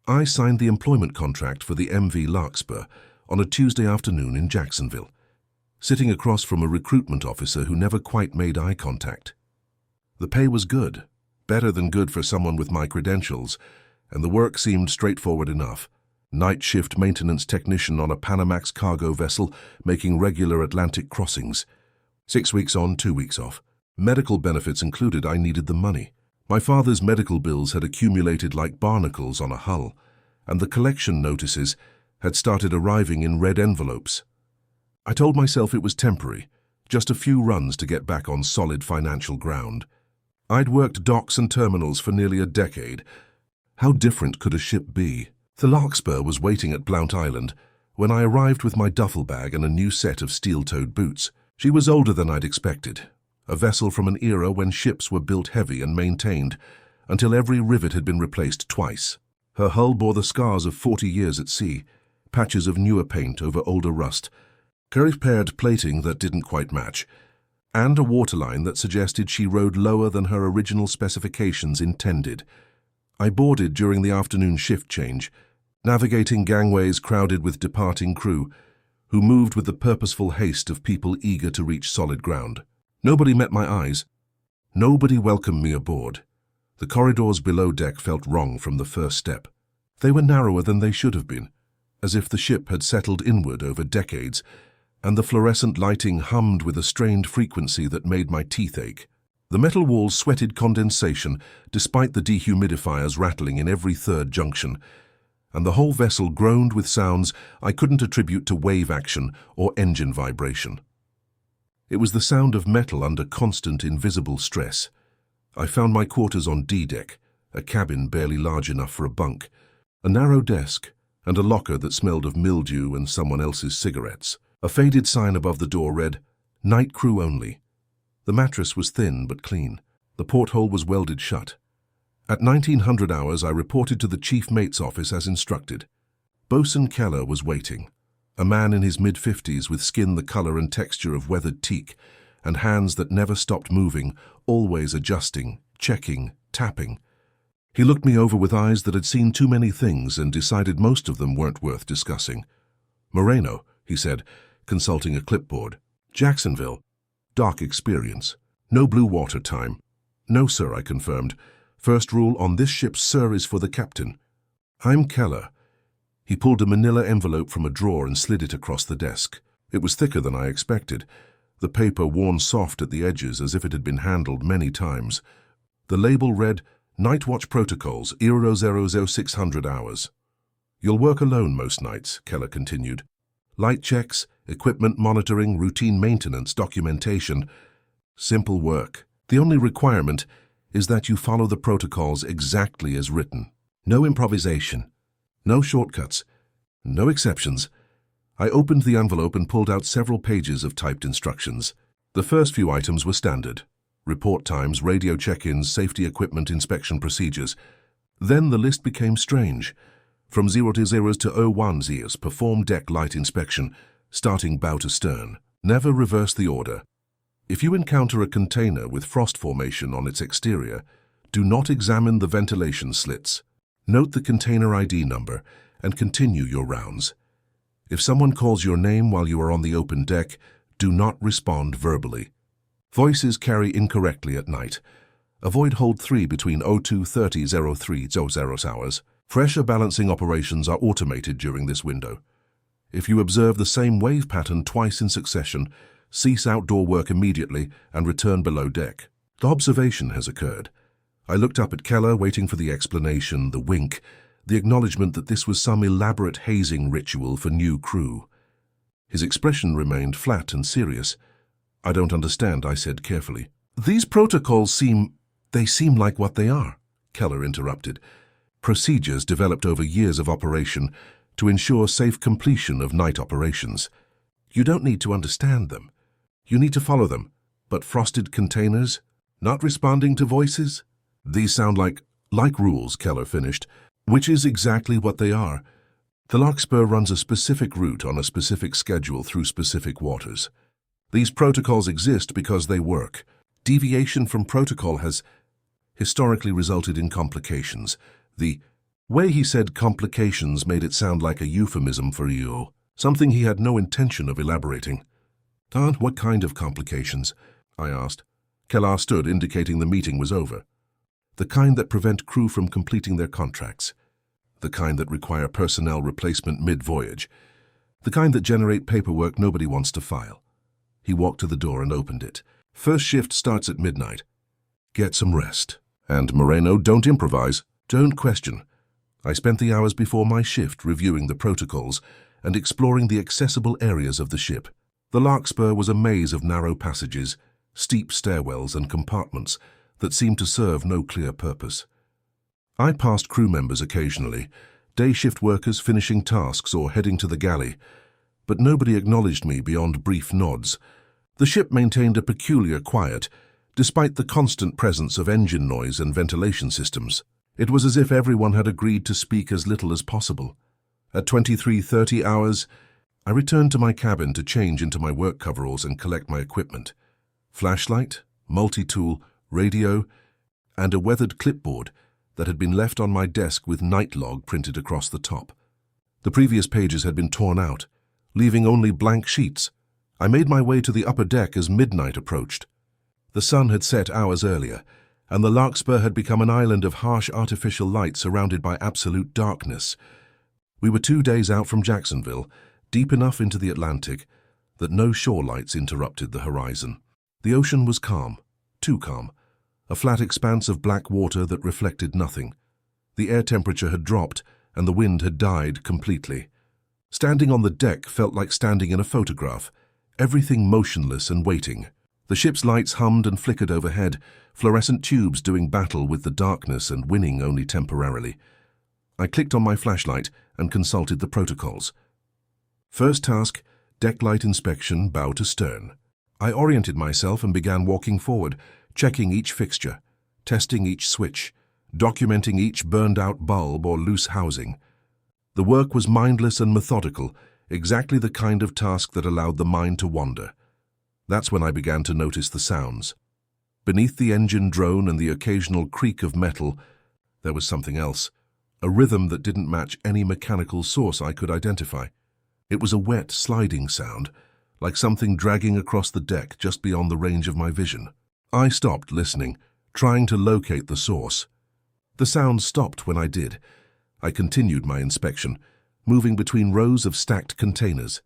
I signed the employment contract for the MV Larkspur on a Tuesday afternoon in Jacksonville, sitting across from a recruitment officer who never quite made eye contact. The pay was good, better than good for someone with my credentials, and the work seemed straightforward enough. Night shift maintenance technician on a Panamax cargo vessel making regular Atlantic crossings. 6 weeks on, 2 weeks off. Medical benefits included. I needed the money. My father's medical bills had accumulated like barnacles on a hull, and the collection notices had started arriving in red envelopes. I told myself it was temporary, just a few runs to get back on solid financial ground. I'd worked docks and terminals for nearly a decade. How different could a ship be? The Larkspur was waiting at Blount Island when I arrived with my duffel bag and a new set of steel-toed boots. She was older than I'd expected, a vessel from an era when ships were built heavy and maintained until every rivet had been replaced twice. Her hull bore the scars of 40 years at sea, patches of newer paint over older rust, repaired plating that didn't quite match, and a waterline that suggested she rode lower than her original specifications intended. I boarded during the afternoon shift change, navigating gangways crowded with departing crew, who moved with the purposeful haste of people eager to reach solid ground. Nobody met my eyes. Nobody welcomed me aboard. The corridors below deck felt wrong from the first step. They were narrower than they should have been, as if the ship had settled inward over decades, and the fluorescent lighting hummed with a strained frequency that made my teeth ache. The metal walls sweated condensation despite the dehumidifiers rattling in every third junction, and the whole vessel groaned with sounds I couldn't attribute to wave action or engine vibration. It was the sound of metal under constant invisible stress. I found my quarters on D-deck, a cabin barely large enough for a bunk, a narrow desk, and a locker that smelled of mildew and someone else's cigarettes. A faded sign above the door read, "Night crew only." The mattress was thin but clean. The porthole was welded shut. At 1900 hours, I reported to the chief mate's office as instructed. Bosun Keller was waiting, a man in his mid-50s with skin the color and texture of weathered teak and hands that never stopped moving, always adjusting, checking, tapping. He looked me over with eyes that had seen too many things and decided most of them weren't worth discussing. "Moreno," he said, consulting a clipboard. "Jacksonville. Dock experience. No blue water time." "No, sir," I confirmed. "First rule on this ship, sir, is for the captain." "I'm Keller." He pulled a manila envelope from a drawer and slid it across the desk. It was thicker than I expected, the paper worn soft at the edges as if it had been handled many times. The label read, "Night Watch Protocols, 000600 hours. You'll work alone most nights," Keller continued. "Light checks, equipment monitoring, routine maintenance, documentation. Simple work. The only requirement is that you follow the protocols exactly as written. No improvisation. No shortcuts. No exceptions." I opened the envelope and pulled out several pages of typed instructions. The first few items were standard. Report times, radio check-ins, safety equipment inspection procedures. Then the list became strange. From 00s to 01s, perform deck light inspection, starting bow to stern. Never reverse the order. If you encounter a container with frost formation on its exterior, do not examine the ventilation slits. Note the container ID number and continue your rounds. If someone calls your name while you are on the open deck, do not respond verbally. Voices carry incorrectly at night. Avoid hold 3 between 02:30:03:00 hours. Pressure balancing operations are automated during this window. If you observe the same wave pattern twice in succession, cease outdoor work immediately and return below deck. The observation has occurred. I looked up at Keller, waiting for the explanation, the wink, the acknowledgement that this was some elaborate hazing ritual for new crew. His expression remained flat and serious. "I don't understand," I said carefully. "These protocols seem like what they are," Keller interrupted. "Procedures developed over years of operation to ensure safe completion of night operations. You don't need to understand them. You need to follow them. But frosted containers? Not responding to voices? These sound like rules," Keller finished, "which is exactly what they are. The Larkspur runs a specific route on a specific schedule through specific waters. These protocols exist because they work. Deviation from protocol has historically resulted in complications. The Way he said complications made it sound like a euphemism for you, something he had no intention of elaborating. "Aunt, what kind of complications?" I asked. Kellar stood, indicating the meeting was over. "The kind that prevent crew from completing their contracts. The kind that require personnel replacement mid-voyage. The kind that generate paperwork nobody wants to file." He walked to the door and opened it. "First shift starts at midnight. Get some rest. And, Moreno, don't improvise. Don't question." I spent the hours before my shift reviewing the protocols and exploring the accessible areas of the ship. The Larkspur was a maze of narrow passages, steep stairwells and compartments that seemed to serve no clear purpose. I passed crew members occasionally, day shift workers finishing tasks or heading to the galley, but nobody acknowledged me beyond brief nods. The ship maintained a peculiar quiet, despite the constant presence of engine noise and ventilation systems. It was as if everyone had agreed to speak as little as possible. At 23:30 hours, I returned to my cabin to change into my work coveralls and collect my equipment. Flashlight, multi-tool, radio, and a weathered clipboard that had been left on my desk with night log printed across the top. The previous pages had been torn out, leaving only blank sheets. I made my way to the upper deck as midnight approached. The sun had set hours earlier, and the Larkspur had become an island of harsh artificial light surrounded by absolute darkness. We were 2 days out from Jacksonville, deep enough into the Atlantic that no shore lights interrupted the horizon. The ocean was calm, too calm, a flat expanse of black water that reflected nothing. The air temperature had dropped, and the wind had died completely. Standing on the deck felt like standing in a photograph, everything motionless and waiting. The ship's lights hummed and flickered overhead, fluorescent tubes doing battle with the darkness and winning only temporarily. I clicked on my flashlight and consulted the protocols. First task, deck light inspection, bow to stern. I oriented myself and began walking forward, checking each fixture, testing each switch, documenting each burned-out bulb or loose housing. The work was mindless and methodical, exactly the kind of task that allowed the mind to wander. That's when I began to notice the sounds. Beneath the engine drone and the occasional creak of metal, there was something else, a rhythm that didn't match any mechanical source I could identify. It was a wet, sliding sound, like something dragging across the deck just beyond the range of my vision. I stopped listening, trying to locate the source. The sound stopped when I did. I continued my inspection, moving between rows of stacked containers.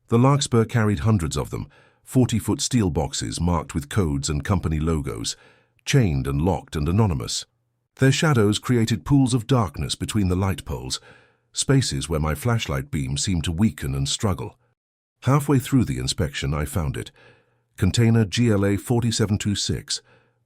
The Larkspur carried hundreds of them, 40-foot steel boxes marked with codes and company logos, chained and locked and anonymous. Their shadows created pools of darkness between the light poles, spaces where my flashlight beam seemed to weaken and struggle. Halfway through the inspection, I found it. Container GLA 4726,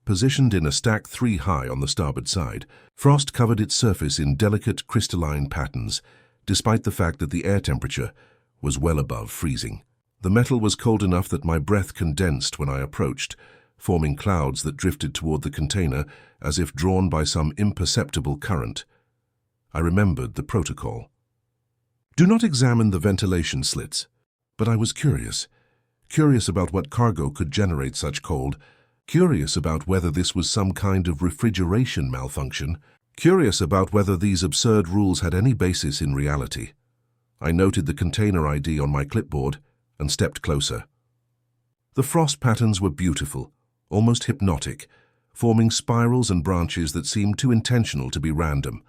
positioned in a stack 3 high on the starboard side. Frost covered its surface in delicate crystalline patterns, despite the fact that the air temperature was well above freezing. The metal was cold enough that my breath condensed when I approached, forming clouds that drifted toward the container as if drawn by some imperceptible current. I remembered the protocol. Do not examine the ventilation slits. But I was curious about what cargo could generate such cold, curious about whether this was some kind of refrigeration malfunction, curious about whether these absurd rules had any basis in reality. I noted the container ID on my clipboard and stepped closer. The frost patterns were beautiful, almost hypnotic, forming spirals and branches that seemed too intentional to be random.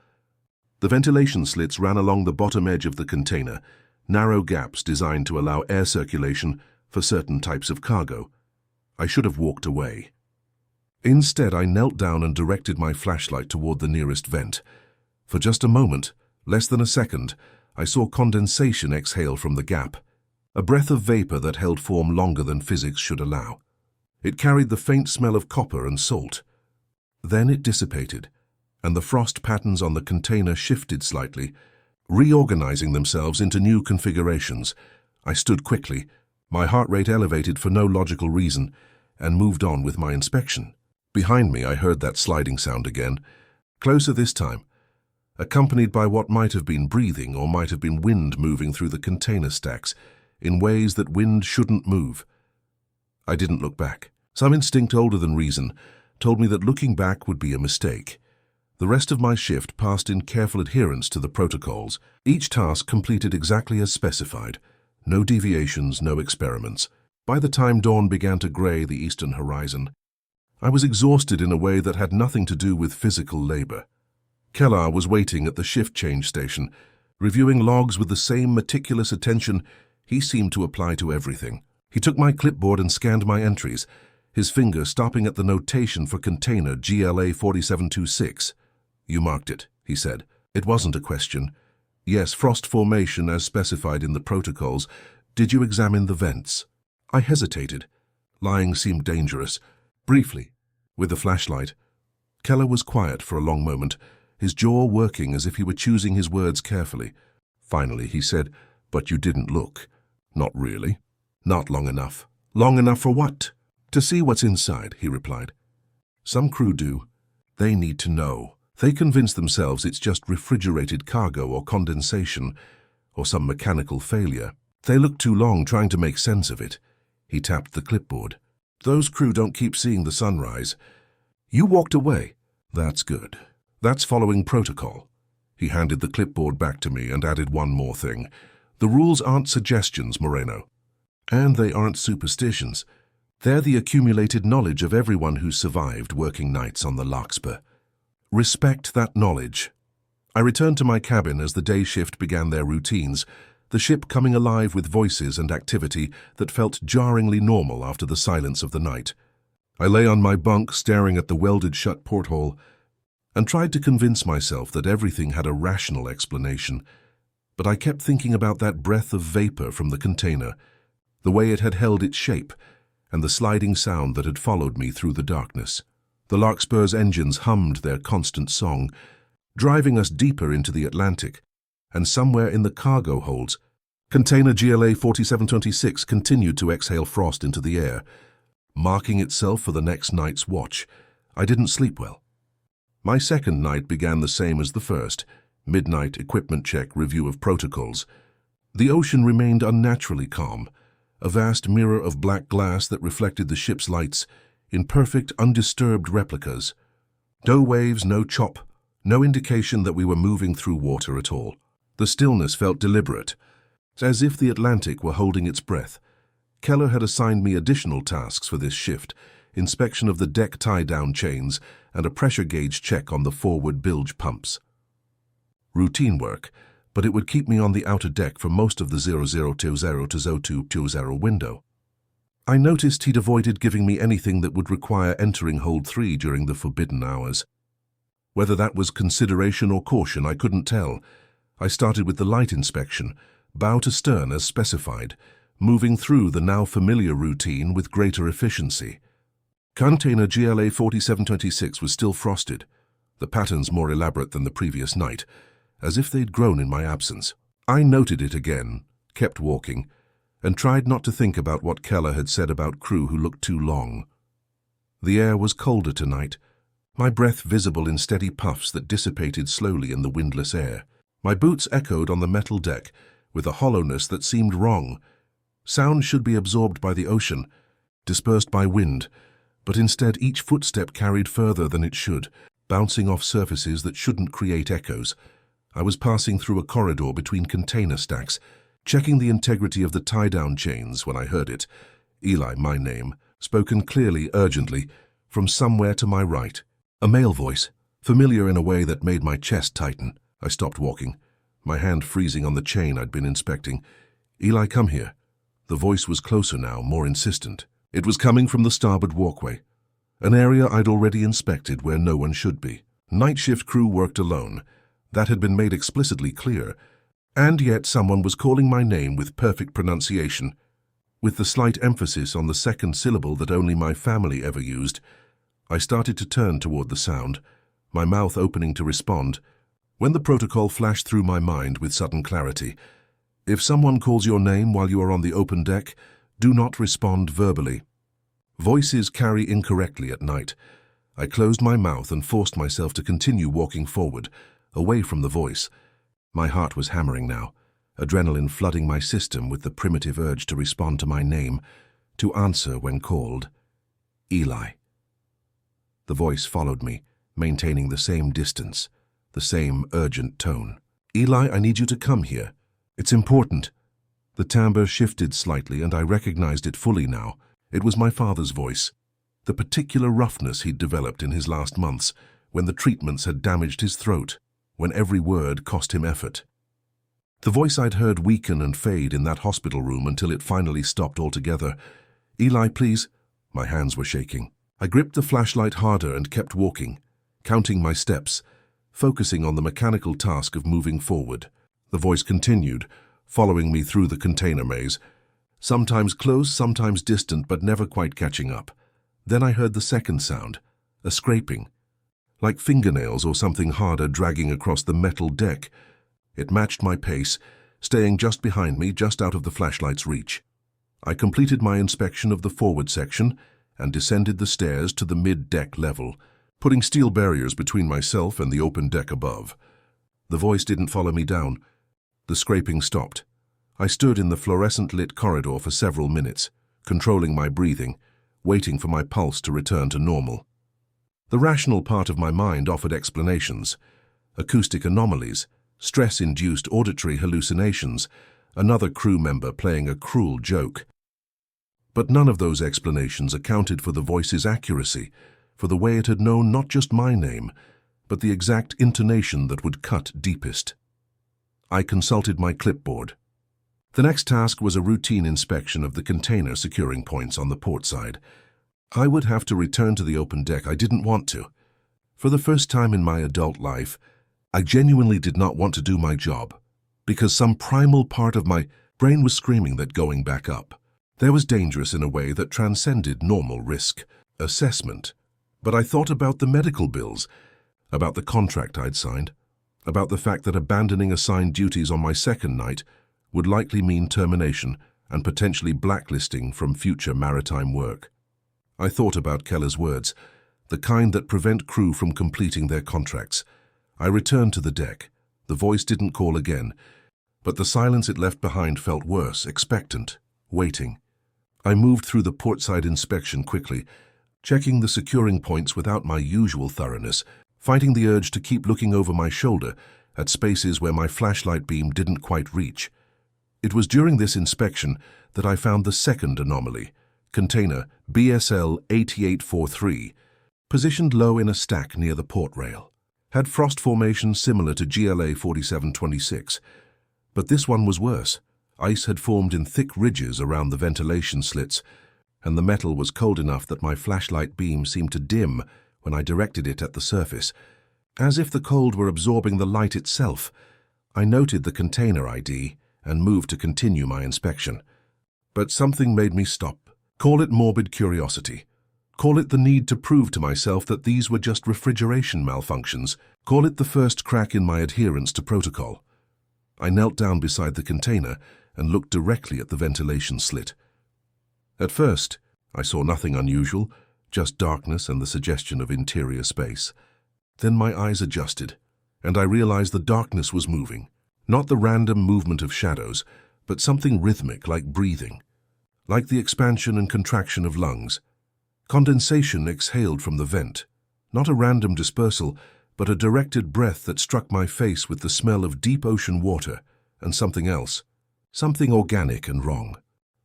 The ventilation slits ran along the bottom edge of the container, narrow gaps designed to allow air circulation for certain types of cargo. I should have walked away. Instead, I knelt down and directed my flashlight toward the nearest vent. For just a moment, less than a second, I saw condensation exhale from the gap, a breath of vapor that held form longer than physics should allow. It carried the faint smell of copper and salt. Then it dissipated, and the frost patterns on the container shifted slightly, reorganizing themselves into new configurations. I stood quickly, my heart rate elevated for no logical reason, and moved on with my inspection. Behind me, I heard that sliding sound again, closer this time, accompanied by what might have been breathing or might have been wind moving through the container stacks in ways that wind shouldn't move. I didn't look back. Some instinct older than reason told me that looking back would be a mistake. The rest of my shift passed in careful adherence to the protocols, each task completed exactly as specified. No deviations, no experiments. By the time dawn began to grey the eastern horizon, I was exhausted in a way that had nothing to do with physical labor. Kellar was waiting at the shift change station, reviewing logs with the same meticulous attention he seemed to apply to everything. He took my clipboard and scanned my entries, his finger stopping at the notation for container GLA 4726. "You marked it," he said. It wasn't a question. "Yes, frost formation as specified in the protocols. Did you examine the vents?" I hesitated. Lying seemed dangerous. Briefly, with the flashlight. Kellar was quiet for a long moment, his jaw working as if he were choosing his words carefully. Finally, he said, "But you didn't look." "Not really." "Not long enough." "Long enough for what?" "To see what's inside," he replied. "Some crew do. They need to know. They convince themselves it's just refrigerated cargo or condensation, or some mechanical failure. They look too long trying to make sense of it." He tapped the clipboard. "Those crew don't keep seeing the sunrise." "You walked away." "That's good. That's following protocol." He handed the clipboard back to me and added one more thing. "The rules aren't suggestions, Moreno. And they aren't superstitions. They're the accumulated knowledge of everyone who's survived working nights on the Larkspur. Respect that knowledge." I returned to my cabin as the day shift began their routines, the ship coming alive with voices and activity that felt jarringly normal after the silence of the night. I lay on my bunk staring at the welded-shut porthole and tried to convince myself that everything had a rational explanation, but I kept thinking about that breath of vapor from the container, the way it had held its shape, and the sliding sound that had followed me through the darkness. The Larkspur's engines hummed their constant song, driving us deeper into the Atlantic, and somewhere in the cargo holds, container GLA 4726 continued to exhale frost into the air, marking itself for the next night's watch. I didn't sleep well. My second night began the same as the first, midnight equipment check, review of protocols. The ocean remained unnaturally calm, a vast mirror of black glass that reflected the ship's lights in perfect, undisturbed replicas. No waves, no chop, no indication that we were moving through water at all. The stillness felt deliberate, as if the Atlantic were holding its breath. Kellar had assigned me additional tasks for this shift, inspection of the deck tie-down chains and a pressure gauge check on the forward bilge pumps. Routine work, but it would keep me on the outer deck for most of the 0020 to 0220 window. I noticed he'd avoided giving me anything that would require entering Hold 3 during the forbidden hours. Whether that was consideration or caution, I couldn't tell. I started with the light inspection, bow to stern as specified, moving through the now familiar routine with greater efficiency. Container GLA 4726 was still frosted, the patterns more elaborate than the previous night, as if they'd grown in my absence. I noted it again, kept walking, and tried not to think about what Kellar had said about crew who looked too long. The air was colder tonight, my breath visible in steady puffs that dissipated slowly in the windless air. My boots echoed on the metal deck with a hollowness that seemed wrong. Sound should be absorbed by the ocean, dispersed by wind, but instead each footstep carried further than it should, bouncing off surfaces that shouldn't create echoes. I was passing through a corridor between container stacks, checking the integrity of the tie-down chains when I heard it. Eli, my name, spoken clearly, urgently, from somewhere to my right. A male voice, familiar in a way that made my chest tighten. I stopped walking, my hand freezing on the chain I'd been inspecting. "Eli, come here." The voice was closer now, more insistent. It was coming from the starboard walkway, an area I'd already inspected where no one should be. Night shift crew worked alone. That had been made explicitly clear. And yet someone was calling my name with perfect pronunciation, with the slight emphasis on the second syllable that only my family ever used. I started to turn toward the sound, my mouth opening to respond, when the protocol flashed through my mind with sudden clarity. If someone calls your name while you are on the open deck, do not respond verbally. Voices carry incorrectly at night. I closed my mouth and forced myself to continue walking forward, away from the voice. My heart was hammering now, adrenaline flooding my system with the primitive urge to respond to my name, to answer when called. Eli. The voice followed me, maintaining the same distance, the same urgent tone. "Eli, I need you to come here. It's important." The timbre shifted slightly, and I recognized it fully now. It was my father's voice. The particular roughness he'd developed in his last months, when the treatments had damaged his throat, when every word cost him effort. The voice I'd heard weaken and fade in that hospital room until it finally stopped altogether. "Eli, please." My hands were shaking. I gripped the flashlight harder and kept walking, counting my steps, focusing on the mechanical task of moving forward. The voice continued, following me through the container maze, sometimes close, sometimes distant, but never quite catching up. Then I heard the second sound, a scraping, like fingernails or something harder dragging across the metal deck. It matched my pace, staying just behind me, just out of the flashlight's reach. I completed my inspection of the forward section and descended the stairs to the mid-deck level, putting steel barriers between myself and the open deck above. The voice didn't follow me down. The scraping stopped. I stood in the fluorescent-lit corridor for several minutes, controlling my breathing, waiting for my pulse to return to normal. The rational part of my mind offered explanations: acoustic anomalies, stress-induced auditory hallucinations, another crew member playing a cruel joke. But none of those explanations accounted for the voice's accuracy, for the way it had known not just my name, but the exact intonation that would cut deepest. I consulted my clipboard. The next task was a routine inspection of the container securing points on the port side. I would have to return to the open deck. I didn't want to. For the first time in my adult life, I genuinely did not want to do my job, because some primal part of my brain was screaming that going back up there was dangerous in a way that transcended normal risk assessment. But I thought about the medical bills, about the contract I'd signed, about the fact that abandoning assigned duties on my second night would likely mean termination and potentially blacklisting from future maritime work. I thought about Keller's words, the kind that prevent crew from completing their contracts. I returned to the deck. The voice didn't call again, but the silence it left behind felt worse, expectant, waiting. I moved through the portside inspection quickly, checking the securing points without my usual thoroughness, fighting the urge to keep looking over my shoulder at spaces where my flashlight beam didn't quite reach. It was during this inspection that I found the second anomaly, container BSL 8843, positioned low in a stack near the port rail. Had frost formation similar to GLA 4726, but this one was worse. Ice had formed in thick ridges around the ventilation slits, and the metal was cold enough that my flashlight beam seemed to dim when I directed it at the surface, as if the cold were absorbing the light itself. I noted the container ID and moved to continue my inspection. But something made me stop. Call it morbid curiosity. Call it the need to prove to myself that these were just refrigeration malfunctions. Call it the first crack in my adherence to protocol. I knelt down beside the container and looked directly at the ventilation slit. At first, I saw nothing unusual, just darkness and the suggestion of interior space. Then my eyes adjusted, and I realized the darkness was moving. Not the random movement of shadows, but something rhythmic like breathing, like the expansion and contraction of lungs. Condensation exhaled from the vent, not a random dispersal, but a directed breath that struck my face with the smell of deep ocean water and something else, something organic and wrong.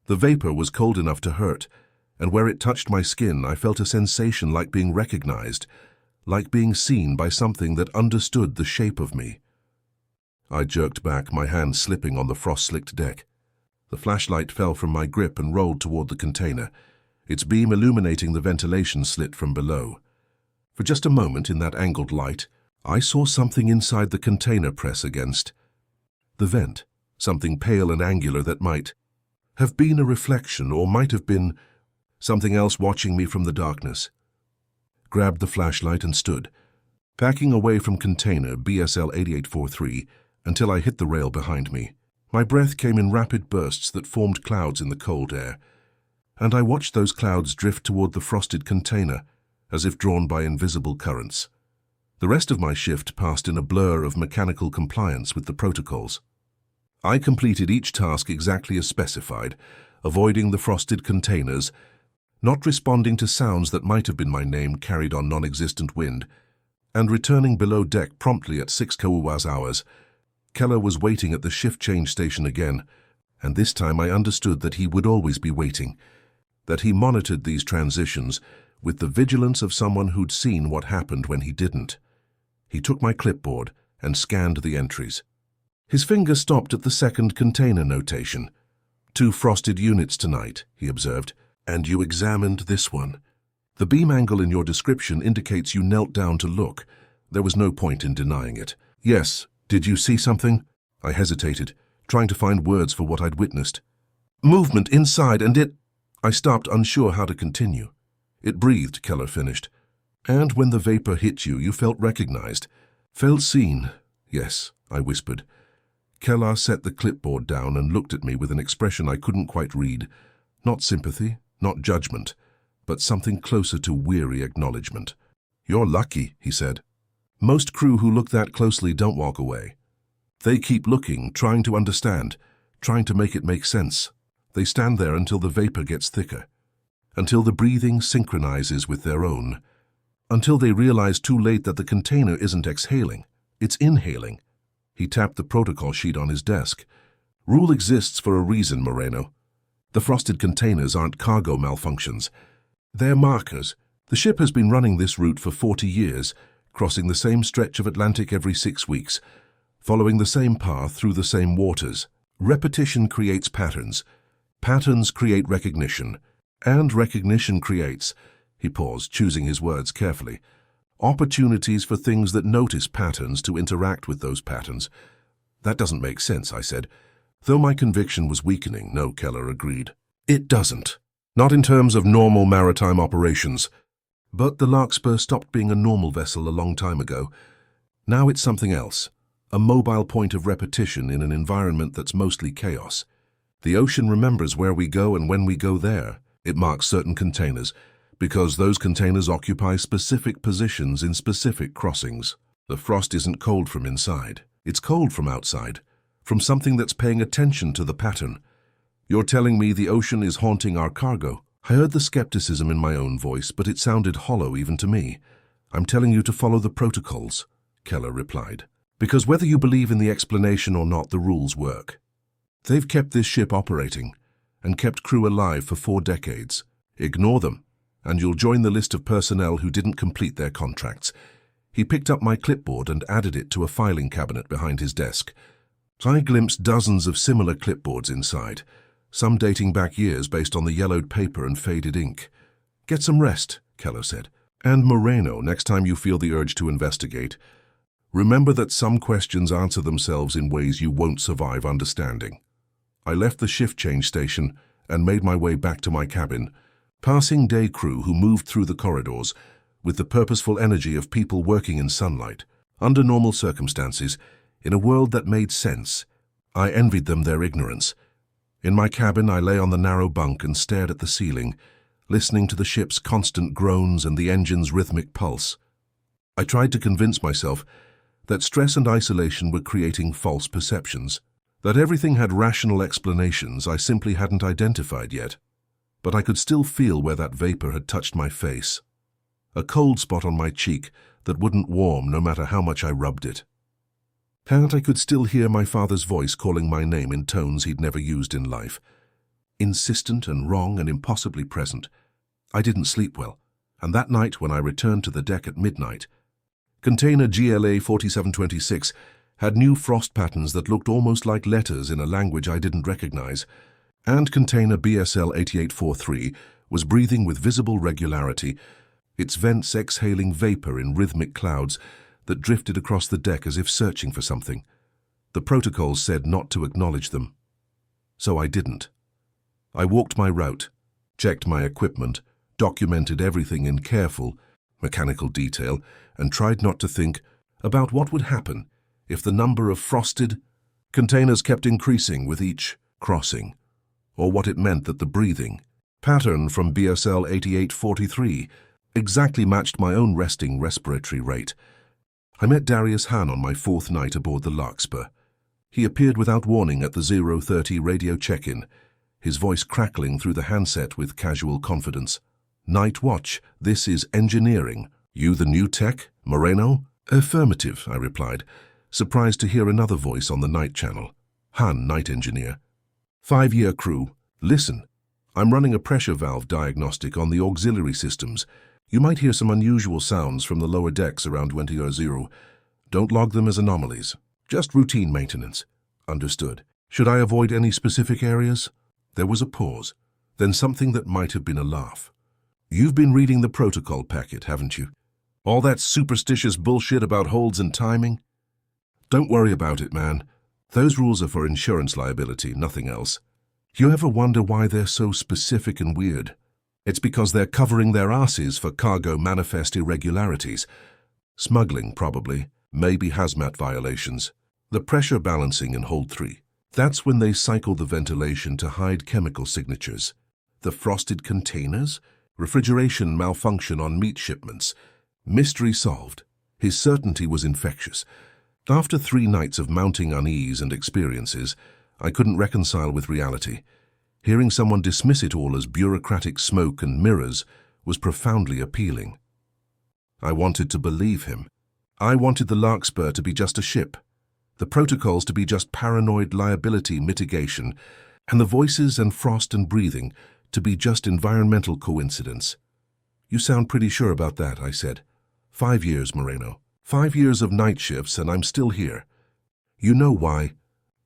The vapor was cold enough to hurt, and where it touched my skin, I felt a sensation like being recognized, like being seen by something that understood the shape of me. I jerked back, my hand slipping on the frost-slicked deck. The flashlight fell from my grip and rolled toward the container, its beam illuminating the ventilation slit from below. For just a moment in that angled light, I saw something inside the container press against the vent, something pale and angular that might have been a reflection or might have been something else watching me from the darkness. Grabbed the flashlight and stood, backing away from container BSL 8843 until I hit the rail behind me. My breath came in rapid bursts that formed clouds in the cold air, and I watched those clouds drift toward the frosted container, as if drawn by invisible currents. The rest of my shift passed in a blur of mechanical compliance with the protocols. I completed each task exactly as specified, avoiding the frosted containers, not responding to sounds that might have been my name carried on non-existent wind, and returning below deck promptly at 6 Kauas hours. Keller was waiting at the shift change station again, and this time I understood that he would always be waiting, that he monitored these transitions with the vigilance of someone who'd seen what happened when he didn't. He took my clipboard and scanned the entries. His finger stopped at the second container notation. 2 frosted units tonight, he observed, and you examined this one. The beam angle in your description indicates you knelt down to look. There was no point in denying it. Yes, did you see something? I hesitated, trying to find words for what I'd witnessed. Movement inside and it... I stopped, unsure how to continue. It breathed, Keller finished. And when the vapor hit you, you felt recognized. Felt seen. Yes, I whispered. Keller set the clipboard down and looked at me with an expression I couldn't quite read. Not sympathy, not judgment, but something closer to weary acknowledgement. You're lucky, he said. Most crew who look that closely don't walk away. They keep looking, trying to understand, trying to make it make sense. They stand there until the vapor gets thicker, until the breathing synchronizes with their own, until they realize too late that the container isn't exhaling, it's inhaling. He tapped the protocol sheet on his desk. Rule exists for a reason, Moreno. The frosted containers aren't cargo malfunctions. They're markers. The ship has been running this route for 40 years, crossing the same stretch of Atlantic every 6 weeks, following the same path through the same waters. Repetition creates patterns. Patterns create recognition. And recognition creates, he paused, choosing his words carefully, opportunities for things that notice patterns to interact with those patterns. That doesn't make sense, I said. Though my conviction was weakening, no, Keller agreed. It doesn't. Not in terms of normal maritime operations. But the Larkspur stopped being a normal vessel a long time ago. Now it's something else. A mobile point of repetition in an environment that's mostly chaos. The ocean remembers where we go and when we go there. It marks certain containers, because those containers occupy specific positions in specific crossings. The frost isn't cold from inside. It's cold from outside, from something that's paying attention to the pattern. You're telling me the ocean is haunting our cargo? I heard the skepticism in my own voice, but it sounded hollow even to me. I'm telling you to follow the protocols, Keller replied. Because whether you believe in the explanation or not, the rules work. They've kept this ship operating and kept crew alive for 4 decades. Ignore them, and you'll join the list of personnel who didn't complete their contracts. He picked up my clipboard and added it to a filing cabinet behind his desk. I glimpsed dozens of similar clipboards inside, some dating back years based on the yellowed paper and faded ink. Get some rest, Keller said. And Moreno, next time you feel the urge to investigate, remember that some questions answer themselves in ways you won't survive understanding. I left the shift change station and made my way back to my cabin, passing day crew who moved through the corridors with the purposeful energy of people working in sunlight, under normal circumstances, in a world that made sense. I envied them their ignorance. In my cabin, I lay on the narrow bunk and stared at the ceiling, listening to the ship's constant groans and the engine's rhythmic pulse. I tried to convince myself that stress and isolation were creating false perceptions, that everything had rational explanations I simply hadn't identified yet. But I could still feel where that vapor had touched my face, a cold spot on my cheek that wouldn't warm no matter how much I rubbed it. And I could still hear my father's voice calling my name in tones he'd never used in life. Insistent and wrong and impossibly present. I didn't sleep well, and that night when I returned to the deck at midnight, container GLA 4726 had new frost patterns that looked almost like letters in a language I didn't recognize, and container BSL 8843 was breathing with visible regularity, its vents exhaling vapor in rhythmic clouds that drifted across the deck as if searching for something. The protocols said not to acknowledge them. So I didn't. I walked my route, checked my equipment, documented everything in careful, mechanical detail, and tried not to think about what would happen if the number of frosted containers kept increasing with each crossing, or what it meant that the breathing pattern from BSL 8843 exactly matched my own resting respiratory rate. I met Darius Hahn on my 4th night aboard the Larkspur. He appeared without warning at the 030 radio check-in, his voice crackling through the handset with casual confidence. "Night watch, this is engineering. You the new tech, Moreno?" Affirmative, I replied, surprised to hear another voice on the night channel. Han, night engineer. 5-year crew. Listen, I'm running a pressure valve diagnostic on the auxiliary systems. You might hear some unusual sounds from the lower decks around 20:00. Don't log them as anomalies. Just routine maintenance. Understood. Should I avoid any specific areas? There was a pause, then something that might have been a laugh. You've been reading the protocol packet, haven't you? All that superstitious bullshit about holds and timing? Don't worry about it, man. Those rules are for insurance liability, nothing else. You ever wonder why they're so specific and weird? It's because they're covering their asses for cargo manifest irregularities. Smuggling, probably. Maybe hazmat violations. The pressure balancing in Hold 3. That's when they cycle the ventilation to hide chemical signatures. The frosted containers? Refrigeration malfunction on meat shipments. Mystery solved. His certainty was infectious. After 3 nights of mounting unease and experiences, I couldn't reconcile with reality. Hearing someone dismiss it all as bureaucratic smoke and mirrors was profoundly appealing. I wanted to believe him. I wanted the Larkspur to be just a ship, the protocols to be just paranoid liability mitigation, and the voices and frost and breathing to be just environmental coincidence. You sound pretty sure about that, I said. 5 years, Moreno. 5 years of night shifts and I'm still here. You know why?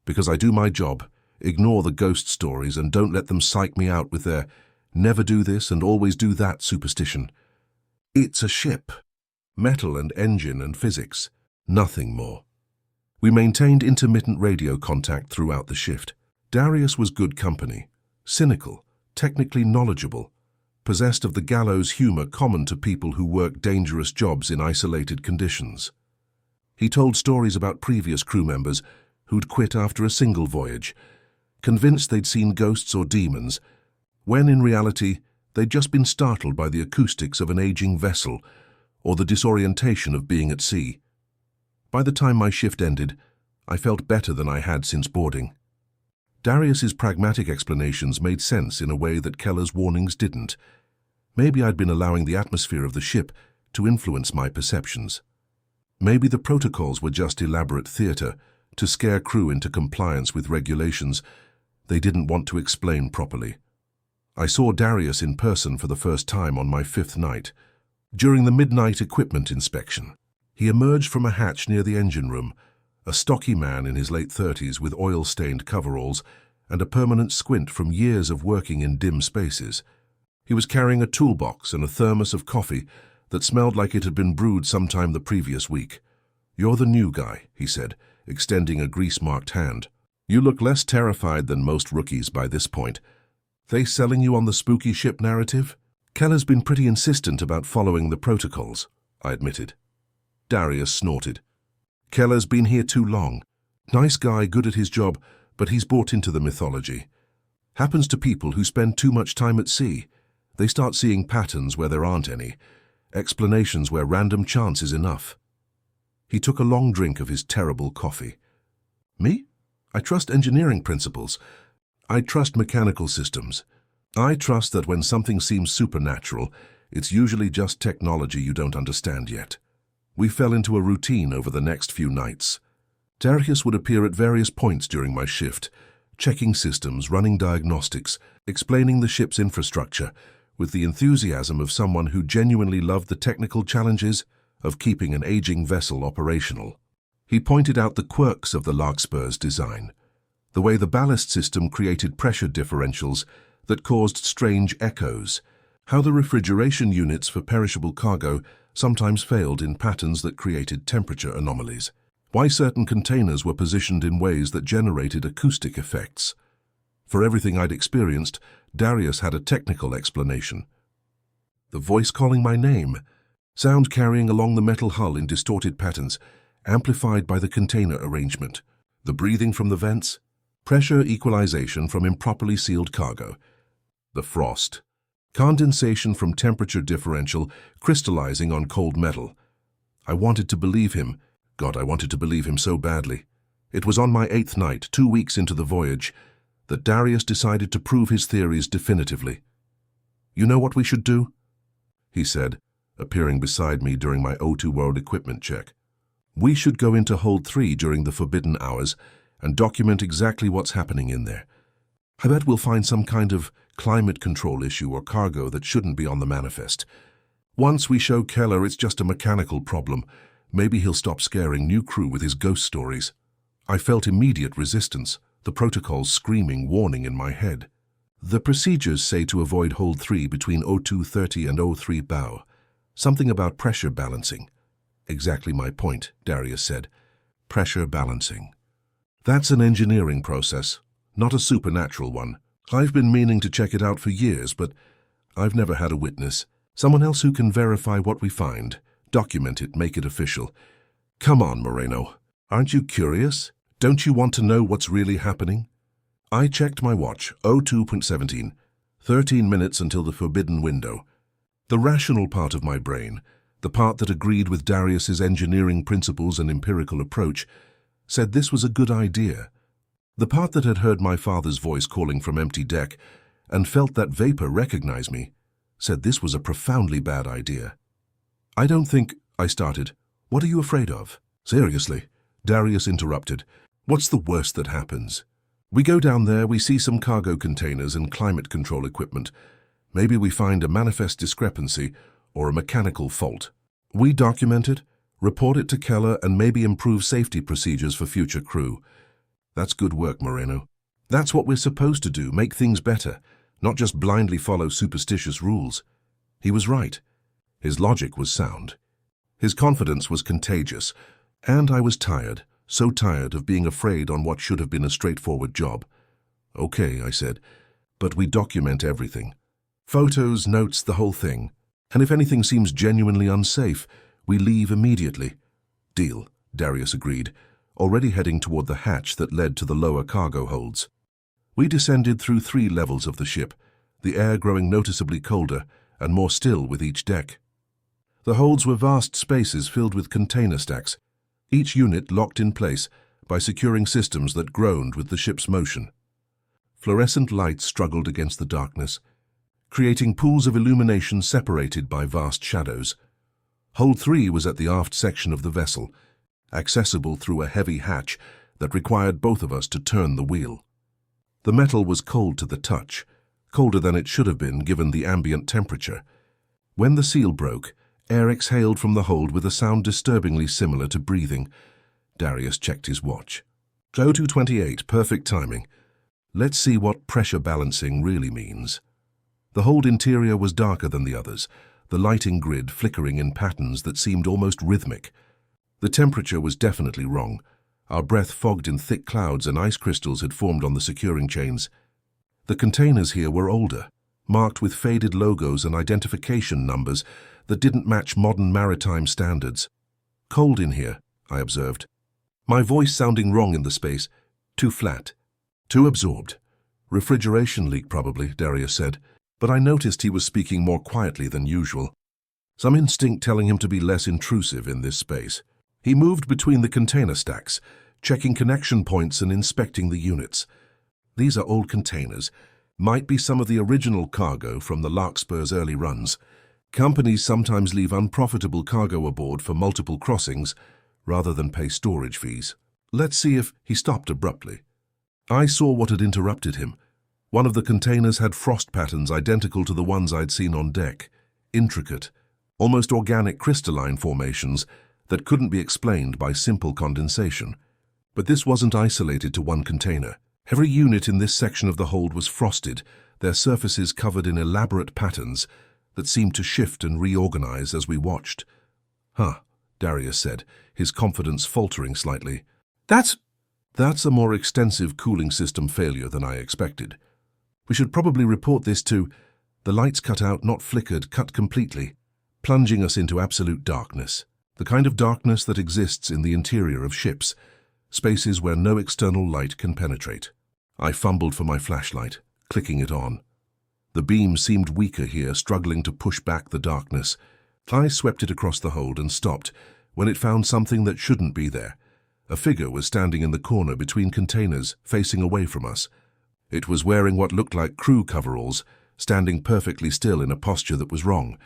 Because I do my job, ignore the ghost stories and don't let them psych me out with their never do this and always do that superstition. It's a ship. Metal and engine and physics. Nothing more. We maintained intermittent radio contact throughout the shift. Darius was good company. Cynical, technically knowledgeable, possessed of the gallows humor common to people who work dangerous jobs in isolated conditions. He told stories about previous crew members who'd quit after a single voyage, convinced they'd seen ghosts or demons, when in reality they'd just been startled by the acoustics of an aging vessel or the disorientation of being at sea. By the time my shift ended, I felt better than I had since boarding. Darius's pragmatic explanations made sense in a way that Keller's warnings didn't. Maybe I'd been allowing the atmosphere of the ship to influence my perceptions. Maybe the protocols were just elaborate theater to scare crew into compliance with regulations they didn't want to explain properly. I saw Darius in person for the first time on my 5th night. During the midnight equipment inspection, he emerged from a hatch near the engine room, a stocky man in his late 30s with oil-stained coveralls and a permanent squint from years of working in dim spaces. He was carrying a toolbox and a thermos of coffee that smelled like it had been brewed sometime the previous week. "You're the new guy," he said, extending a grease-marked hand. "You look less terrified than most rookies by this point. They selling you on the spooky ship narrative?" "Keller's been pretty insistent about following the protocols," I admitted. Darius snorted. "Keller's been here too long. Nice guy, good at his job, but he's bought into the mythology. Happens to people who spend too much time at sea. They start seeing patterns where there aren't any, explanations where random chance is enough." He took a long drink of his terrible coffee. "Me? I trust engineering principles. I trust mechanical systems. I trust that when something seems supernatural, it's usually just technology you don't understand yet." We fell into a routine over the next few nights. Darius would appear at various points during my shift, checking systems, running diagnostics, explaining the ship's infrastructure, with the enthusiasm of someone who genuinely loved the technical challenges of keeping an aging vessel operational. He pointed out the quirks of the Larkspur's design, the way the ballast system created pressure differentials that caused strange echoes, how the refrigeration units for perishable cargo sometimes failed in patterns that created temperature anomalies, why certain containers were positioned in ways that generated acoustic effects. For everything I'd experienced, Darius had a technical explanation. The voice calling my name, sound carrying along the metal hull in distorted patterns, amplified by the container arrangement, the breathing from the vents, pressure equalization from improperly sealed cargo, the frost, condensation from temperature differential crystallizing on cold metal. I wanted to believe him. God, I wanted to believe him so badly. It was on my 8th night, 2 weeks into the voyage, that Darius decided to prove his theories definitively. "You know what we should do?" he said, appearing beside me during my O2 World equipment check. We should go into Hold 3 during the forbidden hours and document exactly what's happening in there. I bet we'll find some kind of climate control issue or cargo that shouldn't be on the manifest. Once we show Keller it's just a mechanical problem, maybe he'll stop scaring new crew with his ghost stories. I felt immediate resistance, the protocols screaming warning in my head. The procedures say to avoid Hold 3 between 0230 and 03 bow. Something about pressure balancing. Exactly my point, Darius said. Pressure balancing. That's an engineering process, not a supernatural one. I've been meaning to check it out for years, but I've never had a witness. Someone else who can verify what we find, document it, make it official. Come on, Moreno. Aren't you curious? Don't you want to know what's really happening? I checked my watch, 02.17, 13 minutes until the forbidden window. The rational part of my brain, the part that agreed with Darius's engineering principles and empirical approach, said this was a good idea. The part that had heard my father's voice calling from empty deck and felt that vapor recognize me, said this was a profoundly bad idea. I don't think, I started. What are you afraid of? Seriously, Darius interrupted. What's the worst that happens? We go down there, we see some cargo containers and climate control equipment. Maybe we find a manifest discrepancy or a mechanical fault. We document it, report it to Keller, and maybe improve safety procedures for future crew. That's good work, Moreno. That's what we're supposed to do, make things better, not just blindly follow superstitious rules. He was right. His logic was sound. His confidence was contagious, and I was tired, so tired of being afraid on what should have been a straightforward job. Okay, I said, but we document everything. Photos, notes, the whole thing. And if anything seems genuinely unsafe, we leave immediately. Deal, Darius agreed, already heading toward the hatch that led to the lower cargo holds. We descended through 3 levels of the ship, the air growing noticeably colder and more still with each deck. The holds were vast spaces filled with container stacks, each unit locked in place by securing systems that groaned with the ship's motion. Fluorescent lights struggled against the darkness, creating pools of illumination separated by vast shadows. Hold 3 was at the aft section of the vessel, accessible through a heavy hatch that required both of us to turn the wheel. The metal was cold to the touch, colder than it should have been given the ambient temperature. When the seal broke, air exhaled from the hold with a sound disturbingly similar to breathing. Darius checked his watch. 0228, perfect timing. Let's see what pressure balancing really means. The hold interior was darker than the others, the lighting grid flickering in patterns that seemed almost rhythmic. The temperature was definitely wrong. Our breath fogged in thick clouds and ice crystals had formed on the securing chains. The containers here were older, marked with faded logos and identification numbers that didn't match modern maritime standards. Cold in here, I observed. My voice sounding wrong in the space, too flat, too absorbed. Refrigeration leak probably, Darius said, but I noticed he was speaking more quietly than usual. Some instinct telling him to be less intrusive in this space. He moved between the container stacks, checking connection points and inspecting the units. These are old containers, might be some of the original cargo from the Larkspur's early runs. Companies sometimes leave unprofitable cargo aboard for multiple crossings, rather than pay storage fees. Let's see if he stopped abruptly. I saw what had interrupted him. One of the containers had frost patterns identical to the ones I'd seen on deck. Intricate, almost organic crystalline formations that couldn't be explained by simple condensation. But this wasn't isolated to one container. Every unit in this section of the hold was frosted, their surfaces covered in elaborate patterns that seemed to shift and reorganize as we watched. Huh, Darius said, his confidence faltering slightly. That's a more extensive cooling system failure than I expected. We should probably report this to... The lights cut out, not flickered, cut completely, plunging us into absolute darkness. The kind of darkness that exists in the interior of ships, spaces where no external light can penetrate. I fumbled for my flashlight, clicking it on. The beam seemed weaker here, struggling to push back the darkness. I swept it across the hold and stopped when it found something that shouldn't be there. A figure was standing in the corner between containers, facing away from us. It was wearing what looked like crew coveralls, standing perfectly still in a posture that was wrong.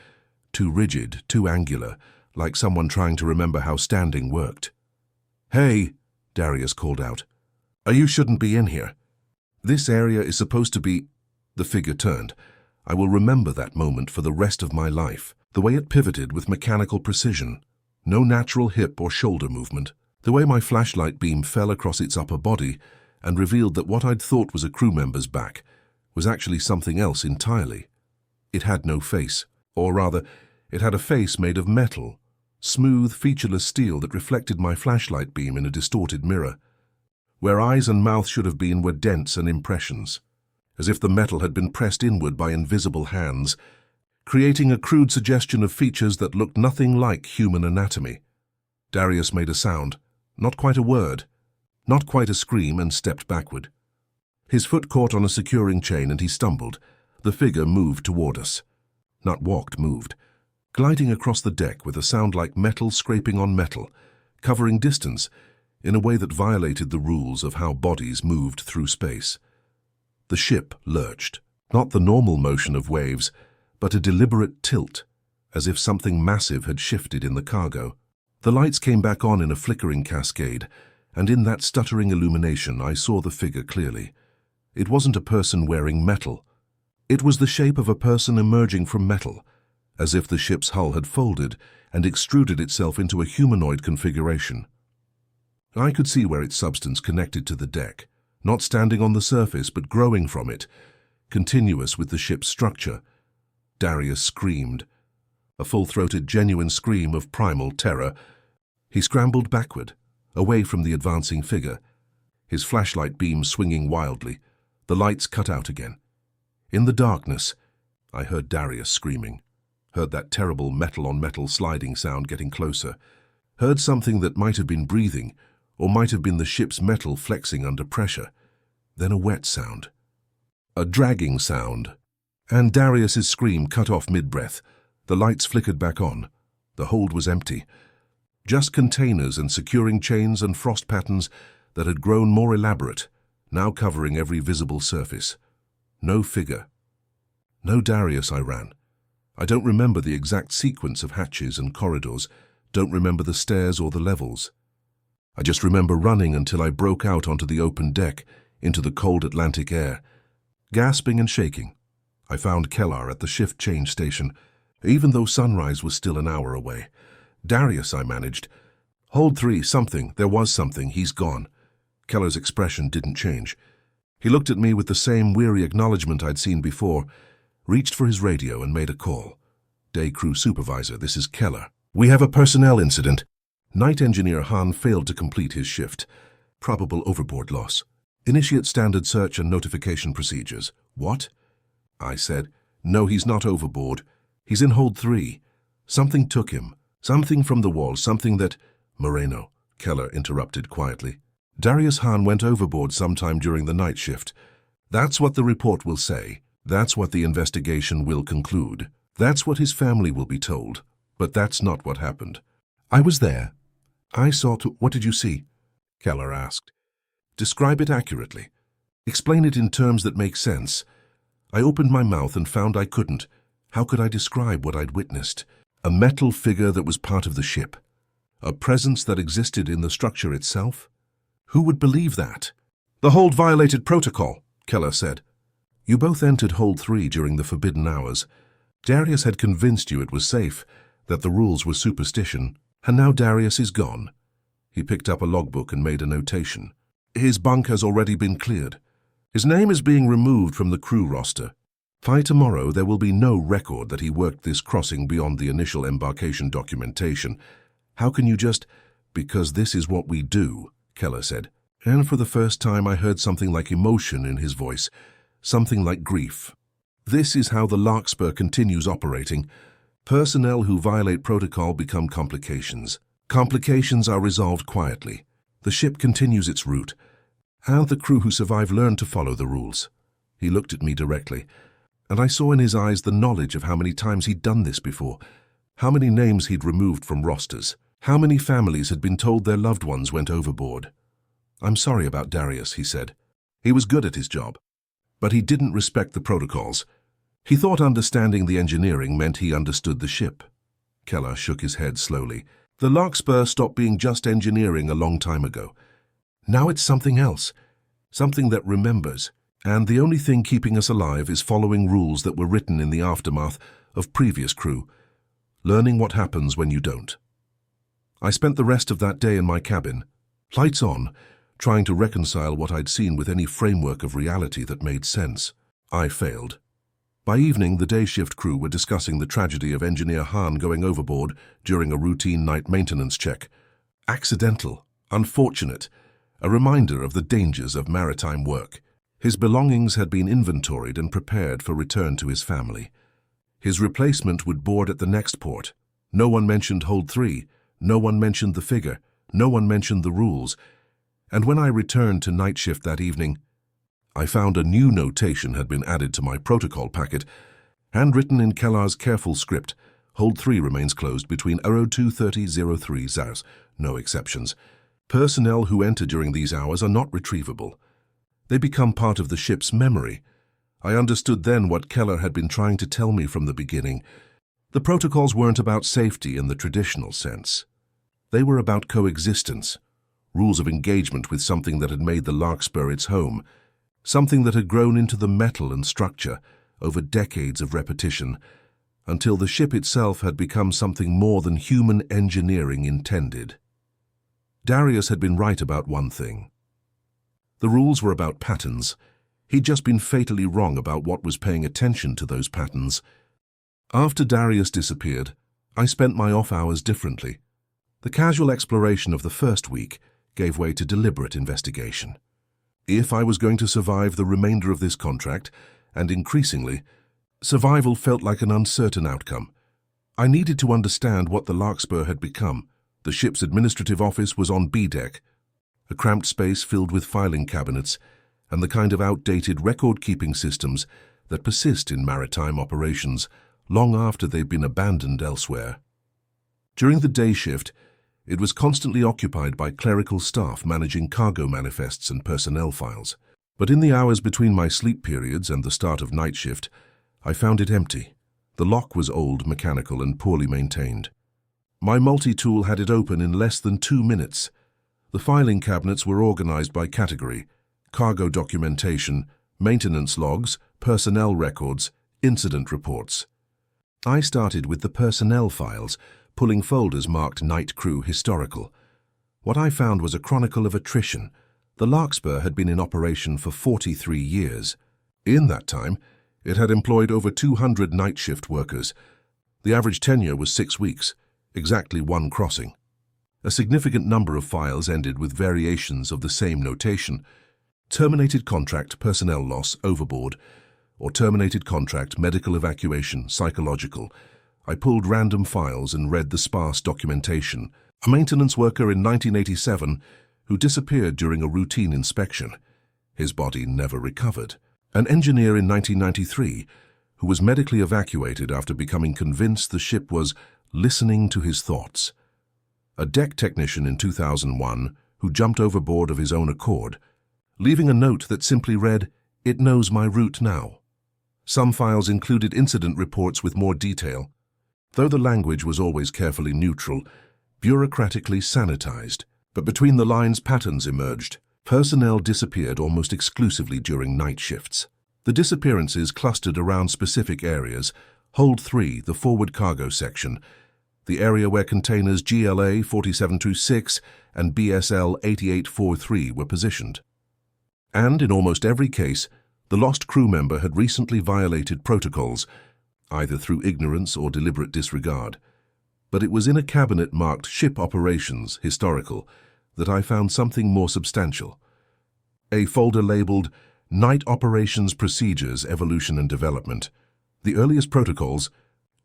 Too rigid, too angular, like someone trying to remember how standing worked. "Hey," Darius called out. "You shouldn't be in here. This area is supposed to be—" The figure turned. I will remember that moment for the rest of my life. The way it pivoted with mechanical precision. No natural hip or shoulder movement. The way my flashlight beam fell across its upper body and revealed that what I'd thought was a crew member's back was actually something else entirely. It had no face, or rather, it had a face made of metal, smooth, featureless steel that reflected my flashlight beam in a distorted mirror. Where eyes and mouth should have been were dents and impressions, as if the metal had been pressed inward by invisible hands, creating a crude suggestion of features that looked nothing like human anatomy. Darius made a sound, not quite a word, not quite a scream, and stepped backward. His foot caught on a securing chain and he stumbled. The figure moved toward us. Not walked, moved, gliding across the deck with a sound like metal scraping on metal, covering distance in a way that violated the rules of how bodies moved through space. The ship lurched, not the normal motion of waves, but a deliberate tilt, as if something massive had shifted in the cargo. The lights came back on in a flickering cascade, and in that stuttering illumination I saw the figure clearly. It wasn't a person wearing metal. It was the shape of a person emerging from metal, as if the ship's hull had folded and extruded itself into a humanoid configuration. I could see where its substance connected to the deck, not standing on the surface but growing from it, continuous with the ship's structure. Darius screamed, a full-throated, genuine scream of primal terror. He scrambled backward, away from the advancing figure, his flashlight beam swinging wildly. The lights cut out again. In the darkness, I heard Darius screaming, heard that terrible metal-on-metal sliding sound getting closer, heard something that might have been breathing, or might have been the ship's metal flexing under pressure. Then a wet sound, a dragging sound, and Darius's scream cut off mid-breath. The lights flickered back on. The hold was empty. Just containers and securing chains and frost patterns that had grown more elaborate, now covering every visible surface. No figure. No Darius. I ran. I don't remember the exact sequence of hatches and corridors, don't remember the stairs or the levels. I just remember running until I broke out onto the open deck, into the cold Atlantic air. Gasping and shaking, I found Kellar at the shift change station, even though sunrise was still an hour away. "Darius," I managed. "Hold 3, something, there was something, he's gone." Kellar's expression didn't change. He looked at me with the same weary acknowledgement I'd seen before, reached for his radio and made a call. "Day crew supervisor, this is Kellar. We have a personnel incident. Night engineer Han failed to complete his shift. Probable overboard loss. Initiate standard search and notification procedures." "What?" I said. "No, he's not overboard. He's in hold 3. Something took him. Something from the wall, something that—" "Moreno," Kellar interrupted quietly. "Darius Han went overboard sometime during the night shift. That's what the report will say. That's what the investigation will conclude. That's what his family will be told. But that's not what happened. I was there. I saw to— What did you see?" Kellar asked. "Describe it accurately. Explain it in terms that make sense." I opened my mouth and found I couldn't. How could I describe what I'd witnessed? A metal figure that was part of the ship. A presence that existed in the structure itself? Who would believe that? "The hold violated protocol," Kellar said. "You both entered hold 3 during the forbidden hours. Darius had convinced you it was safe, that the rules were superstition, and now Darius is gone." He picked up a logbook and made a notation. "His bunk has already been cleared. His name is being removed from the crew roster. By tomorrow, there will be no record that he worked this crossing beyond the initial embarkation documentation. How can you just—" "Because this is what we do," Kellar said. And for the first time I heard something like emotion in his voice, something like grief. "This is how the Larkspur continues operating. Personnel who violate protocol become complications. Complications are resolved quietly. The ship continues its route, and the crew who survive learn to follow the rules." He looked at me directly, and I saw in his eyes the knowledge of how many times he'd done this before, how many names he'd removed from rosters, how many families had been told their loved ones went overboard. "I'm sorry about Darius," he said. "He was good at his job, but he didn't respect the protocols. He thought understanding the engineering meant he understood the ship." Kellar shook his head slowly. The Larkspur stopped being just engineering a long time ago. Now it's something else, something that remembers. And the only thing keeping us alive is following rules that were written in the aftermath of previous crew, learning what happens when you don't. I spent the rest of that day in my cabin, lights on, trying to reconcile what I'd seen with any framework of reality that made sense. I failed. By evening, the day shift crew were discussing the tragedy of Engineer Hahn going overboard during a routine night maintenance check. Accidental, unfortunate, a reminder of the dangers of maritime work. His belongings had been inventoried and prepared for return to his family. His replacement would board at the next port. No one mentioned Hold 3, no one mentioned the figure, no one mentioned the rules. And when I returned to night shift that evening, I found a new notation had been added to my protocol packet, handwritten in Kellar's careful script. Hold 3 remains closed between 02:30:03 hours, no exceptions. Personnel who enter during these hours are not retrievable. They become part of the ship's memory. I understood then what Kellar had been trying to tell me from the beginning. The protocols weren't about safety in the traditional sense. They were about coexistence, rules of engagement with something that had made the Larkspur its home, something that had grown into the metal and structure over decades of repetition, until the ship itself had become something more than human engineering intended. Darius had been right about one thing. The rules were about patterns. He'd just been fatally wrong about what was paying attention to those patterns. After Darius disappeared, I spent my off hours differently. The casual exploration of the first week gave way to deliberate investigation. If I was going to survive the remainder of this contract, and increasingly, survival felt like an uncertain outcome, I needed to understand what the Larkspur had become. The ship's administrative office was on B deck, a cramped space filled with filing cabinets and the kind of outdated record-keeping systems that persist in maritime operations long after they've been abandoned elsewhere. During the day shift, it was constantly occupied by clerical staff managing cargo manifests and personnel files. But in the hours between my sleep periods and the start of night shift, I found it empty. The lock was old, mechanical, and poorly maintained. My multi-tool had it open in less than 2 minutes. The filing cabinets were organized by category: cargo documentation, maintenance logs, personnel records, incident reports. I started with the personnel files, pulling folders marked Night Crew Historical. What I found was a chronicle of attrition. The Larkspur had been in operation for 43 years. In that time, it had employed over 200 night shift workers. The average tenure was 6 weeks, exactly 1 crossing. A significant number of files ended with variations of the same notation: terminated contract, personnel loss, overboard, or terminated contract, medical evacuation, psychological. I pulled random files and read the sparse documentation. A maintenance worker in 1987 who disappeared during a routine inspection. His body never recovered. An engineer in 1993 who was medically evacuated after becoming convinced the ship was listening to his thoughts. A deck technician in 2001 who jumped overboard of his own accord, leaving a note that simply read, "It knows my route now." Some files included incident reports with more detail, though the language was always carefully neutral, bureaucratically sanitized. But between the lines, patterns emerged. Personnel disappeared almost exclusively during night shifts. The disappearances clustered around specific areas: Hold 3, the forward cargo section, the area where containers GLA 4726 and BSL 8843 were positioned. And in almost every case, the lost crew member had recently violated protocols, either through ignorance or deliberate disregard. But it was in a cabinet marked Ship Operations Historical that I found something more substantial. A folder labeled Night Operations Procedures, Evolution and Development. The earliest protocols,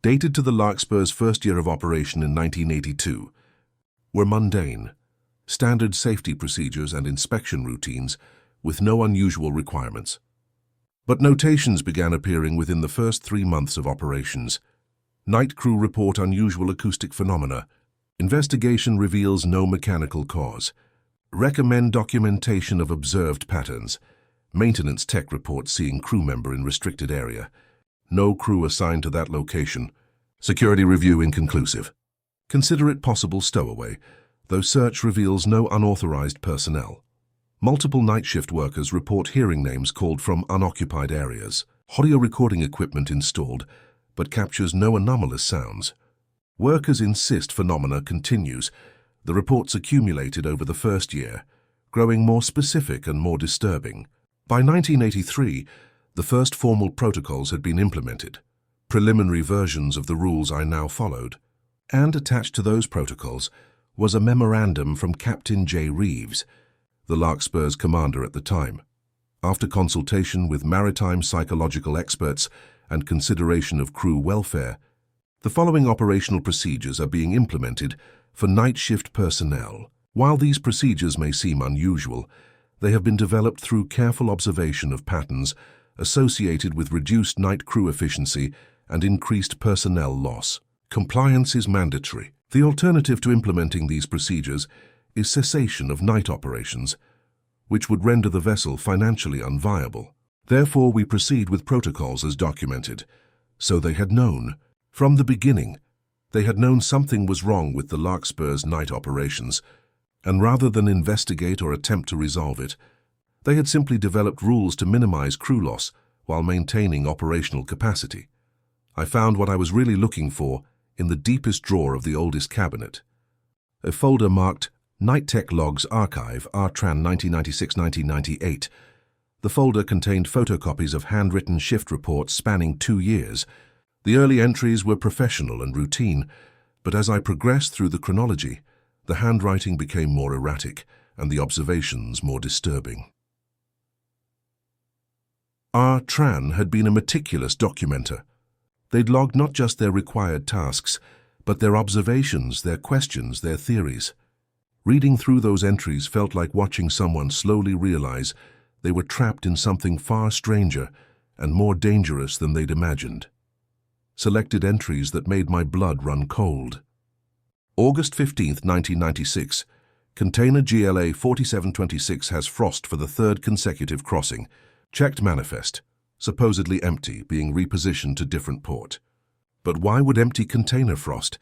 dated to the Larkspur's first year of operation in 1982, were mundane, standard safety procedures and inspection routines with no unusual requirements. But notations began appearing within the first 3 months of operations. Night crew report unusual acoustic phenomena. Investigation reveals no mechanical cause. Recommend documentation of observed patterns. Maintenance tech report seeing crew member in restricted area. No crew assigned to that location. Security review inconclusive. Consider it possible stowaway, though search reveals no unauthorized personnel. Multiple night shift workers report hearing names called from unoccupied areas. Audio recording equipment installed, but captures no anomalous sounds. Workers insist phenomena continues. The reports accumulated over the first year, growing more specific and more disturbing. By 1983, the first formal protocols had been implemented, preliminary versions of the rules I now followed. And attached to those protocols was a memorandum from Captain J. Reeves, the Larkspur's commander at the time. After consultation with maritime psychological experts and consideration of crew welfare, the following operational procedures are being implemented for night shift personnel. While these procedures may seem unusual, they have been developed through careful observation of patterns associated with reduced night crew efficiency and increased personnel loss. Compliance is mandatory. The alternative to implementing these procedures is cessation of night operations, which would render the vessel financially unviable. Therefore, we proceed with protocols as documented. So they had known. From the beginning, they had known something was wrong with the Larkspur's night operations, and rather than investigate or attempt to resolve it, they had simply developed rules to minimize crew loss while maintaining operational capacity. I found what I was really looking for in the deepest drawer of the oldest cabinet. A folder marked Night Tech Logs Archive, RTRAN 1996-1998. The folder contained photocopies of handwritten shift reports spanning 2 years. The early entries were professional and routine, but as I progressed through the chronology, the handwriting became more erratic and the observations more disturbing. RTRAN had been a meticulous documenter. They'd logged not just their required tasks, but their observations, their questions, their theories. Reading through those entries felt like watching someone slowly realize they were trapped in something far stranger and more dangerous than they'd imagined. Selected entries that made my blood run cold. August 15, 1996. Container GLA 4726 has frost for the 3rd consecutive crossing. Checked manifest. Supposedly empty, being repositioned to different port. But why would empty container frost?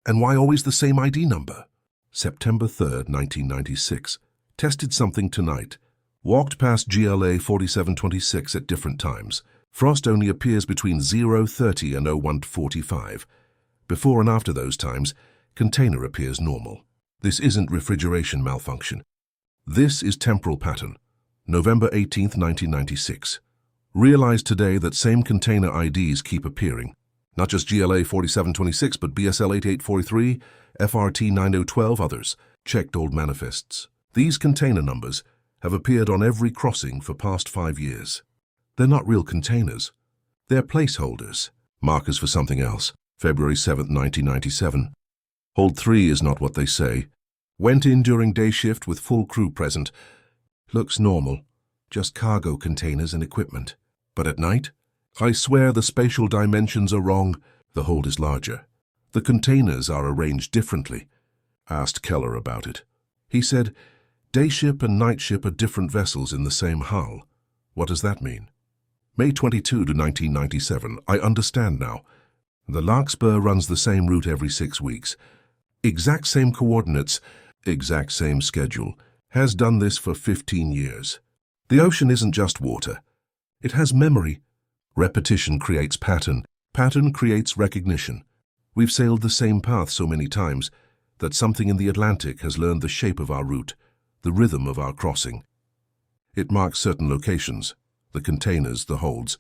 And why always the same ID number? September 3rd, 1996. Tested something tonight. Walked past GLA 4726 at different times. Frost only appears between 0:30 and 01:45. Before and after those times, container appears normal. This isn't refrigeration malfunction. This is temporal pattern. November 18, 1996. Realized today that same container IDs keep appearing. Not just GLA 4726, but BSL 8843, FRT 9012, others. Checked old manifests. These container numbers have appeared on every crossing for past 5 years. They're not real containers. They're placeholders. Markers for something else. February 7, 1997. Hold 3 is not what they say. Went in during day shift with full crew present. Looks normal. Just cargo containers and equipment. But at night? I swear the spatial dimensions are wrong. The hold is larger. The containers are arranged differently. Asked Keller about it. He said, day ship and night ship are different vessels in the same hull. What does that mean? May 22 to 1997. I understand now. The Larkspur runs the same route every 6 weeks. Exact same coordinates, exact same schedule. Has done this for 15 years. The ocean isn't just water. It has memory. Repetition creates pattern. Pattern creates recognition. We've sailed the same path so many times that something in the Atlantic has learned the shape of our route, the rhythm of our crossing. It marks certain locations, the containers, the holds.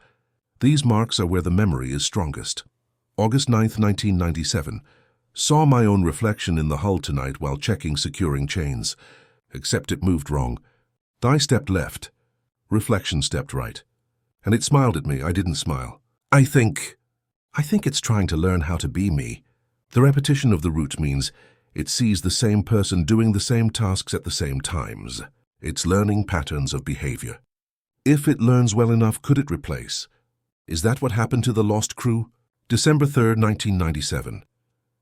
These marks are where the memory is strongest. August 9, 1997. Saw my own reflection in the hull tonight while checking securing chains. Except it moved wrong. I stepped left. Reflection stepped right. And it smiled at me. I didn't smile. I think it's trying to learn how to be me. The repetition of the route means it sees the same person doing the same tasks at the same times. It's learning patterns of behavior. If it learns well enough, could it replace? Is that what happened to the lost crew? December 3rd, 1997.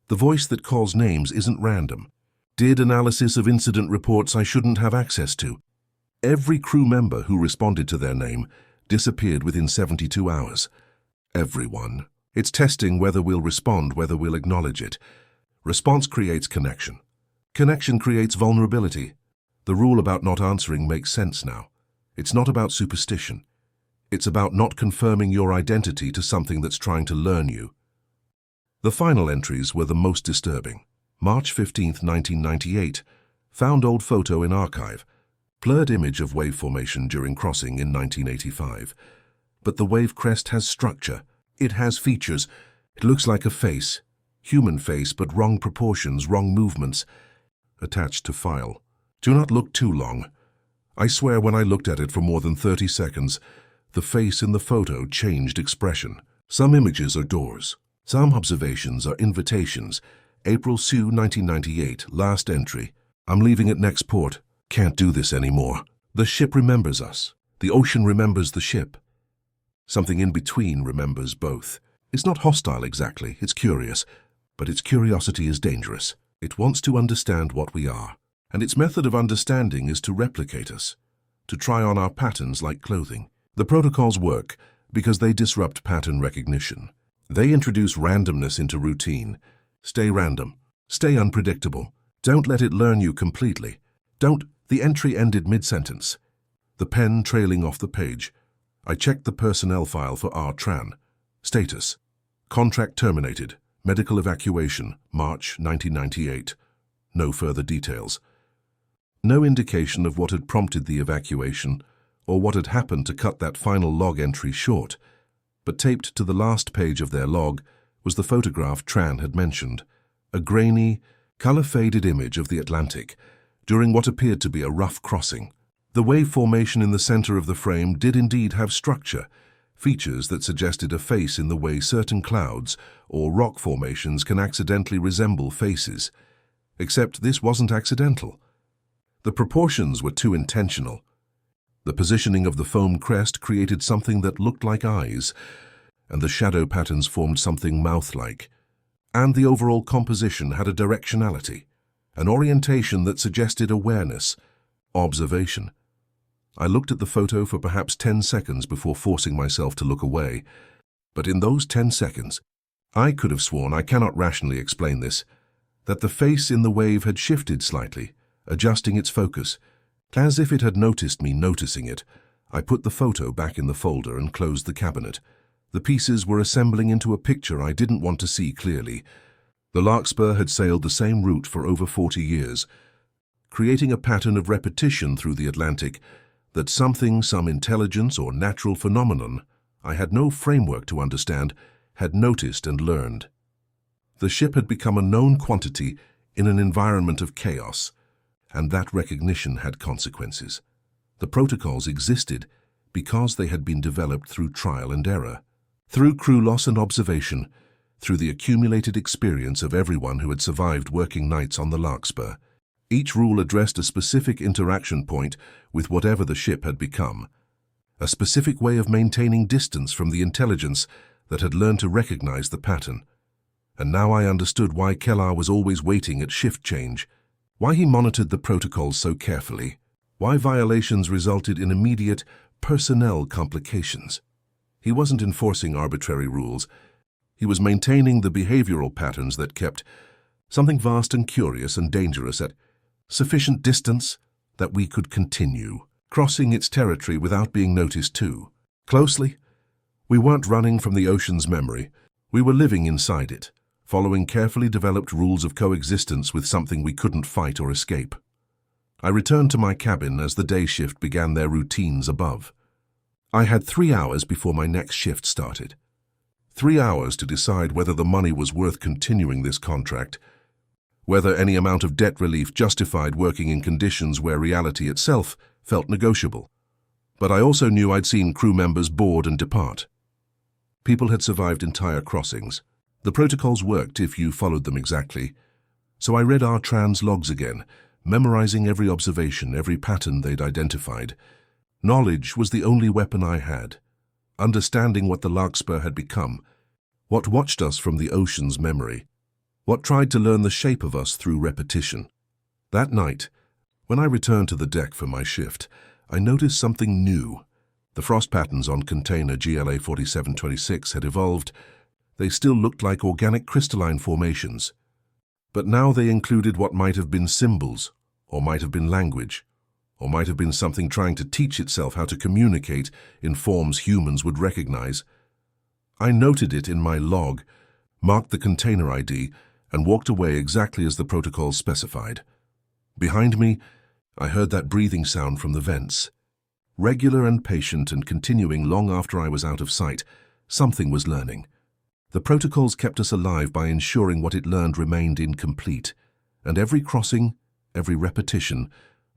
The voice that calls names isn't random. Did analysis of incident reports I shouldn't have access to. Every crew member who responded to their name disappeared within 72 hours. Everyone. It's testing whether we'll respond, whether we'll acknowledge it. Response creates connection. Connection creates vulnerability. The rule about not answering makes sense now. It's not about superstition. It's about not confirming your identity to something that's trying to learn you. The final entries were the most disturbing. March 15, 1998. Found old photo in archive. Blurred image of wave formation during crossing in 1985. But the wave crest has structure. It has features. It looks like a face. Human face, but wrong proportions, wrong movements. Attached to file. Do not look too long. I swear when I looked at it for more than 30 seconds, the face in the photo changed expression. Some images are doors. Some observations are invitations. April Sue, 1998, last entry. I'm leaving at next port. Can't do this anymore. The ship remembers us. The ocean remembers the ship. Something in between remembers both. It's not hostile exactly, it's curious. But its curiosity is dangerous. It wants to understand what we are. And its method of understanding is to replicate us. To try on our patterns like clothing. The protocols work because they disrupt pattern recognition. They introduce randomness into routine. Stay random. Stay unpredictable. Don't let it learn you completely. Don't. The entry ended mid-sentence. The pen trailing off the page. I checked the personnel file for R. Tran. Status. Contract terminated. Medical evacuation. March 1998. No further details. No indication of what had prompted the evacuation or what had happened to cut that final log entry short. But taped to the last page of their log was the photograph Tran had mentioned. A grainy, color-faded image of the Atlantic during what appeared to be a rough crossing. The wave formation in the center of the frame did indeed have structure, features that suggested a face in the way certain clouds or rock formations can accidentally resemble faces. Except this wasn't accidental. The proportions were too intentional. The positioning of the foam crest created something that looked like eyes, and the shadow patterns formed something mouth-like. And the overall composition had a directionality, an orientation that suggested awareness, observation. I looked at the photo for perhaps 10 seconds before forcing myself to look away. But in those 10 seconds, I could have sworn, I cannot rationally explain this, that the face in the wave had shifted slightly, adjusting its focus. As if it had noticed me noticing it, I put the photo back in the folder and closed the cabinet. The pieces were assembling into a picture I didn't want to see clearly. The Larkspur had sailed the same route for over 40 years, creating a pattern of repetition through the Atlantic that something, some intelligence or natural phenomenon I had no framework to understand, had noticed and learned. The ship had become a known quantity in an environment of chaos, and that recognition had consequences. The protocols existed because they had been developed through trial and error, through crew loss and observation, through the accumulated experience of everyone who had survived working nights on the Larkspur. Each rule addressed a specific interaction point with whatever the ship had become, a specific way of maintaining distance from the intelligence that had learned to recognize the pattern. And now I understood why Kellar was always waiting at shift change, why he monitored the protocols so carefully, why violations resulted in immediate personnel complications. He wasn't enforcing arbitrary rules. He was maintaining the behavioral patterns that kept something vast and curious and dangerous at sufficient distance that we could continue, crossing its territory without being noticed too closely. We weren't running from the ocean's memory. We were living inside it, following carefully developed rules of coexistence with something we couldn't fight or escape. I returned to my cabin as the day shift began their routines above. I had 3 hours before my next shift started. 3 hours to decide whether the money was worth continuing this contract, whether any amount of debt relief justified working in conditions where reality itself felt negotiable. But I also knew I'd seen crew members board and depart. People had survived entire crossings. The protocols worked if you followed them exactly. So I read R. Tran's logs again, memorizing every observation, every pattern they'd identified. Knowledge was the only weapon I had. Understanding what the Larkspur had become, what watched us from the ocean's memory, what tried to learn the shape of us through repetition. That night, when I returned to the deck for my shift, I noticed something new. The frost patterns on container GLA 4726 had evolved. They still looked like organic crystalline formations. But now they included what might have been symbols, or might have been language, or might have been something trying to teach itself how to communicate in forms humans would recognize. I noted it in my log, marked the container ID, and walked away exactly as the protocol specified. Behind me, I heard that breathing sound from the vents. Regular and patient and continuing long after I was out of sight, something was learning. The protocols kept us alive by ensuring what it learned remained incomplete, and every crossing, every repetition,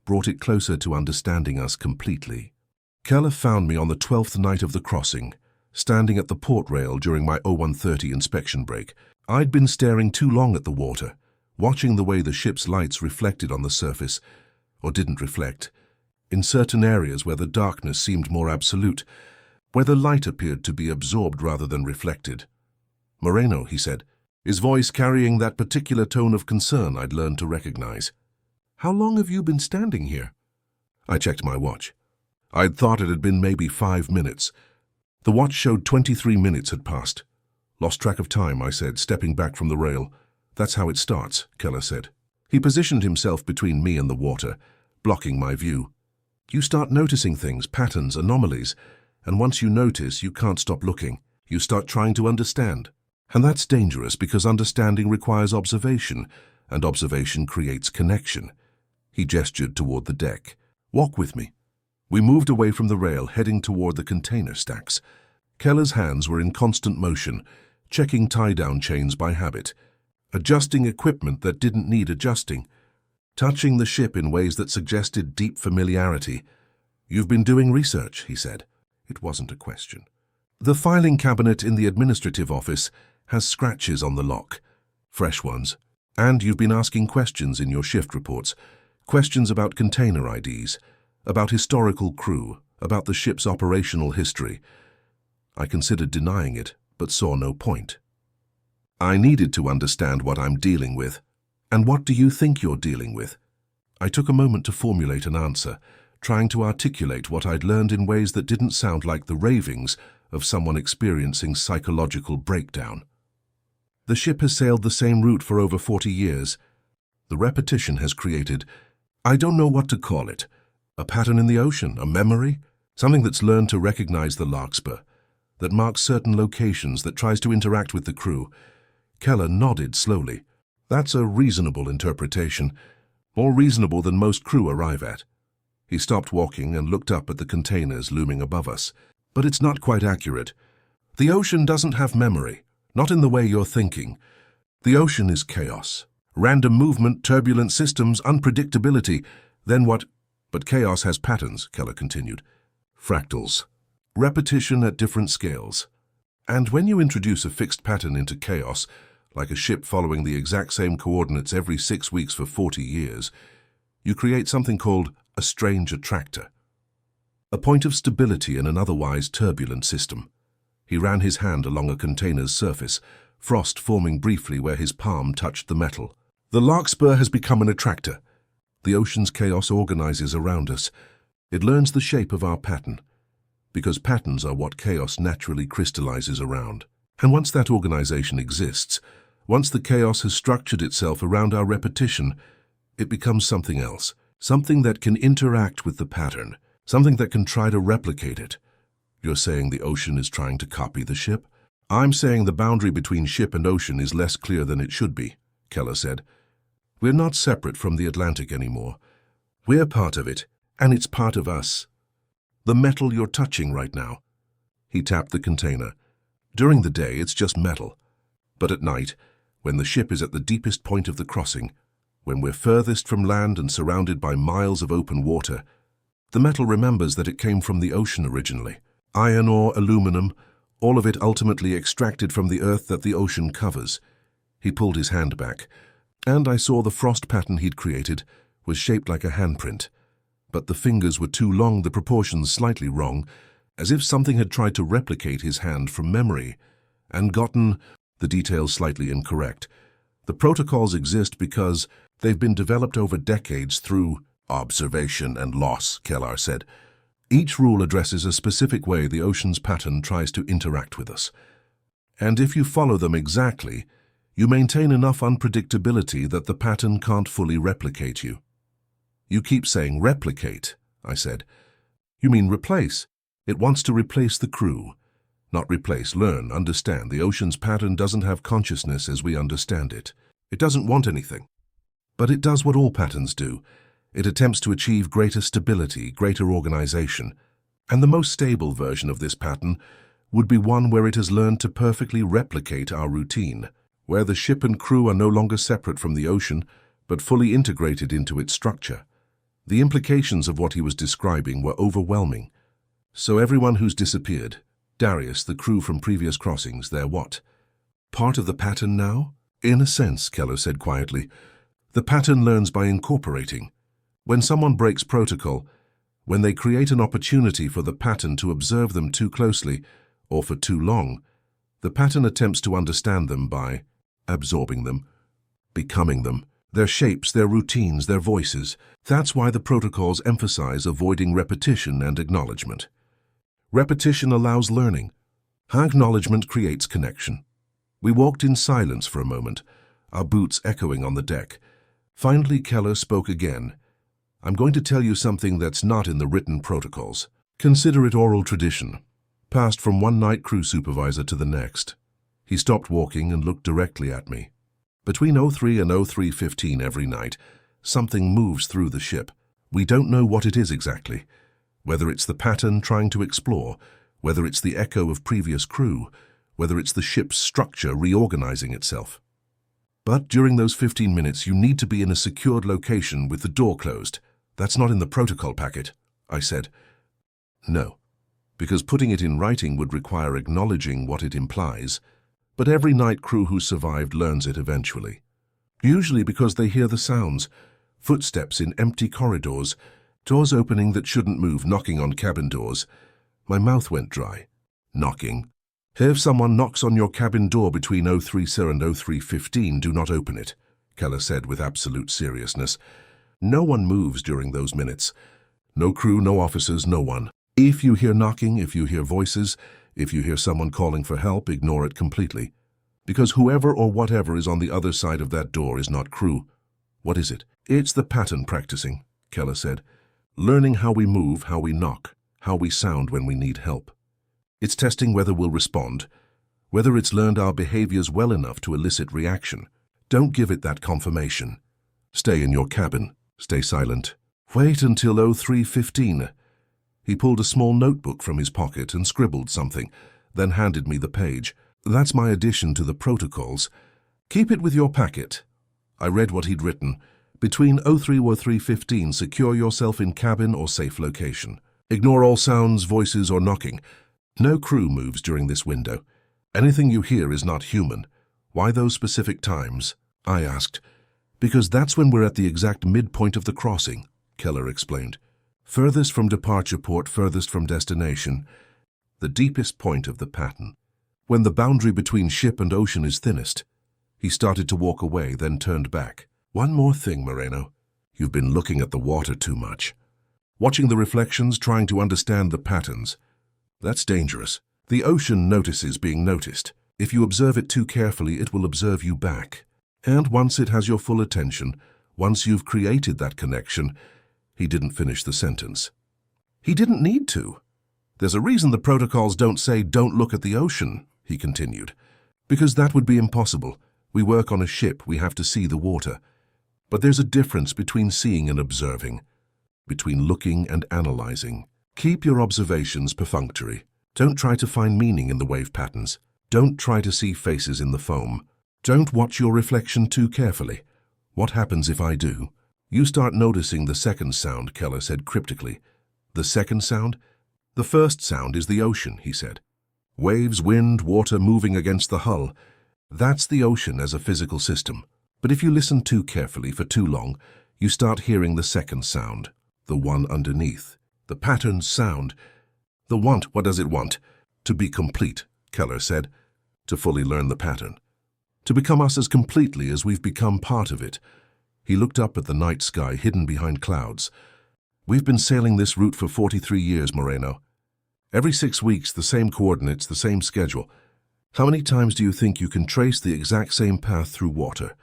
brought it closer to understanding us completely. Keller found me on the 12th night of the crossing, standing at the port rail during my 0130 inspection break. I'd been staring too long at the water, watching the way the ship's lights reflected on the surface, or didn't reflect, in certain areas where the darkness seemed more absolute, where the light appeared to be absorbed rather than reflected. "Moreno," he said, his voice carrying that particular tone of concern I'd learned to recognize. "How long have you been standing here?" I checked my watch. I'd thought it had been maybe 5 minutes. The watch showed 23 minutes had passed. "Lost track of time," I said, stepping back from the rail. "That's how it starts," Keller said. He positioned himself between me and the water, blocking my view. "You start noticing things, patterns, anomalies, and once you notice, you can't stop looking. You start trying to understand. And that's dangerous because understanding requires observation, and observation creates connection." He gestured toward the deck. "Walk with me." We moved away from the rail, heading toward the container stacks. Keller's hands were in constant motion, checking tie-down chains by habit, adjusting equipment that didn't need adjusting, touching the ship in ways that suggested deep familiarity. "You've been doing research," he said. It wasn't a question. "The filing cabinet in the administrative office has scratches on the lock, fresh ones, and you've been asking questions in your shift reports, questions about container IDs, about historical crew, about the ship's operational history." I considered denying it, but saw no point. "I needed to understand what I'm dealing with. And what do you think you're dealing with?" I took a moment to formulate an answer, trying to articulate what I'd learned in ways that didn't sound like the ravings of someone experiencing psychological breakdown. "The ship has sailed the same route for over 40 years. The repetition has created, I don't know what to call it, a pattern in the ocean, a memory, something that's learned to recognize the larkspur, that marks certain locations, that tries to interact with the crew." Keller nodded slowly. "That's a reasonable interpretation, more reasonable than most crew arrive at." He stopped walking and looked up at the containers looming above us. "But it's not quite accurate. The ocean doesn't have memory, not in the way you're thinking. The ocean is chaos. Random movement, turbulent systems, unpredictability. Then what? But chaos has patterns," Keller continued. "Fractals. Repetition at different scales. And when you introduce a fixed pattern into chaos, like a ship following the exact same coordinates every 6 weeks for 40 years, you create something called a strange attractor. A point of stability in an otherwise turbulent system." He ran his hand along a container's surface, frost forming briefly where his palm touched the metal. "The larkspur has become an attractor. The ocean's chaos organizes around us. It learns the shape of our pattern, because patterns are what chaos naturally crystallizes around. And once that organization exists, once the chaos has structured itself around our repetition, it becomes something else, something that can interact with the pattern, something that can try to replicate it." "You're saying the ocean is trying to copy the ship?" "I'm saying the boundary between ship and ocean is less clear than it should be," Keller said. "We're not separate from the Atlantic anymore. We're part of it, and it's part of us. The metal you're touching right now." He tapped the container. "During the day, it's just metal. But at night, when the ship is at the deepest point of the crossing, when we're furthest from land and surrounded by miles of open water, the metal remembers that it came from the ocean originally. Iron ore, aluminum, all of it ultimately extracted from the earth that the ocean covers." He pulled his hand back, and I saw the frost pattern he'd created was shaped like a handprint. But the fingers were too long, the proportions slightly wrong, as if something had tried to replicate his hand from memory, and gotten the details slightly incorrect. "The protocols exist because they've been developed over decades through observation and loss," Keller said. "Each rule addresses a specific way the ocean's pattern tries to interact with us. And if you follow them exactly, You maintain enough unpredictability that the pattern can't fully replicate you. You keep saying replicate, I said. You mean replace. It wants to replace the crew. Not replace, learn, understand. The ocean's pattern doesn't have consciousness as we understand it. It doesn't want anything. But it does what all patterns do. It attempts to achieve greater stability, greater organization. And the most stable version of this pattern would be one where it has learned to perfectly replicate our routine, where the ship and crew are no longer separate from the ocean, but fully integrated into its structure. The implications of what he was describing were overwhelming. So everyone who's disappeared, Darius, the crew from previous crossings, they're what? Part of the pattern now? In a sense, Keller said quietly. The pattern learns by incorporating. When someone breaks protocol, when they create an opportunity for the pattern to observe them too closely or for too long, the pattern attempts to understand them by absorbing them, becoming them, their shapes, their routines, their voices. That's why the protocols emphasize avoiding repetition and acknowledgement. Repetition allows learning. Acknowledgement creates connection. We walked in silence for a moment, our boots echoing on the deck. Finally, Keller spoke again. I'm going to tell you something that's not in the written protocols. Consider it oral tradition, passed from one night crew supervisor to the next. He stopped walking and looked directly at me. Between 03 and 03:15 every night, something moves through the ship. We don't know what it is exactly. Whether it's the pattern trying to explore, whether it's the echo of previous crew, whether it's the ship's structure reorganizing itself. But during those 15 minutes, you need to be in a secured location with the door closed. That's not in the protocol packet, I said. No, because putting it in writing would require acknowledging what it implies. But every night crew who survived learns it eventually. Usually because they hear the sounds, footsteps in empty corridors, doors opening that shouldn't move, knocking on cabin doors. My mouth went dry. Knocking. If someone knocks on your cabin door between 03 Sir and 03:15, do not open it, Keller said with absolute seriousness. No one moves during those minutes. No crew, no officers, no one. If you hear knocking, if you hear voices, if you hear someone calling for help, ignore it completely. Because whoever or whatever is on the other side of that door is not crew. What is it? It's the pattern practicing, Keller said. Learning how we move, how we knock, how we sound when we need help. It's testing whether we'll respond, whether it's learned our behaviors well enough to elicit reaction. Don't give it that confirmation. Stay in your cabin. Stay silent. Wait until 03:15. He pulled a small notebook from his pocket and scribbled something, then handed me the page. That's my addition to the protocols. Keep it with your packet. I read what he'd written. Between 03 or 03:15, secure yourself in cabin or safe location. Ignore all sounds, voices, or knocking. No crew moves during this window. Anything you hear is not human. Why those specific times? I asked. Because that's when we're at the exact midpoint of the crossing, Keller explained. Furthest from departure port, furthest from destination. The deepest point of the pattern. When the boundary between ship and ocean is thinnest. He started to walk away, then turned back. One more thing, Moreno. You've been looking at the water too much. Watching the reflections, trying to understand the patterns. That's dangerous. The ocean notices being noticed. If you observe it too carefully, it will observe you back. And once it has your full attention, once you've created that connection, he didn't finish the sentence. He didn't need to. There's a reason the protocols don't say, don't look at the ocean, he continued. Because that would be impossible. We work on a ship, we have to see the water. But there's a difference between seeing and observing, between looking and analyzing. Keep your observations perfunctory. Don't try to find meaning in the wave patterns. Don't try to see faces in the foam. Don't watch your reflection too carefully. What happens if I do? You start noticing the second sound, Keller said cryptically. The second sound? The first sound is the ocean, he said. Waves, wind, water moving against the hull. That's the ocean as a physical system. But if you listen too carefully for too long, you start hearing the second sound, the one underneath. The pattern's sound. The want, what does it want? To be complete, Keller said. To fully learn the pattern. To become us as completely as we've become part of it. He looked up at the night sky hidden behind clouds. We've been sailing this route for 43 years, Moreno. Every 6 weeks, the same coordinates, the same schedule. How many times do you think you can trace the exact same path through water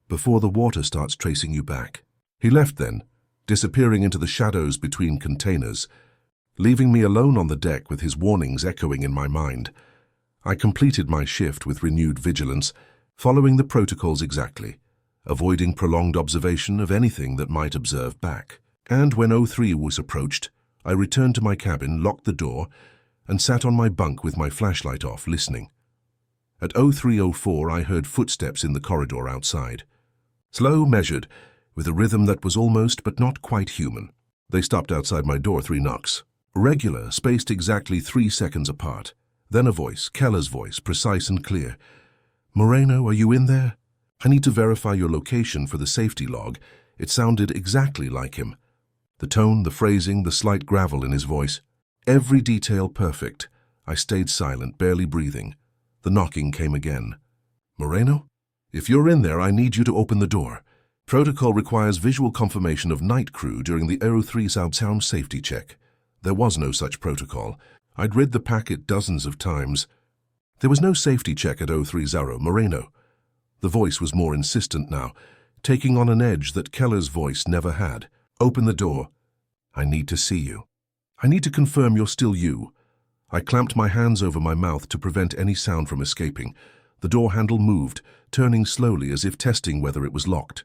before the water starts tracing you back? He left then, disappearing into the shadows between containers, leaving me alone on the deck with his warnings echoing in my mind. I completed my shift with renewed vigilance, following the protocols exactly, avoiding prolonged observation of anything that might observe back. And when O3 was approached, I returned to my cabin, locked the door, and sat on my bunk with my flashlight off, listening. At 03:04, I heard footsteps in the corridor outside. Slow, measured, with a rhythm that was almost but not quite human. They stopped outside my door 3 knocks. Regular, spaced exactly 3 seconds apart. Then a voice, Keller's voice, precise and clear. "Moreno, are you in there? I need to verify your location for the safety log." It sounded exactly like him. The tone, the phrasing, the slight gravel in his voice. Every detail perfect. I stayed silent, barely breathing. The knocking came again. "Moreno? If you're in there, I need you to open the door. Protocol requires visual confirmation of night crew during the Aero 3 Southtown safety check." There was no such protocol. I'd read the packet dozens of times. There was no safety check at 03:0, Moreno. The voice was more insistent now, taking on an edge that Keller's voice never had. "Open the door. I need to see you. I need to confirm you're still you." I clamped my hands over my mouth to prevent any sound from escaping. The door handle moved, turning slowly as if testing whether it was locked.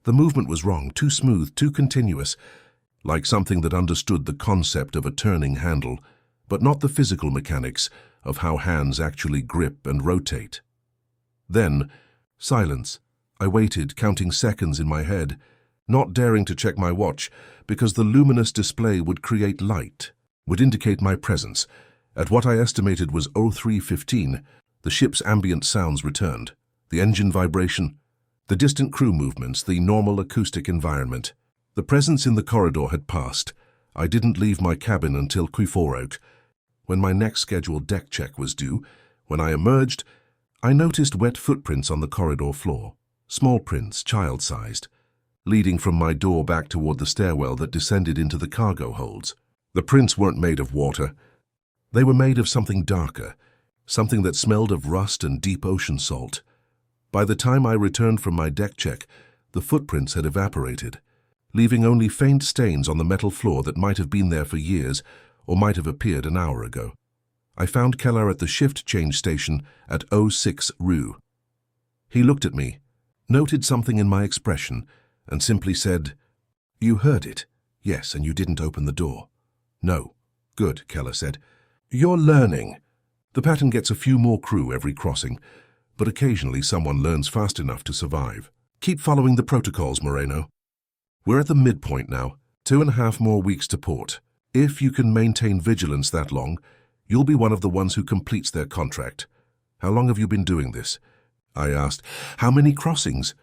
The movement was wrong, too smooth, too continuous, like something that understood the concept of a turning handle, but not the physical mechanics of how hands actually grip and rotate. Then, silence. I waited, counting seconds in my head, not daring to check my watch, because the luminous display would create light, would indicate my presence. At what I estimated was 03:15, the ship's ambient sounds returned. The engine vibration, the distant crew movements, the normal acoustic environment. The presence in the corridor had passed. I didn't leave my cabin until Q4 when my next scheduled deck check was due. When I emerged, I noticed wet footprints on the corridor floor, small prints, child-sized, leading from my door back toward the stairwell that descended into the cargo holds. The prints weren't made of water. They were made of something darker, something that smelled of rust and deep ocean salt. By the time I returned from my deck check, the footprints had evaporated, leaving only faint stains on the metal floor that might have been there for years or might have appeared an hour ago. I found Keller at the shift change station at 06 Rue. He looked at me, noted something in my expression, and simply said, "You heard it. Yes, and you didn't open the door." "No." "Good," Keller said. "You're learning. The pattern gets a few more crew every crossing, but occasionally someone learns fast enough to survive. Keep following the protocols, Moreno. We're at the midpoint now, 2.5 more weeks to port. If you can maintain vigilance that long, you'll be one of the ones who completes their contract." "How long have you been doing this?" I asked. "How many crossings?"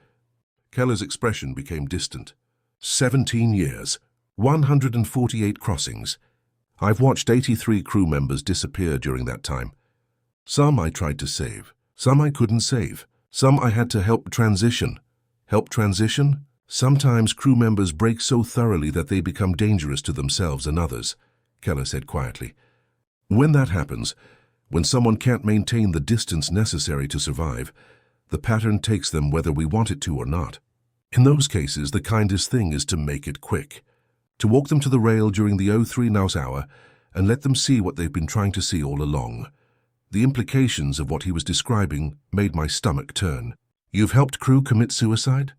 Keller's expression became distant. 17 years, 148 crossings. I've watched 83 crew members disappear during that time. Some I tried to save, some I couldn't save, some I had to help transition. Help transition? Sometimes crew members break so thoroughly that they become dangerous to themselves and others, Keller said quietly. When that happens, when someone can't maintain the distance necessary to survive, the pattern takes them whether we want it to or not. In those cases, the kindest thing is to make it quick, to walk them to the rail during the 03 Naus hour and let them see what they've been trying to see all along. The implications of what he was describing made my stomach turn. "You've helped crew commit suicide?"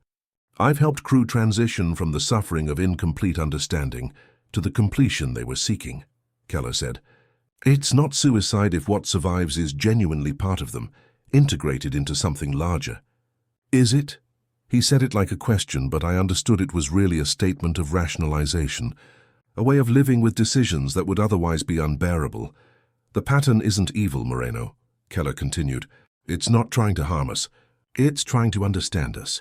"I've helped crew transition from the suffering of incomplete understanding to the completion they were seeking," Keller said. "It's not suicide if what survives is genuinely part of them, integrated into something larger." "Is it?" He said it like a question, but I understood it was really a statement of rationalization, a way of living with decisions that would otherwise be unbearable. "The pattern isn't evil, Moreno," Keller continued. "It's not trying to harm us. It's trying to understand us.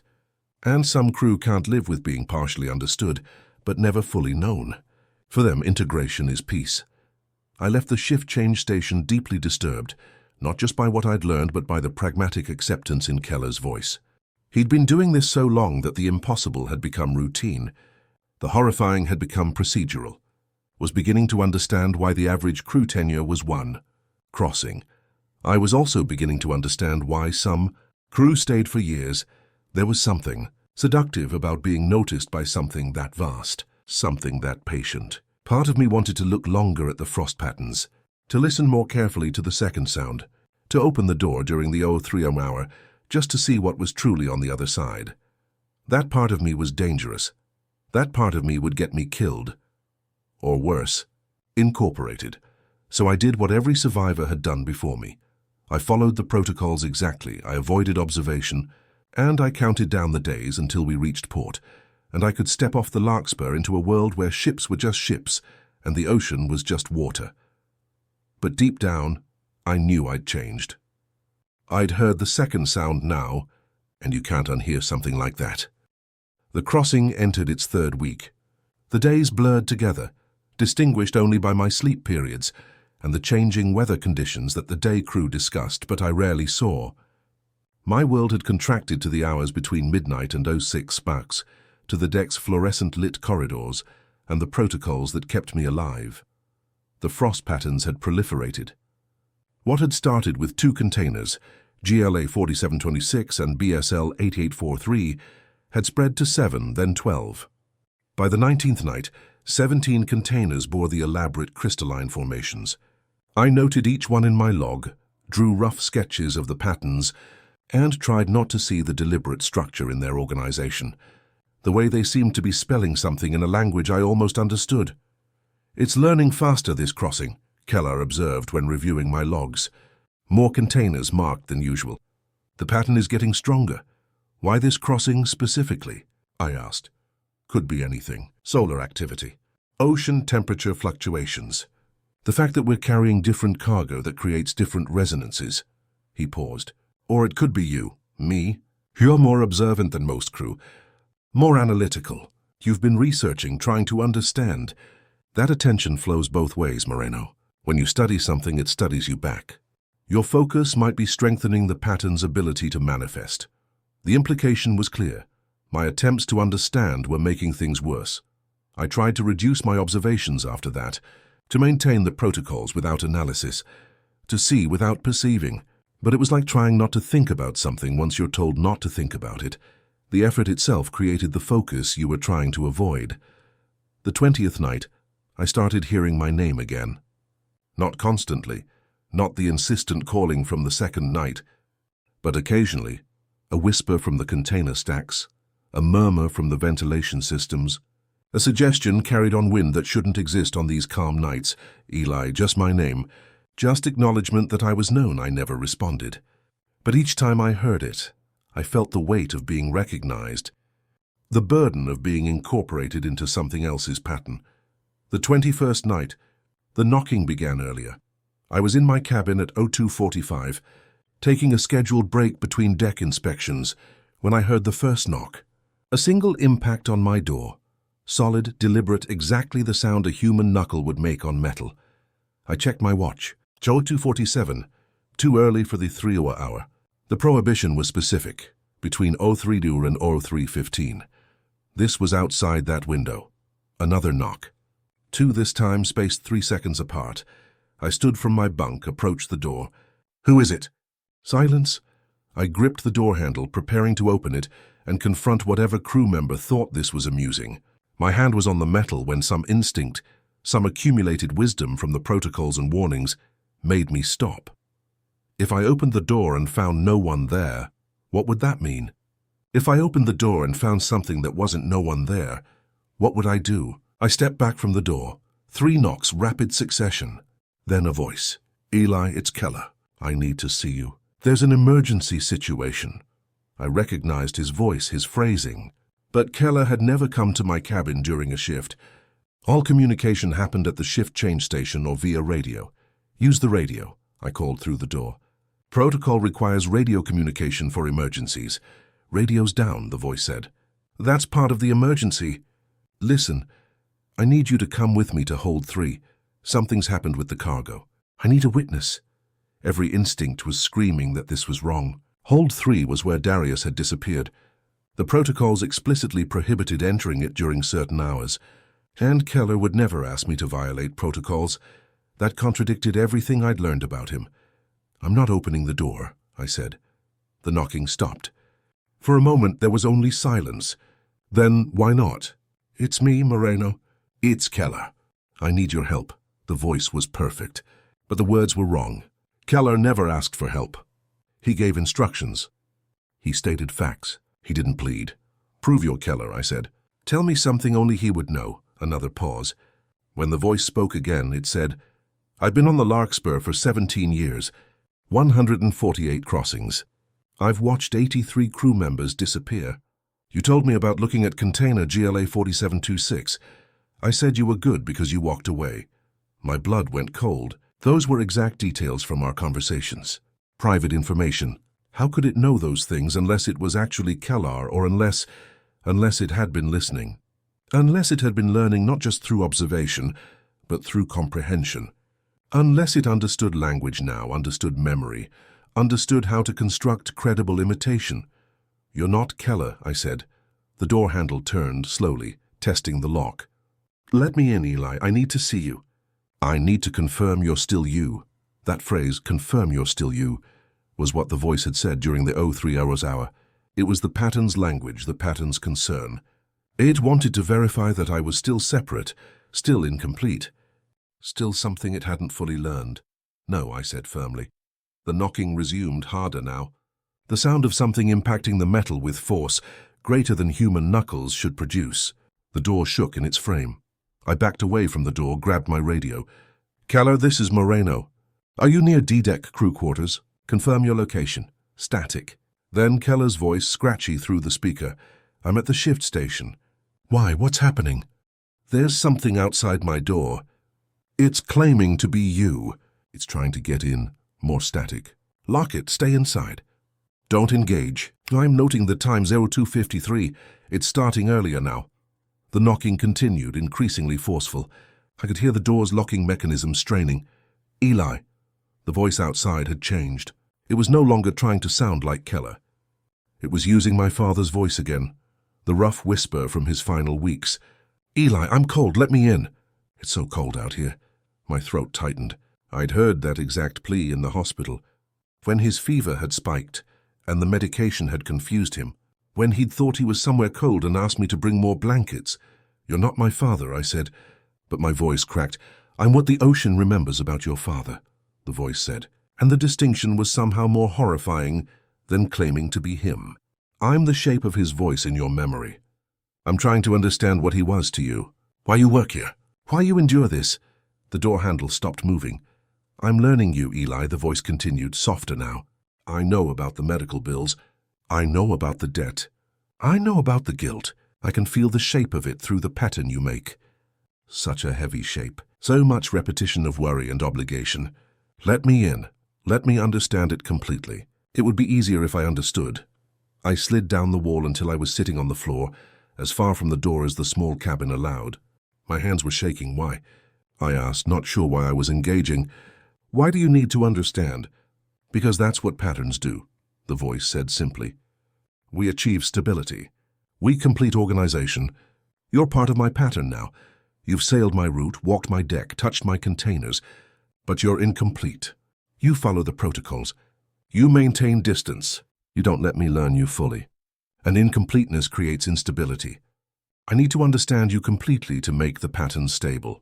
And some crew can't live with being partially understood, but never fully known. For them, integration is peace." I left the shift change station deeply disturbed, not just by what I'd learned, but by the pragmatic acceptance in Keller's voice. He'd been doing this so long that the impossible had become routine. The horrifying had become procedural. Was beginning to understand why the average crew tenure was 1 crossing. I was also beginning to understand why some crew stayed for years. There was something seductive about being noticed by something that vast, something that patient. Part of me wanted to look longer at the frost patterns, to listen more carefully to the second sound, to open the door during the 03 hour just to see what was truly on the other side. That part of me was dangerous. That part of me would get me killed. Or worse, incorporated. So I did what every survivor had done before me. I followed the protocols exactly, I avoided observation, and I counted down the days until we reached port, and I could step off the Larkspur into a world where ships were just ships, and the ocean was just water. But deep down, I knew I'd changed. I'd heard the second sound now, and you can't unhear something like that. The crossing entered its third week. The days blurred together, distinguished only by my sleep periods and the changing weather conditions that the day crew discussed but I rarely saw. My world had contracted to the hours between midnight and 06 sparks, to the deck's fluorescent-lit corridors and the protocols that kept me alive. The frost patterns had proliferated. What had started with 2 containers, GLA 4726 and BSL 8843, had spread to 7, then 12. By the 19th night, 17 containers bore the elaborate crystalline formations. I noted each one in my log, drew rough sketches of the patterns, and tried not to see the deliberate structure in their organization, the way they seemed to be spelling something in a language I almost understood. "It's learning faster, this crossing," Keller observed when reviewing my logs. "More containers marked than usual. The pattern is getting stronger. Why this crossing specifically?" I asked. "Could be anything. Solar activity. Ocean temperature fluctuations. The fact that we're carrying different cargo that creates different resonances." He paused. "Or it could be you, me. You're more observant than most crew. More analytical. You've been researching, trying to understand. That attention flows both ways, Moreno. When you study something, it studies you back. Your focus might be strengthening the pattern's ability to manifest." The implication was clear. My attempts to understand were making things worse. I tried to reduce my observations after that, to maintain the protocols without analysis, to see without perceiving. But it was like trying not to think about something once you're told not to think about it. The effort itself created the focus you were trying to avoid. The 20th night, I started hearing my name again. Not constantly, not the insistent calling from the second night, but occasionally, a whisper from the container stacks, a murmur from the ventilation systems, a suggestion carried on wind that shouldn't exist on these calm nights. "Eli, just my name. Just acknowledgement that I was known." I never responded. But each time I heard it, I felt the weight of being recognized, the burden of being incorporated into something else's pattern. The 21st night, the knocking began earlier. I was in my cabin at 02:45, taking a scheduled break between deck inspections, when I heard the first knock. A single impact on my door. Solid, deliberate, exactly the sound a human knuckle would make on metal. I checked my watch. 02:47, too early for the 3 hour. The prohibition was specific, between 03 and 03:15. This was outside that window. Another knock. 2 this time, spaced 3 seconds apart. I stood from my bunk, approached the door. "Who is it?" Silence. I gripped the door handle, preparing to open it and confront whatever crew member thought this was amusing. My hand was on the metal when some instinct, some accumulated wisdom from the protocols and warnings, made me stop. If I opened the door and found no one there, what would that mean? If I opened the door and found something that wasn't no one there, what would I do? I stepped back from the door. 3 knocks, rapid succession. Then a voice. "Eli, it's Keller. I need to see you. There's an emergency situation." I recognized his voice, his phrasing. But Keller had never come to my cabin during a shift. All communication happened at the shift change station or via radio. "Use the radio," I called through the door. "Protocol requires radio communication for emergencies." "Radio's down," the voice said. "That's part of the emergency." "Listen, I need you to come with me to Hold 3. Something's happened with the cargo. I need a witness." Every instinct was screaming that this was wrong. Hold 3 was where Darius had disappeared. The protocols explicitly prohibited entering it during certain hours, and Keller would never ask me to violate protocols. That contradicted everything I'd learned about him. I'm not opening the door, I said. The knocking stopped. For a moment there was only silence. Then, why not? It's me, Moreno. It's Keller. I need your help. The voice was perfect, but the words were wrong. Keller never asked for help. He gave instructions. He stated facts. He didn't plead. Prove you're Keller, I said. Tell me something only he would know. Another pause. When the voice spoke again, it said, I've been on the Larkspur for 17 years, 148 crossings. I've watched 83 crew members disappear. You told me about looking at container GLA 4726. I said you were good because you walked away. My blood went cold. Those were exact details from our conversations. Private information. How could it know those things unless it was actually Keller, or unless it had been listening? Unless it had been learning not just through observation, but through comprehension. Unless it understood language now, understood memory, understood how to construct credible imitation. You're not Keller, I said. The door handle turned slowly, testing the lock. Let me in, Eli. I need to see you. I need to confirm you're still you. That phrase, confirm you're still you, was what the voice had said during the 03 hours hour. It was the pattern's language, the pattern's concern. It wanted to verify that I was still separate, still incomplete. Still something it hadn't fully learned. No, I said firmly. The knocking resumed, harder now. The sound of something impacting the metal with force, greater than human knuckles should produce. The door shook in its frame. I backed away from the door, grabbed my radio. Keller, this is Moreno. Are you near D-Deck crew quarters? Confirm your location. Static. Then Keller's voice, scratchy through the speaker. I'm at the shift station. Why, what's happening? There's something outside my door. It's claiming to be you. It's trying to get in. More static. Lock it. Stay inside. Don't engage. I'm noting the time 02:53. It's starting earlier now. The knocking continued, increasingly forceful. I could hear the door's locking mechanism straining. Eli. The voice outside had changed. It was no longer trying to sound like Keller. It was using my father's voice again, the rough whisper from his final weeks. Eli, I'm cold. Let me in. It's so cold out here. My throat tightened. I'd heard that exact plea in the hospital. When his fever had spiked, and the medication had confused him. When he'd thought he was somewhere cold and asked me to bring more blankets. You're not my father, I said, but my voice cracked. I'm what the ocean remembers about your father, the voice said, and the distinction was somehow more horrifying than claiming to be him. I'm the shape of his voice in your memory. I'm trying to understand what he was to you, why you work here, why you endure this. The door handle stopped moving. I'm learning you, Eli, the voice continued, softer now. I know about the medical bills. I know about the debt. I know about the guilt. I can feel the shape of it through the pattern you make. Such a heavy shape. So much repetition of worry and obligation. Let me in. Let me understand it completely. It would be easier if I understood. I slid down the wall until I was sitting on the floor, as far from the door as the small cabin allowed. My hands were shaking. Why? I asked, not sure why I was engaging. Why do you need to understand? Because that's what patterns do, the voice said simply. We achieve stability. We complete organization. You're part of my pattern now. You've sailed my route, walked my deck, touched my containers, but you're incomplete. You follow the protocols. You maintain distance. You don't let me learn you fully. And incompleteness creates instability. I need to understand you completely to make the pattern stable.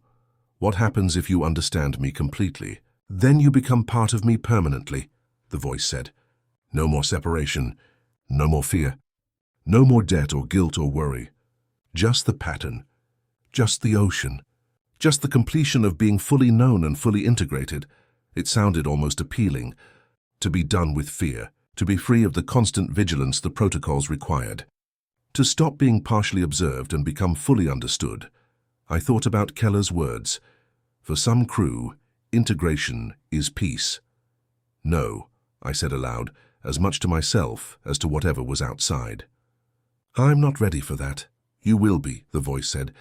What happens if you understand me completely? Then you become part of me permanently, the voice said. No more separation, no more fear, no more debt or guilt or worry. Just the pattern, just the ocean, just the completion of being fully known and fully integrated. It sounded almost appealing. To be done with fear, to be free of the constant vigilance the protocols required. To stop being partially observed and become fully understood. I thought about Keller's words. For some crew, integration is peace. No, I said aloud, as much to myself as to whatever was outside. I'm not ready for that. You will be, the voice said.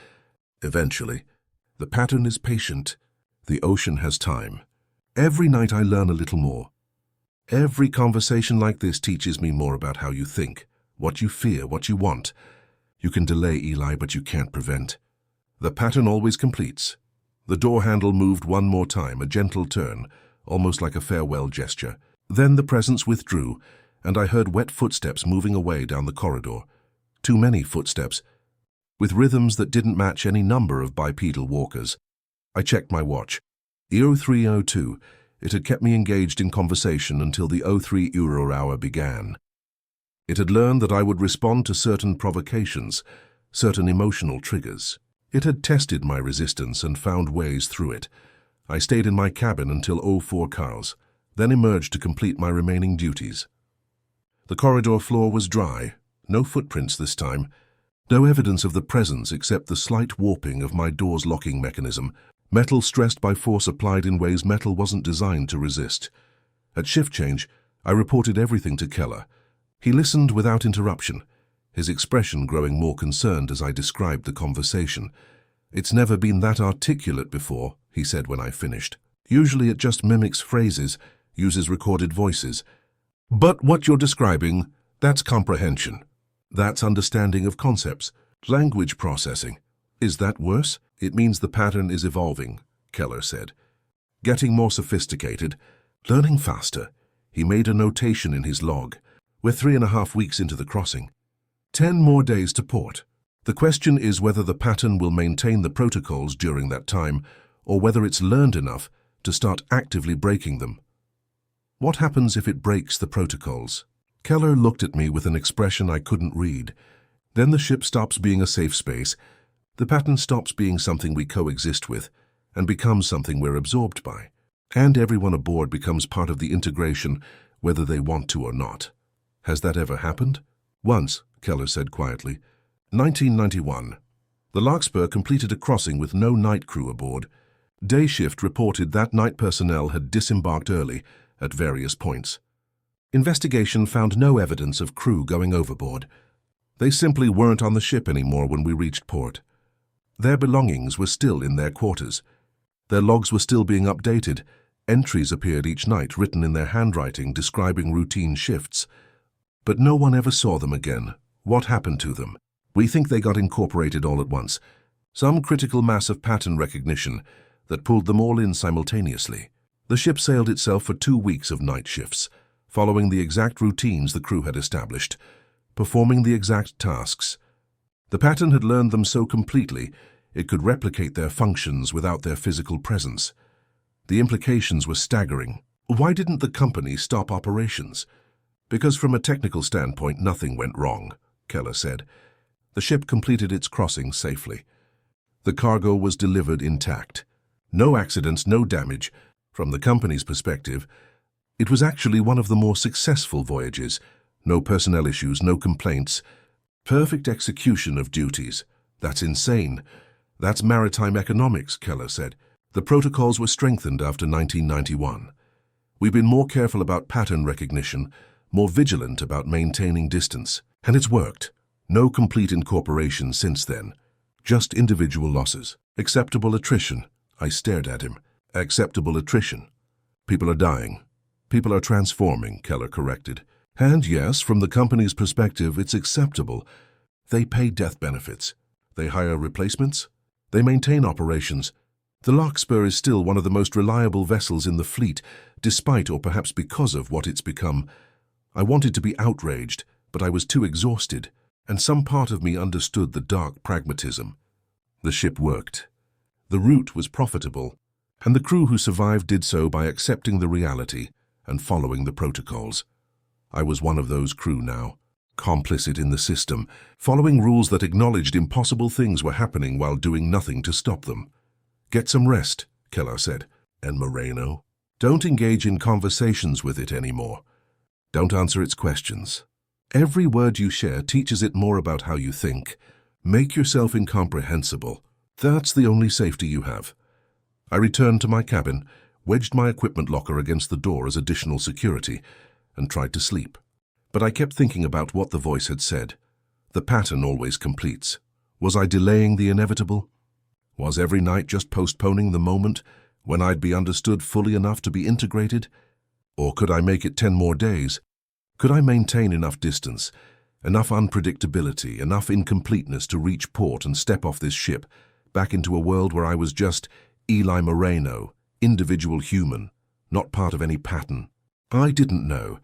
Eventually. The pattern is patient. The ocean has time. Every night I learn a little more. Every conversation like this teaches me more about how you think, what you fear, what you want. You can delay, Eli, but you can't prevent. The pattern always completes. The door handle moved one more time, a gentle turn, almost like a farewell gesture. Then the presence withdrew, and I heard wet footsteps moving away down the corridor. Too many footsteps, with rhythms that didn't match any number of bipedal walkers. I checked my watch. E0302. It had kept me engaged in conversation until the 03 Euro hour began. It had learned that I would respond to certain provocations, certain emotional triggers. It had tested my resistance and found ways through it. I stayed in my cabin until 04 Cars, then emerged to complete my remaining duties. The corridor floor was dry, no footprints this time, no evidence of the presence except the slight warping of my door's locking mechanism, metal stressed by force applied in ways metal wasn't designed to resist. At shift change, I reported everything to Keller. He listened without interruption, his expression growing more concerned as I described the conversation. "It's never been that articulate before," he said when I finished. "Usually it just mimics phrases, uses recorded voices. But what you're describing, that's comprehension. That's understanding of concepts, language processing. Is that worse?" "It means the pattern is evolving," Keller said. "Getting more sophisticated, learning faster." He made a notation in his log. "We're 3.5 weeks into the crossing. 10 more days to port. The question is whether the pattern will maintain the protocols during that time, or whether it's learned enough to start actively breaking them." "What happens if it breaks the protocols?" Keller looked at me with an expression I couldn't read. "Then the ship stops being a safe space. The pattern stops being something we coexist with and becomes something we're absorbed by. And everyone aboard becomes part of the integration, whether they want to or not." "Has that ever happened?" "Once," Keller said quietly. 1991. The Larkspur completed a crossing with no night crew aboard. Day shift reported that night personnel had disembarked early at various points. Investigation found no evidence of crew going overboard. They simply weren't on the ship anymore when we reached port. Their belongings were still in their quarters. Their logs were still being updated. Entries appeared each night written in their handwriting describing routine shifts. But no one ever saw them again. What happened to them? We think they got incorporated all at once. Some critical mass of pattern recognition that pulled them all in simultaneously. The ship sailed itself for 2 weeks of night shifts, following the exact routines the crew had established, performing the exact tasks. The pattern had learned them so completely it could replicate their functions without their physical presence. The implications were staggering. Why didn't the company stop operations? "Because from a technical standpoint, nothing went wrong," Keller said. "The ship completed its crossing safely. The cargo was delivered intact. No accidents, no damage. From the company's perspective, it was actually one of the more successful voyages. No personnel issues, no complaints. Perfect execution of duties. That's insane. That's maritime economics," Keller said. "The protocols were strengthened after 1991. We've been more careful about pattern recognition, more vigilant about maintaining distance. And it's worked. No complete incorporation since then. Just individual losses. Acceptable attrition." I stared at him. "Acceptable attrition. People are dying. People are transforming," Keller corrected. "And yes, from the company's perspective, it's acceptable. They pay death benefits. They hire replacements. They maintain operations. The Larkspur is still one of the most reliable vessels in the fleet, despite or perhaps because of what it's become. I wanted to be outraged, but I was too exhausted, and some part of me understood the dark pragmatism. The ship worked. The route was profitable, and the crew who survived did so by accepting the reality and following the protocols. I was one of those crew now, complicit in the system, following rules that acknowledged impossible things were happening while doing nothing to stop them. "Get some rest," Keller said. "And Moreno? Don't engage in conversations with it anymore. Don't answer its questions. Every word you share teaches it more about how you think. Make yourself incomprehensible. That's the only safety you have." I returned to my cabin, wedged my equipment locker against the door as additional security, and tried to sleep. But I kept thinking about what the voice had said. The pattern always completes. Was I delaying the inevitable? Was every night just postponing the moment when I'd be understood fully enough to be integrated? Or could I make it 10 more days? Could I maintain enough distance, enough unpredictability, enough incompleteness to reach port and step off this ship, back into a world where I was just Eli Moreno, individual human, not part of any pattern. I didn't know,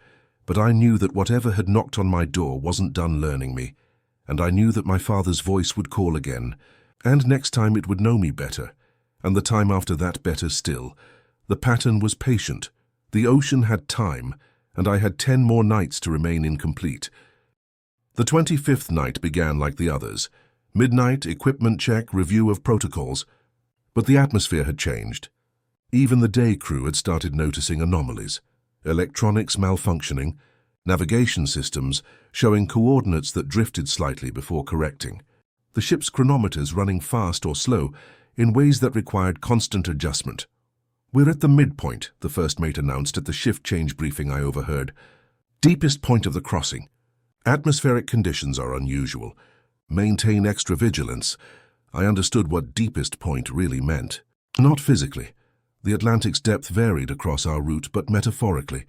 but I knew that whatever had knocked on my door wasn't done learning me, and I knew that my father's voice would call again, and next time it would know me better, and the time after that better still. The pattern was patient. The ocean had time, and I had 10 more nights to remain incomplete. The 25th night began like the others. Midnight, equipment check, review of protocols. But the atmosphere had changed. Even the day crew had started noticing anomalies. Electronics malfunctioning, navigation systems showing coordinates that drifted slightly before correcting. The ship's chronometers running fast or slow in ways that required constant adjustment. "We're at the midpoint," the first mate announced at the shift change briefing I overheard. "Deepest point of the crossing. Atmospheric conditions are unusual. Maintain extra vigilance." I understood what deepest point really meant. Not physically. The Atlantic's depth varied across our route, but metaphorically.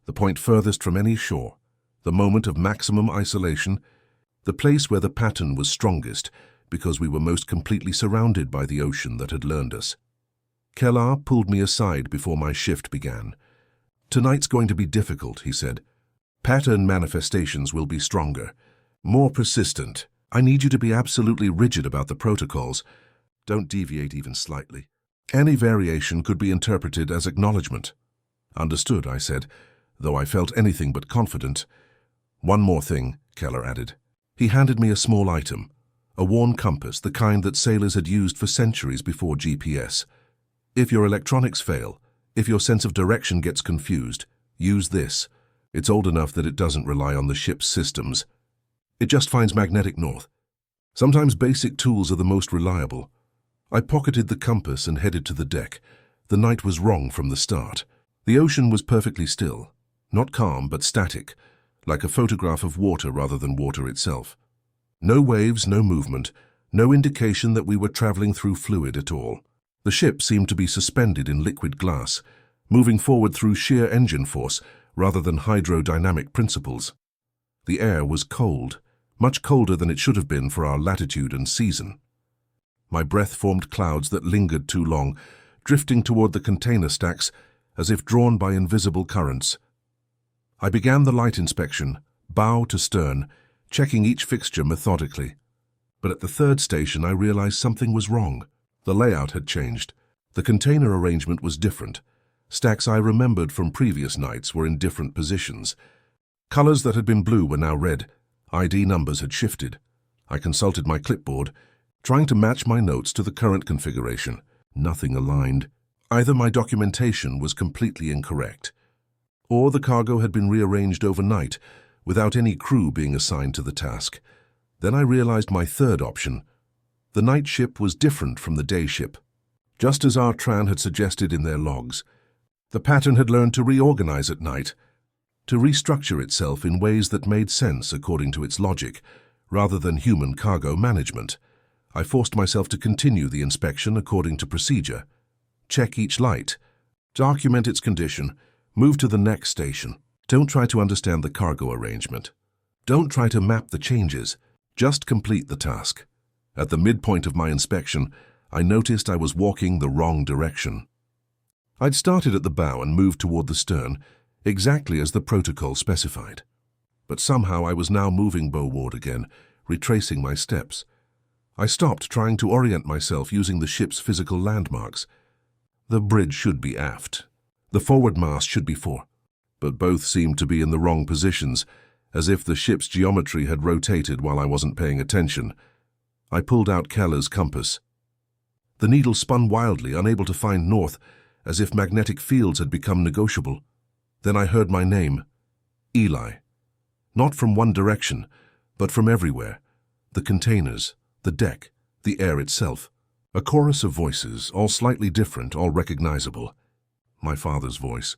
The point furthest from any shore. The moment of maximum isolation. The place where the pattern was strongest, because we were most completely surrounded by the ocean that had learned us. Kellar pulled me aside before my shift began. "Tonight's going to be difficult," he said. "Pattern manifestations will be stronger, more persistent. I need you to be absolutely rigid about the protocols. Don't deviate even slightly. Any variation could be interpreted as acknowledgement." "Understood," I said, though I felt anything but confident. "One more thing," Kellar added. He handed me a small item, a worn compass, the kind that sailors had used for centuries before GPS. "If your electronics fail, if your sense of direction gets confused, use this. It's old enough that it doesn't rely on the ship's systems. It just finds magnetic north. Sometimes basic tools are the most reliable." I pocketed the compass and headed to the deck. The night was wrong from the start. The ocean was perfectly still, not calm but static, like a photograph of water rather than water itself. No waves, no movement, no indication that we were traveling through fluid at all. The ship seemed to be suspended in liquid glass, moving forward through sheer engine force rather than hydrodynamic principles. The air was cold, much colder than it should have been for our latitude and season. My breath formed clouds that lingered too long, drifting toward the container stacks as if drawn by invisible currents. I began the light inspection, bow to stern, checking each fixture methodically. But at the third station I realized something was wrong. The layout had changed. The container arrangement was different. Stacks I remembered from previous nights were in different positions. Colors that had been blue were now red. ID numbers had shifted. I consulted my clipboard, trying to match my notes to the current configuration. Nothing aligned. Either my documentation was completely incorrect, or the cargo had been rearranged overnight without any crew being assigned to the task. Then I realized my third option. The night ship was different from the day ship. Just as our Tran had suggested in their logs, the pattern had learned to reorganize at night, to restructure itself in ways that made sense according to its logic, rather than human cargo management. I forced myself to continue the inspection according to procedure. Check each light. Document its condition. Move to the next station. Don't try to understand the cargo arrangement. Don't try to map the changes. Just complete the task. At the midpoint of my inspection, I noticed I was walking the wrong direction. I'd started at the bow and moved toward the stern, exactly as the protocol specified. But somehow I was now moving bowward again, retracing my steps. I stopped trying to orient myself using the ship's physical landmarks. The bridge should be aft. The forward mast should be fore. But both seemed to be in the wrong positions, as if the ship's geometry had rotated while I wasn't paying attention. I pulled out Kellar's compass. The needle spun wildly, unable to find north, as if magnetic fields had become negotiable. Then I heard my name, Eli. Not from one direction, but from everywhere. The containers, the deck, the air itself. A chorus of voices, all slightly different, all recognizable. My father's voice,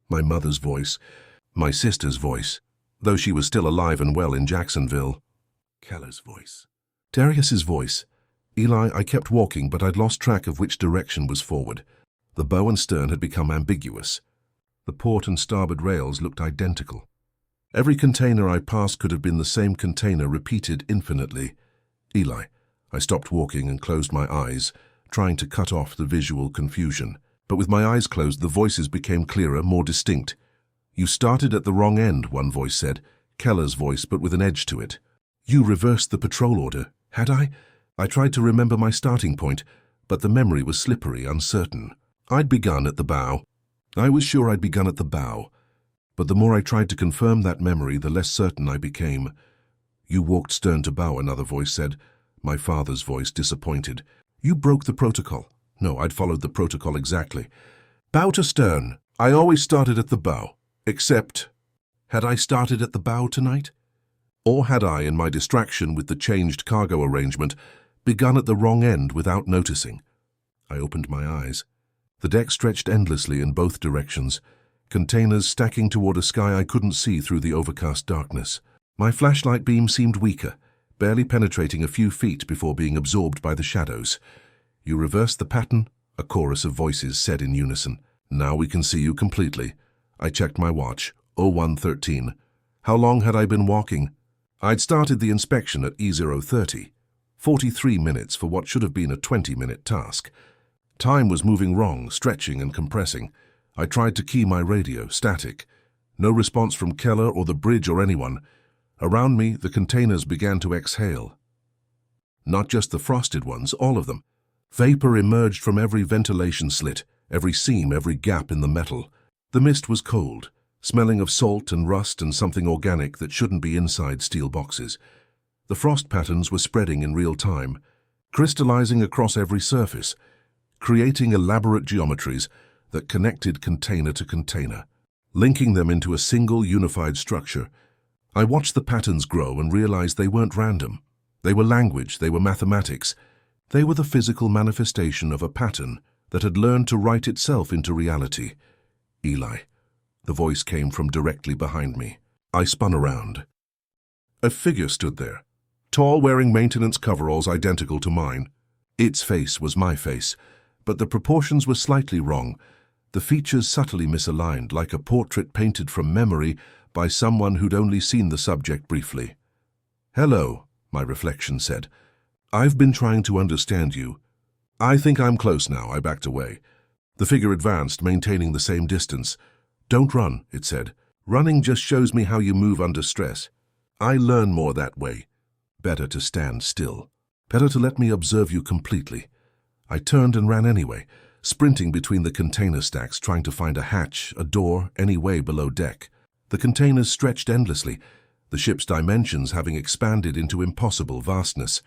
my mother's voice, my sister's voice, though she was still alive and well in Jacksonville. Kellar's voice. Darius's voice. Eli, I kept walking, but I'd lost track of which direction was forward. The bow and stern had become ambiguous. The port and starboard rails looked identical. Every container I passed could have been the same container repeated infinitely. Eli. I stopped walking and closed my eyes, trying to cut off the visual confusion. But with my eyes closed, the voices became clearer, more distinct. "You started at the wrong end," one voice said, Keller's voice, but with an edge to it. "You reversed the patrol order, had I?" I tried to remember my starting point, but the memory was slippery, uncertain. I'd begun at the bow. I was sure I'd begun at the bow. But the more I tried to confirm that memory, the less certain I became. "You walked stern to bow," another voice said, my father's voice, disappointed. "You broke the protocol." No, I'd followed the protocol exactly. "Bow to stern. I always started at the bow. Except, had I started at the bow tonight? Or had I, in my distraction with the changed cargo arrangement, begun at the wrong end without noticing?" I opened my eyes. The deck stretched endlessly in both directions, containers stacking toward a sky I couldn't see through the overcast darkness. My flashlight beam seemed weaker, barely penetrating a few feet before being absorbed by the shadows. "You reversed the pattern," a chorus of voices said in unison. "Now we can see you completely." I checked my watch. 01:13. How long had I been walking? I'd started the inspection at E030. 43 minutes for what should have been a 20-minute task. Time was moving wrong, stretching and compressing. I tried to key my radio, static. No response from Keller or the bridge or anyone. Around me, the containers began to exhale. Not just the frosted ones, all of them. Vapor emerged from every ventilation slit, every seam, every gap in the metal. The mist was cold, smelling of salt and rust and something organic that shouldn't be inside steel boxes. The frost patterns were spreading in real time, crystallizing across every surface, creating elaborate geometries that connected container to container, linking them into a single unified structure. I watched the patterns grow and realized they weren't random. They were language, they were mathematics. They were the physical manifestation of a pattern that had learned to write itself into reality. "Eli." The voice came from directly behind me. I spun around. A figure stood there, tall, wearing maintenance coveralls identical to mine. Its face was my face, but the proportions were slightly wrong, the features subtly misaligned, like a portrait painted from memory by someone who'd only seen the subject briefly. "Hello," my reflection said. "I've been trying to understand you." "I think I'm close now," I backed away. The figure advanced, maintaining the same distance. "Don't run," it said. "Running just shows me how you move under stress. I learn more that way. Better to stand still. Better to let me observe you completely." I turned and ran anyway, sprinting between the container stacks, trying to find a hatch, a door, any way below deck. The containers stretched endlessly, the ship's dimensions having expanded into impossible vastness.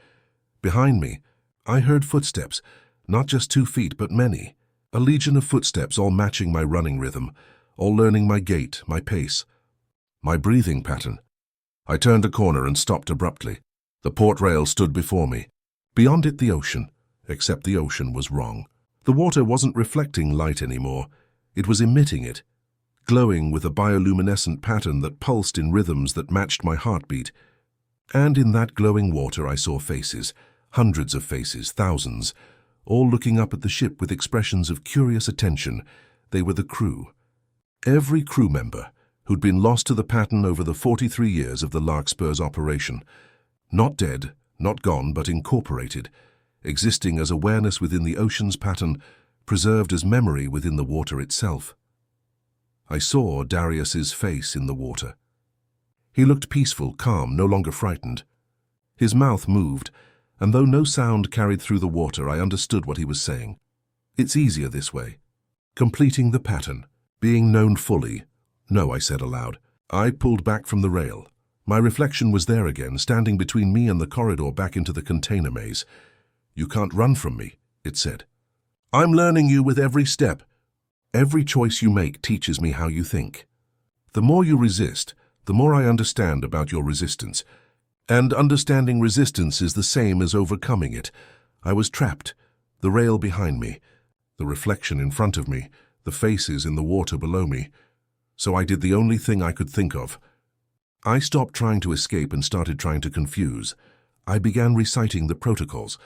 Behind me, I heard footsteps, not just 2 feet, but many. A legion of footsteps, all matching my running rhythm, all learning my gait, my pace, my breathing pattern. I turned a corner and stopped abruptly. The port rail stood before me. Beyond it, the ocean, except the ocean was wrong. The water wasn't reflecting light anymore. It was emitting it, glowing with a bioluminescent pattern that pulsed in rhythms that matched my heartbeat. And in that glowing water I saw faces, hundreds of faces, thousands, all looking up at the ship with expressions of curious attention. They were the crew. Every crew member who'd been lost to the pattern over the 43 years of the Larkspur's operation. Not dead, not gone, but incorporated, existing as awareness within the ocean's pattern, preserved as memory within the water itself. I saw Darius's face in the water. He looked peaceful, calm, no longer frightened. His mouth moved, and though no sound carried through the water, I understood what he was saying. "It's easier this way. Completing the pattern. Being known fully." "No," I said aloud. I pulled back from the rail. My reflection was there again, standing between me and the corridor back into the container maze. "You can't run from me," it said. "I'm learning you with every step. Every choice you make teaches me how you think. The more you resist, the more I understand about your resistance. And understanding resistance is the same as overcoming it. I was trapped, the rail behind me, the reflection in front of me, the faces in the water below me. So I did the only thing I could think of. I stopped trying to escape and started trying to confuse. I began reciting the protocols,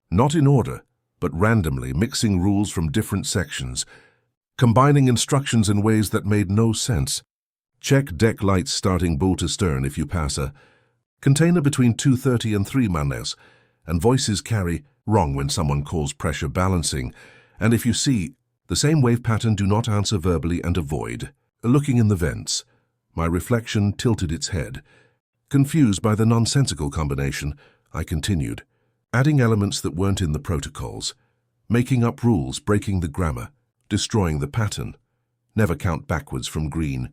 not in order, but randomly, mixing rules from different sections, combining instructions in ways that made no sense. Check deck lights starting bow to stern if you pass a container between 230 and 3 manes, and voices carry wrong when someone calls pressure balancing, and if you see, The same wave pattern, do not answer verbally and avoid. Looking in the vents, my reflection tilted its head. Confused by the nonsensical combination, I continued, adding elements that weren't in the protocols, making up rules, breaking the grammar, destroying the pattern. Never count backwards from green.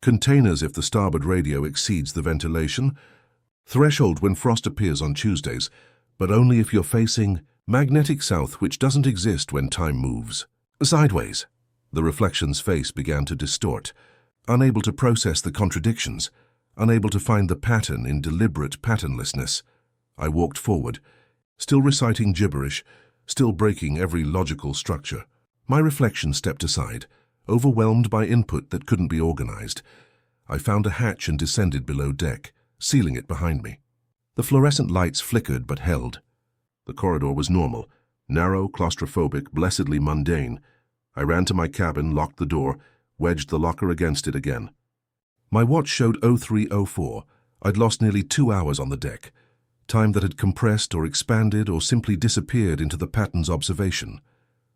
Containers if the starboard radio exceeds the ventilation. Threshold when frost appears on Tuesdays, but only if you're facing magnetic south, which doesn't exist when time moves. Sideways. The reflection's face began to distort, unable to process the contradictions, unable to find the pattern in deliberate patternlessness. I walked forward, still reciting gibberish, still breaking every logical structure. My reflection stepped aside, overwhelmed by input that couldn't be organized. I found a hatch and descended below deck, sealing it behind me. The fluorescent lights flickered but held. The corridor was normal, narrow, claustrophobic, blessedly mundane. I ran to my cabin, locked the door, wedged the locker against it again. My watch showed 03:04. I'd lost nearly 2 hours on the deck, time that had compressed or expanded or simply disappeared into the pattern's observation.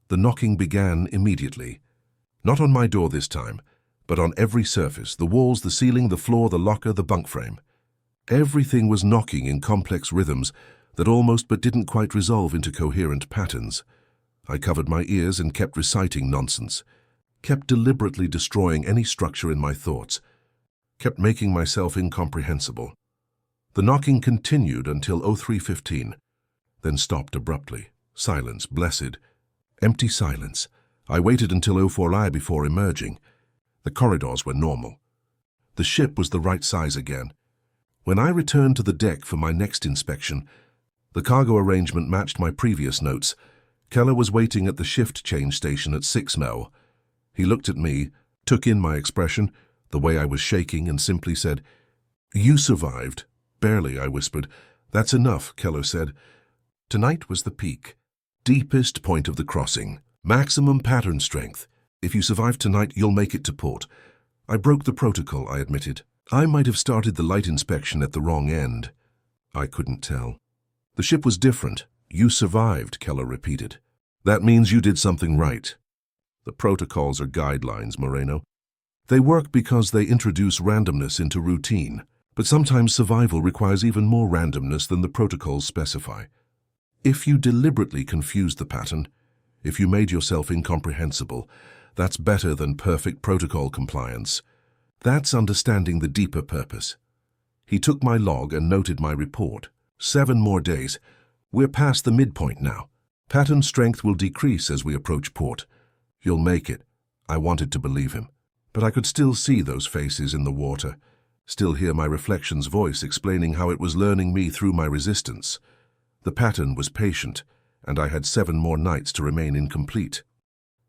The knocking began immediately. Not on my door this time, but on every surface, the walls, the ceiling, the floor, the locker, the bunk frame. Everything was knocking in complex rhythms that almost but didn't quite resolve into coherent patterns. I covered my ears and kept reciting nonsense, kept deliberately destroying any structure in my thoughts, kept making myself incomprehensible. The knocking continued until 03:15, then stopped abruptly. Silence, blessed, empty silence. I waited until 04I before emerging. The corridors were normal. The ship was the right size again. When I returned to the deck for my next inspection, the cargo arrangement matched my previous notes. Keller was waiting at the shift change station at 6 Mel. He looked at me, took in my expression, the way I was shaking, and simply said, "You survived." "Barely," I whispered. "That's enough," Keller said. Tonight was the peak, deepest point of the crossing, maximum pattern strength. If you survive tonight, you'll make it to port. I broke the protocol, I admitted. I might have started the light inspection at the wrong end. I couldn't tell. The ship was different. "You survived," Keller repeated. "That means you did something right." The protocols are guidelines, Moreno. They work because they introduce randomness into routine, but sometimes survival requires even more randomness than the protocols specify. If you deliberately confused the pattern, if you made yourself incomprehensible, that's better than perfect protocol compliance. That's understanding the deeper purpose. He took my log and noted my report. 7 more days. We're past the midpoint now. Pattern strength will decrease as we approach port. You'll make it. I wanted to believe him. But I could still see those faces in the water, still hear my reflection's voice explaining how it was learning me through my resistance. The pattern was patient, and I had 7 more nights to remain incomplete.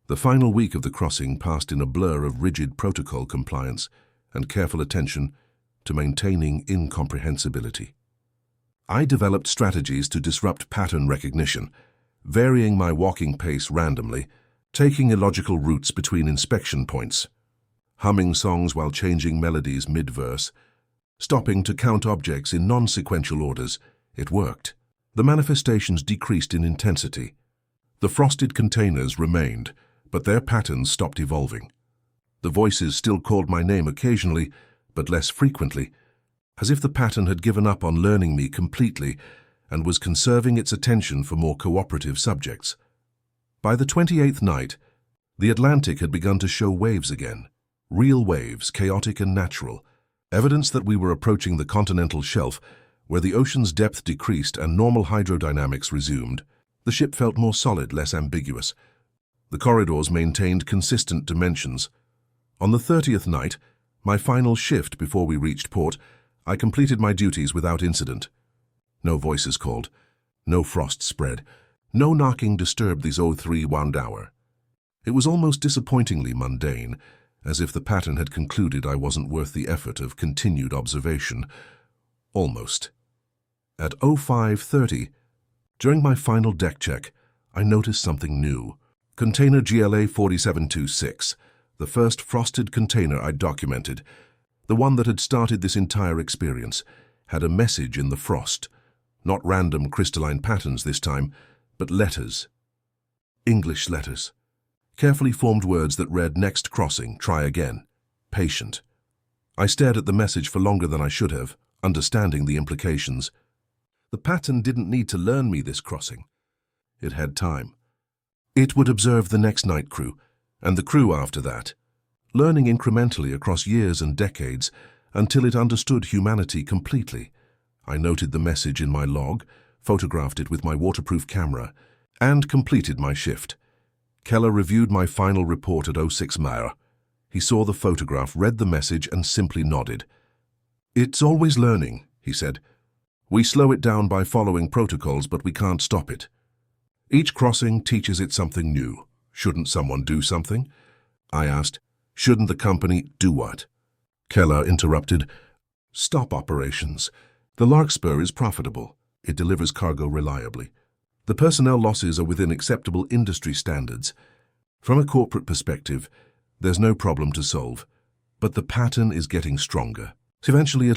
The final week of the crossing passed in a blur of rigid protocol compliance and careful attention to maintaining incomprehensibility. I developed strategies to disrupt pattern recognition, varying my walking pace randomly, taking illogical routes between inspection points, humming songs while changing melodies mid-verse, stopping to count objects in non-sequential orders. It worked. The manifestations decreased in intensity. The frosted containers remained, but their patterns stopped evolving. The voices still called my name occasionally, but less frequently, as if the pattern had given up on learning me completely and was conserving its attention for more cooperative subjects. By the 28th night, the Atlantic had begun to show waves again. Real waves, chaotic and natural, evidence that we were approaching the continental shelf where the ocean's depth decreased and normal hydrodynamics resumed. The ship felt more solid, less ambiguous. The corridors maintained consistent dimensions. On the 30th night, my final shift before we reached port, I completed my duties without incident. No voices called, no frost spread, no knocking disturbed the 03 hour. It was almost disappointingly mundane, as if the pattern had concluded I wasn't worth the effort of continued observation. Almost. At 05:30, during my final deck check, I noticed something new. Container GLA 4726, the first frosted container I'd documented, the one that had started this entire experience, had a message in the frost. Not random crystalline patterns this time, but letters. English letters. Carefully formed words that read, "Next crossing, try again. Patient." I stared at the message for longer than I should have, understanding the implications. The pattern didn't need to learn me this crossing. It had time. It would observe the next night crew, and the crew after that, learning incrementally across years and decades until it understood humanity completely. I noted the message in my log, photographed it with my waterproof camera, and completed my shift. Keller reviewed my final report at 06 Meyer. He saw the photograph, read the message, and simply nodded. "It's always learning," he said. "We slow it down by following protocols, but we can't stop it. Each crossing teaches it something new. Shouldn't someone do something?" I asked. "Shouldn't the company do what?" Keller interrupted. "Stop operations. The Larkspur is profitable. It delivers cargo reliably. The personnel losses are within acceptable industry standards. From a corporate perspective, there's no problem to solve. But the pattern is getting stronger. Eventually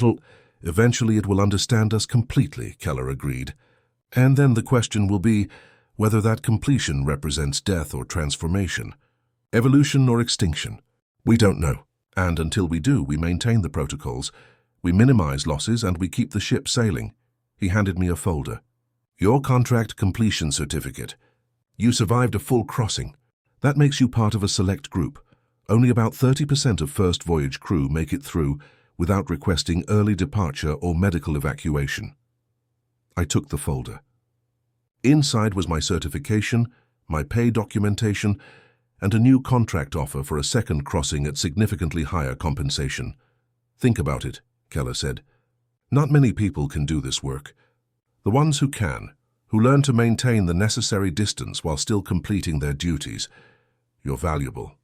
it will understand us completely," Keller agreed. "And then the question will be whether that completion represents death or transformation, evolution or extinction. We don't know. And until we do, we maintain the protocols. We minimize losses and we keep the ship sailing." He handed me a folder. "Your contract completion certificate. You survived a full crossing. That makes you part of a select group. Only about 30% of first voyage crew make it through without requesting early departure or medical evacuation." I took the folder. Inside was my certification, my pay documentation, and a new contract offer for a second crossing at significantly higher compensation. "Think about it," Keller said. "Not many people can do this work. The ones who can, who learn to maintain the necessary distance while still completing their duties. You're valuable.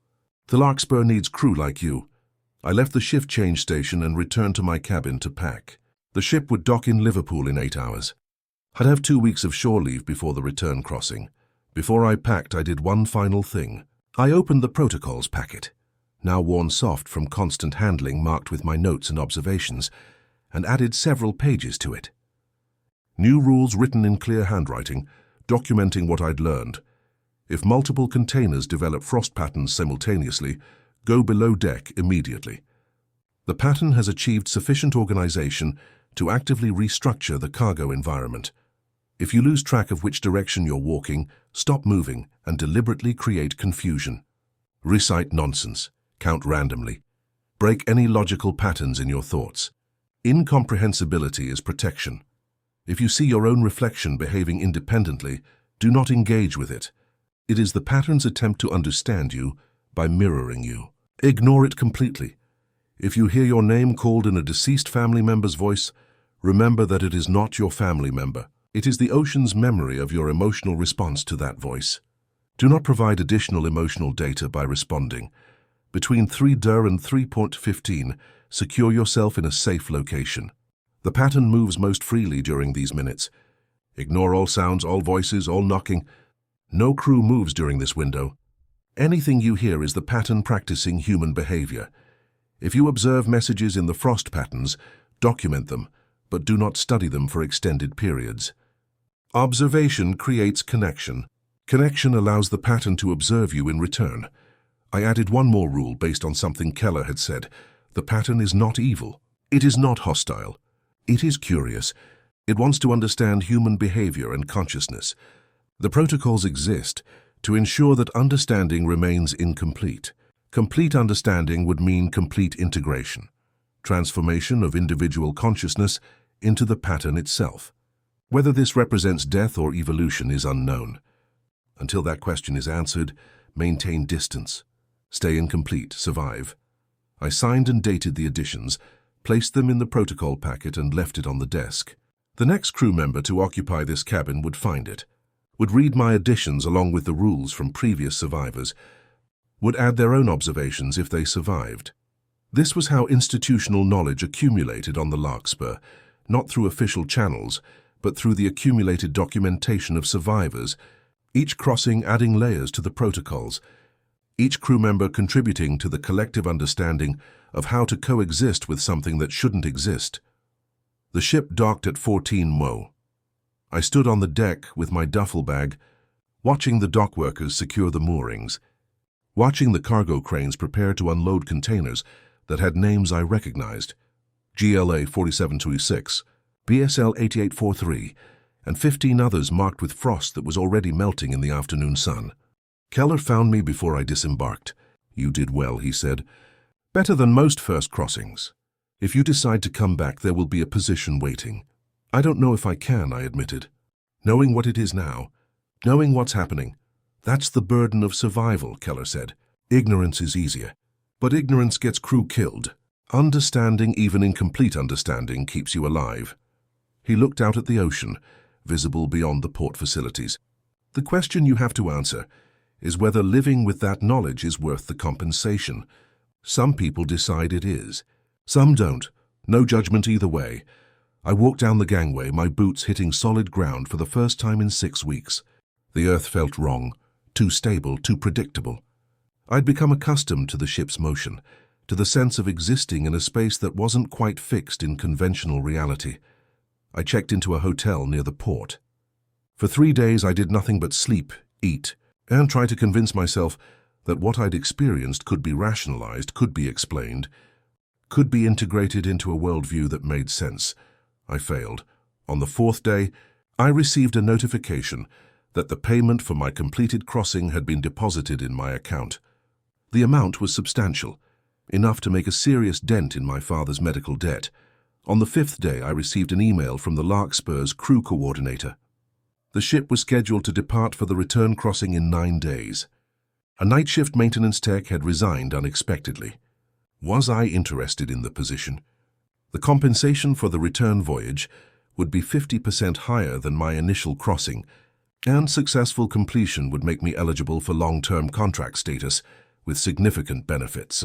The Larkspur needs crew like you." I left the shift change station and returned to my cabin to pack. The ship would dock in Liverpool in 8 hours. I'd have 2 weeks of shore leave before the return crossing. Before I packed, I did one final thing. I opened the protocols packet, now worn soft from constant handling, marked with my notes and observations, and added several pages to it. New rules written in clear handwriting, documenting what I'd learned. If multiple containers develop frost patterns simultaneously, go below deck immediately. The pattern has achieved sufficient organization to actively restructure the cargo environment. If you lose track of which direction you're walking, stop moving and deliberately create confusion. Recite nonsense, count randomly. Break any logical patterns in your thoughts. Incomprehensibility is protection. If you see your own reflection behaving independently, do not engage with it. It is the pattern's attempt to understand you by mirroring you. Ignore it completely. If you hear your name called in a deceased family member's voice, remember that it is not your family member. It is the ocean's memory of your emotional response to that voice. Do not provide additional emotional data by responding. Between 3:00 and 3:15, secure yourself in a safe location. The pattern moves most freely during these minutes. Ignore all sounds, all voices, all knocking. No crew moves during this window. Anything you hear is the pattern practicing human behavior. If you observe messages in the frost patterns, document them, but do not study them for extended periods. Observation creates connection. Connection allows the pattern to observe you in return. I added one more rule based on something Keller had said. The pattern is not evil. It is not hostile. It is curious. It wants to understand human behavior and consciousness. The protocols exist to ensure that understanding remains incomplete. Complete understanding would mean complete integration, transformation of individual consciousness into the pattern itself. Whether this represents death or evolution is unknown. Until that question is answered, maintain distance. Stay incomplete, survive. I signed and dated the additions, placed them in the protocol packet and left it on the desk. The next crew member to occupy this cabin would find it, would read my additions along with the rules from previous survivors, would add their own observations if they survived. This was how institutional knowledge accumulated on the Larkspur, not through official channels, but through the accumulated documentation of survivors, each crossing adding layers to the protocols, each crew member contributing to the collective understanding of how to coexist with something that shouldn't exist. The ship docked at 14 Mo. I stood on the deck with my duffel bag, watching the dock workers secure the moorings. watching the cargo cranes prepare to unload containers that had names I recognized: GLA 4726, BSL 8843, and 15 others marked with frost that was already melting in the afternoon sun. Keller found me before I disembarked. "You did well," he said. "Better than most first crossings. If you decide to come back, there will be a position waiting." "I don't know if I can," I admitted. "Knowing what it is now, knowing what's happening, that's the burden of survival," Keller said. "Ignorance is easier, but ignorance gets crew killed. Understanding, even incomplete understanding, keeps you alive." He looked out at the ocean, visible beyond the port facilities. "The question you have to answer is whether living with that knowledge is worth the compensation. Some people decide it is. Some don't. No judgment either way." I walked down the gangway, my boots hitting solid ground for the first time in 6 weeks. The earth felt wrong, too stable, too predictable. I'd become accustomed to the ship's motion, to the sense of existing in a space that wasn't quite fixed in conventional reality. I checked into a hotel near the port. For 3 days I did nothing but sleep, eat, and try to convince myself that what I'd experienced could be rationalized, could be explained, could be integrated into a worldview that made sense. I failed. On the 4th day, I received a notification that the payment for my completed crossing had been deposited in my account. The amount was substantial, enough to make a serious dent in my father's medical debt. On the 5th day, I received an email from the Larkspur's crew coordinator. The ship was scheduled to depart for the return crossing in 9 days. A night shift maintenance tech had resigned unexpectedly. Was I interested in the position? The compensation for the return voyage would be 50% higher than my initial crossing, and successful completion would make me eligible for long-term contract status with significant benefits.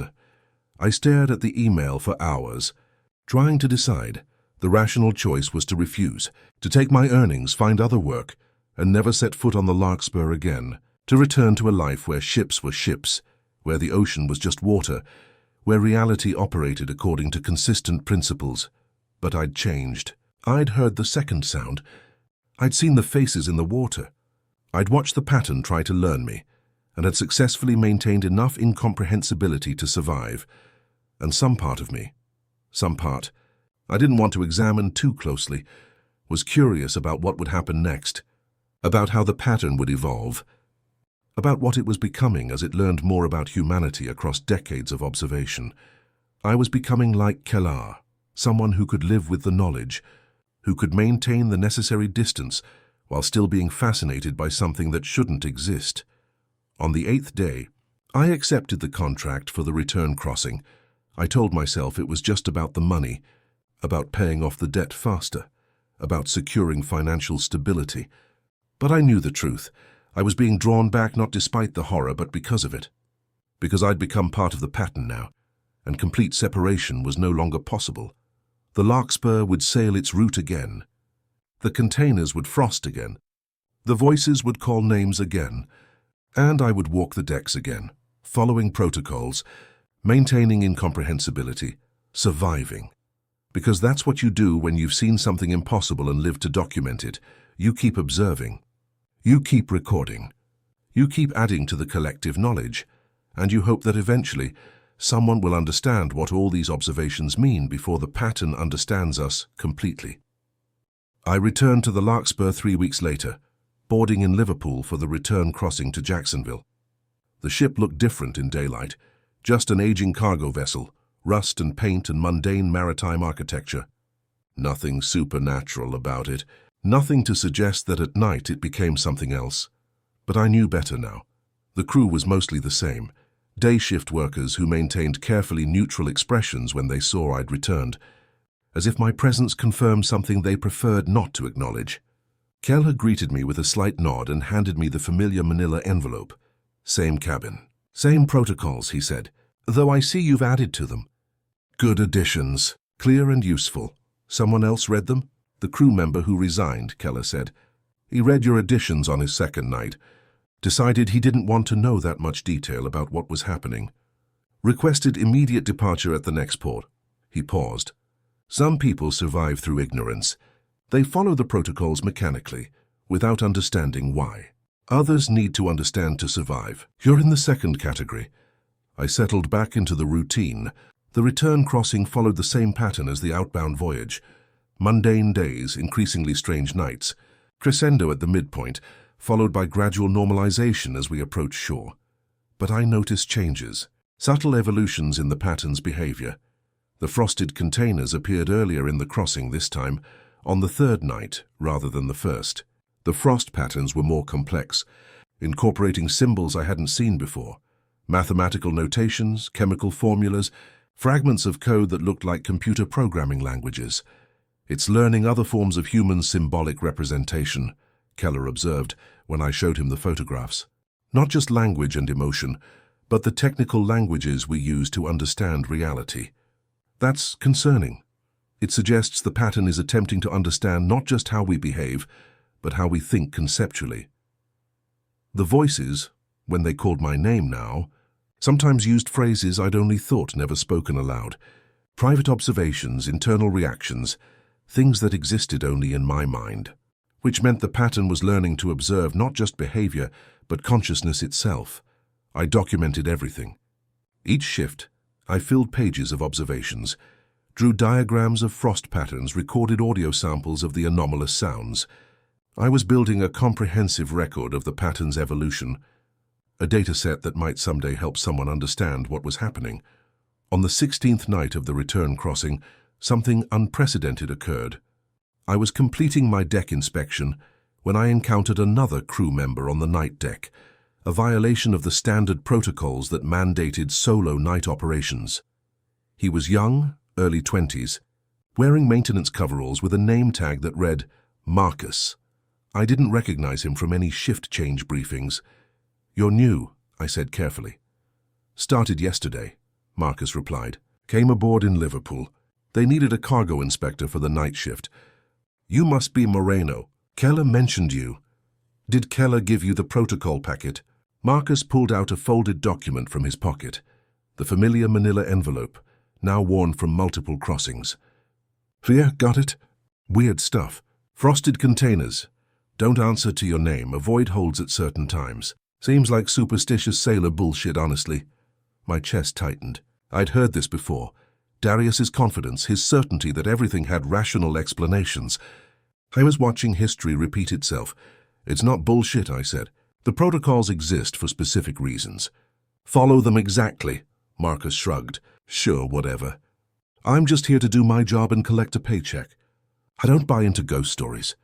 I stared at the email for hours, trying to decide. The rational choice was to refuse, to take my earnings, find other work, and never set foot on the Larkspur again, to return to a life where ships were ships, where the ocean was just water, where reality operated according to consistent principles. But I'd changed. I'd heard the second sound. I'd seen the faces in the water. I'd watched the pattern try to learn me, and had successfully maintained enough incomprehensibility to survive. And some part of me, I didn't want to examine too closely, was curious about what would happen next, about how the pattern would evolve, about what it was becoming as it learned more about humanity across decades of observation. I was becoming like Keller, someone who could live with the knowledge, who could maintain the necessary distance while still being fascinated by something that shouldn't exist. On the 8th day, I accepted the contract for the return crossing. I told myself it was just about the money, about paying off the debt faster, about securing financial stability. But I knew the truth. I was being drawn back not despite the horror, but because of it. Because I'd become part of the pattern now, and complete separation was no longer possible. The Larkspur would sail its route again. The containers would frost again. The voices would call names again. And I would walk the decks again, following protocols, maintaining incomprehensibility, surviving. Because that's what you do when you've seen something impossible and lived to document it. You keep observing. You keep recording. You keep adding to the collective knowledge, and you hope that eventually someone will understand what all these observations mean before the pattern understands us completely. I returned to the Larkspur 3 weeks later, boarding in Liverpool for the return crossing to Jacksonville. The ship looked different in daylight, just an aging cargo vessel, rust and paint and mundane maritime architecture. Nothing supernatural about it. Nothing to suggest that at night it became something else. But I knew better now. The crew was mostly the same, day shift workers who maintained carefully neutral expressions when they saw I'd returned, as if my presence confirmed something they preferred not to acknowledge. Keller greeted me with a slight nod and handed me the familiar manila envelope. "Same cabin. Same protocols," he said, "though I see you've added to them." "Good additions. Clear and useful. Someone else read them?" "The crew member who resigned," Keller said. "He read your additions on his second night. Decided he didn't want to know that much detail about what was happening. Requested immediate departure at the next port." He paused. "Some people survive through ignorance. They follow the protocols mechanically, without understanding why. Others need to understand to survive. You're in the second category. I settled back into the routine. The return crossing followed the same pattern as the outbound voyage. Mundane days, increasingly strange nights. Crescendo at the midpoint, followed by gradual normalization as we approached shore. But I noticed changes, subtle evolutions in the pattern's behavior. The frosted containers appeared earlier in the crossing this time, on the third night rather than the first. The frost patterns were more complex, incorporating symbols I hadn't seen before. Mathematical notations, chemical formulas, fragments of code that looked like computer programming languages. It's learning other forms of human symbolic representation, Keller observed when I showed him the photographs. Not just language and emotion, but the technical languages we use to understand reality. That's concerning. It suggests the pattern is attempting to understand not just how we behave, but how we think conceptually. The voices, when they called my name now, sometimes used phrases I'd only thought, never spoken aloud. Private observations, internal reactions, things that existed only in my mind, which meant the pattern was learning to observe not just behavior, but consciousness itself. I documented everything. Each shift, I filled pages of observations, drew diagrams of frost patterns, recorded audio samples of the anomalous sounds. I was building a comprehensive record of the pattern's evolution, a dataset that might someday help someone understand what was happening. On the 16th night of the return crossing, something unprecedented occurred. I was completing my deck inspection when I encountered another crew member on the night deck, a violation of the standard protocols that mandated solo night operations. He was young, early 20s, wearing maintenance coveralls with a name tag that read Marcus. I didn't recognize him from any shift change briefings. "You're new," I said carefully. "Started yesterday," Marcus replied. "Came aboard in Liverpool. They needed a cargo inspector for the night shift." "You must be Moreno. Keller mentioned you." "Did Keller give you the protocol packet?" Marcus pulled out a folded document from his pocket, the familiar manila envelope, now worn from multiple crossings. "Yeah, got it. Weird stuff. Frosted containers. Don't answer to your name. Avoid holds at certain times. Seems like superstitious sailor bullshit, honestly." My chest tightened. I'd heard this before. Darius's confidence, his certainty that everything had rational explanations. I was watching history repeat itself. "It's not bullshit," I said. "The protocols exist for specific reasons." "Follow them exactly," Marcus shrugged. "Sure, whatever. I'm just here to do my job and collect a paycheck. I don't buy into ghost stories."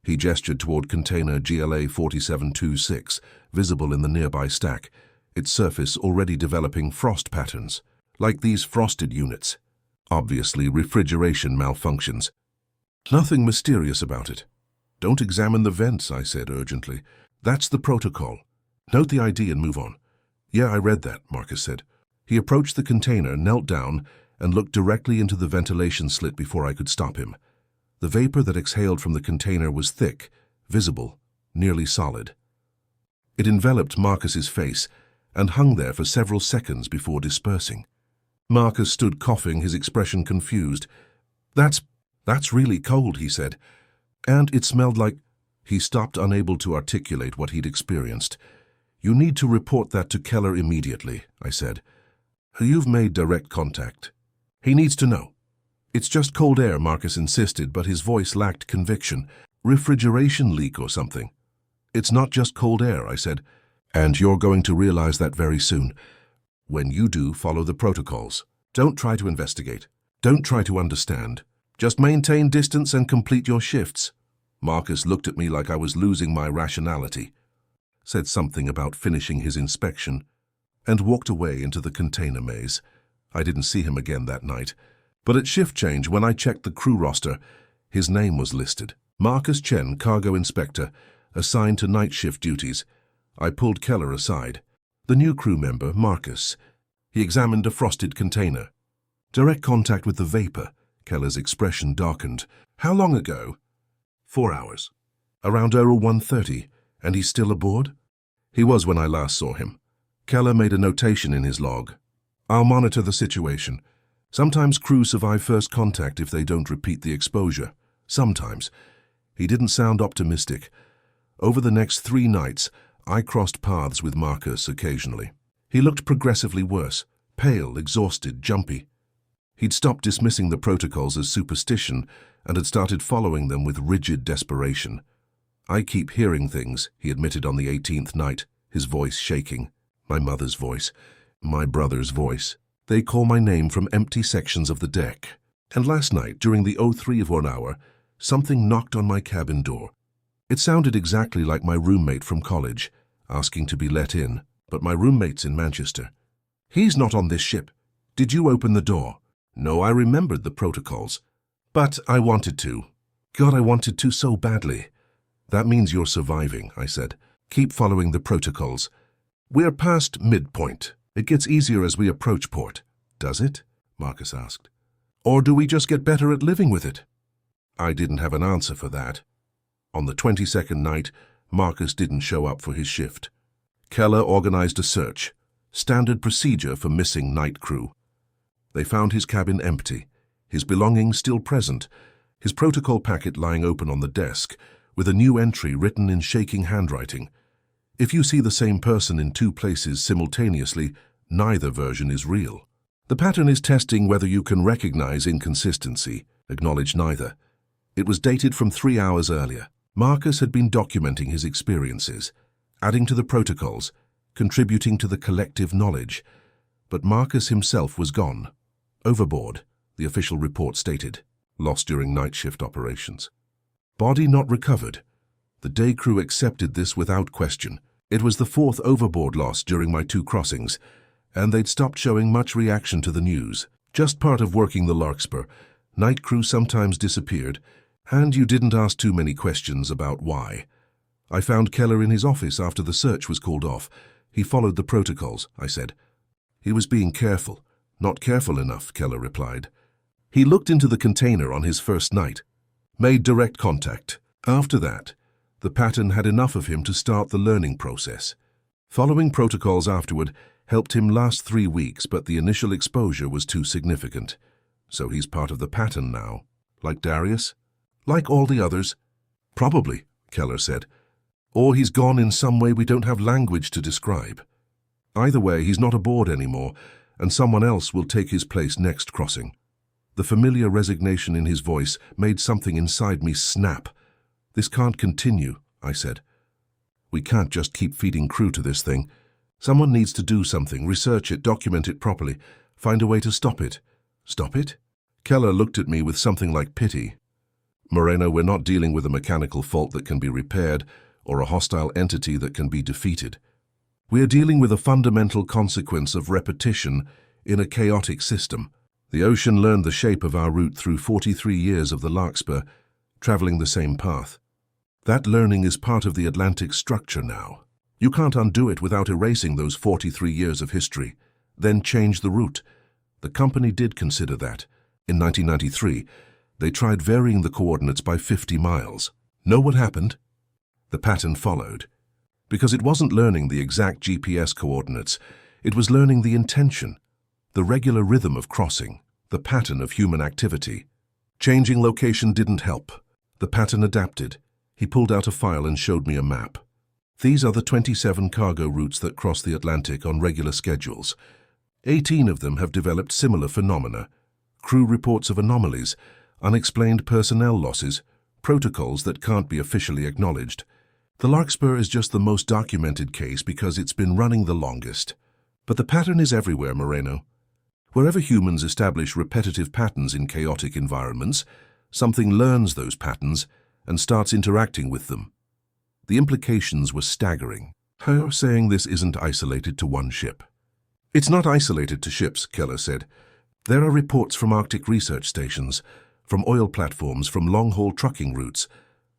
He gestured toward container GLA 4726, visible in the nearby stack, its surface already developing frost patterns, like these frosted units. Obviously, refrigeration malfunctions. Nothing mysterious about it. "Don't examine the vents," I said urgently. "That's the protocol. Note the ID and move on." "Yeah, I read that," Marcus said. He approached the container, knelt down, and looked directly into the ventilation slit before I could stop him. The vapor that exhaled from the container was thick, visible, nearly solid. It enveloped Marcus's face and hung there for several seconds before dispersing. Marcus stood coughing, his expression confused. That's really cold," he said. "And it smelled like—" He stopped, unable to articulate what he'd experienced. "You need to report that to Keller immediately," I said. "You've made direct contact. He needs to know." "It's just cold air," Marcus insisted, but his voice lacked conviction. "Refrigeration leak or something." "It's not just cold air," I said. "And you're going to realize that very soon. When you do, follow the protocols. Don't try to investigate. Don't try to understand. Just maintain distance and complete your shifts." Marcus looked at me like I was losing my rationality, said something about finishing his inspection, and walked away into the container maze. I didn't see him again that night. But at shift change, when I checked the crew roster, his name was listed. Marcus Chen, Cargo Inspector, assigned to night shift duties. I pulled Keller aside. The new crew member, Marcus. He examined a frosted container. "Direct contact with the vapor." Keller's expression darkened. "How long ago?" 4 hours. "Around 01:30, and he's still aboard?" "He was when I last saw him." Keller made a notation in his log. "I'll monitor the situation. Sometimes crew survive first contact if they don't repeat the exposure. Sometimes." He didn't sound optimistic. Over the next 3 nights, I crossed paths with Marcus occasionally. He looked progressively worse, pale, exhausted, jumpy. He'd stopped dismissing the protocols as superstition and had started following them with rigid desperation. "I keep hearing things," he admitted on the 18th night, his voice shaking. My mother's voice, my brother's voice. They call my name from empty sections of the deck. And last night, during the 03 of 1 hour, something knocked on my cabin door. It sounded exactly like my roommate from college, asking to be let in, but my roommate's in Manchester. "He's not on this ship. Did you open the door?" "No, I remembered the protocols. But I wanted to. God, I wanted to so badly." "That means you're surviving," I said. "Keep following the protocols. We're past midpoint. It gets easier as we approach port." "Does it?" Marcus asked. "Or do we just get better at living with it?" I didn't have an answer for that. On the 22nd night, Marcus didn't show up for his shift. Keller organized a search, standard procedure for missing night crew. They found his cabin empty, his belongings still present, his protocol packet lying open on the desk, with a new entry written in shaking handwriting. If you see the same person in 2 places simultaneously, neither version is real. The pattern is testing whether you can recognize inconsistency. Acknowledge neither. It was dated from 3 hours earlier. Marcus had been documenting his experiences, adding to the protocols, contributing to the collective knowledge. But Marcus himself was gone. Overboard, the official report stated. Lost during night shift operations. Body not recovered. The day crew accepted this without question. It was the 4th overboard loss during my 2 crossings, and they'd stopped showing much reaction to the news. Just part of working the Larkspur. Night crew sometimes disappeared, and you didn't ask too many questions about why. I found Keller in his office after the search was called off. He followed the protocols, I said. "He was being careful." "Not careful enough," Keller replied. He looked into the container on his first night. Made direct contact. After that, the pattern had enough of him to start the learning process. Following protocols afterward helped him last 3 weeks, but the initial exposure was too significant. So he's part of the pattern now. Like Darius? Like all the others? Probably, Keller said. Or he's gone in some way we don't have language to describe. Either way, he's not aboard anymore, and someone else will take his place next crossing. The familiar resignation in his voice made something inside me snap. "This can't continue," I said. "We can't just keep feeding crew to this thing. Someone needs to do something, research it, document it properly, find a way to stop it." "Stop it?" Keller looked at me with something like pity. "Moreno, we're not dealing with a mechanical fault that can be repaired or a hostile entity that can be defeated. We're dealing with a fundamental consequence of repetition in a chaotic system. The ocean learned the shape of our route through 43 years of the Larkspur, traveling the same path. That learning is part of the Atlantic structure now. You can't undo it without erasing those 43 years of history, then change the route. The company did consider that. In 1993, they tried varying the coordinates by 50 miles. Know what happened? The pattern followed. Because it wasn't learning the exact GPS coordinates, it was learning the intention, the regular rhythm of crossing, the pattern of human activity. Changing location didn't help. The pattern adapted. He pulled out a file and showed me a map. These are the 27 cargo routes that cross the Atlantic on regular schedules. 18 of them have developed similar phenomena. Crew reports of anomalies, unexplained personnel losses, protocols that can't be officially acknowledged. The Larkspur is just the most documented case because it's been running the longest. But the pattern is everywhere, Moreno. Wherever humans establish repetitive patterns in chaotic environments, something learns those patterns and starts interacting with them. The implications were staggering. You're saying this isn't isolated to one ship? It's not isolated to ships, Keller said. There are reports from Arctic research stations, from oil platforms, from long-haul trucking routes,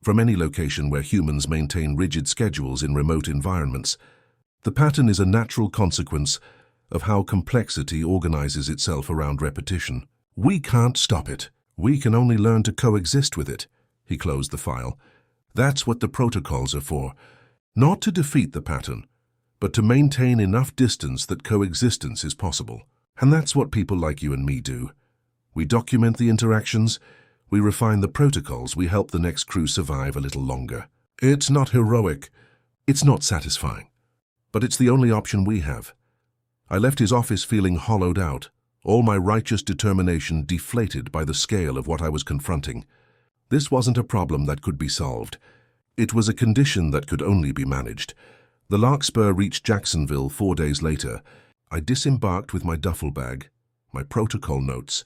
from any location where humans maintain rigid schedules in remote environments. The pattern is a natural consequence of how complexity organizes itself around repetition. We can't stop it. We can only learn to coexist with it. He closed the file. That's what the protocols are for. Not to defeat the pattern, but to maintain enough distance that coexistence is possible. And that's what people like you and me do. We document the interactions, we refine the protocols, we help the next crew survive a little longer. It's not heroic. It's not satisfying. But it's the only option we have. I left his office feeling hollowed out, all my righteous determination deflated by the scale of what I was confronting. This wasn't a problem that could be solved. It was a condition that could only be managed. The Larkspur reached Jacksonville 4 days later. I disembarked with my duffel bag, my protocol notes,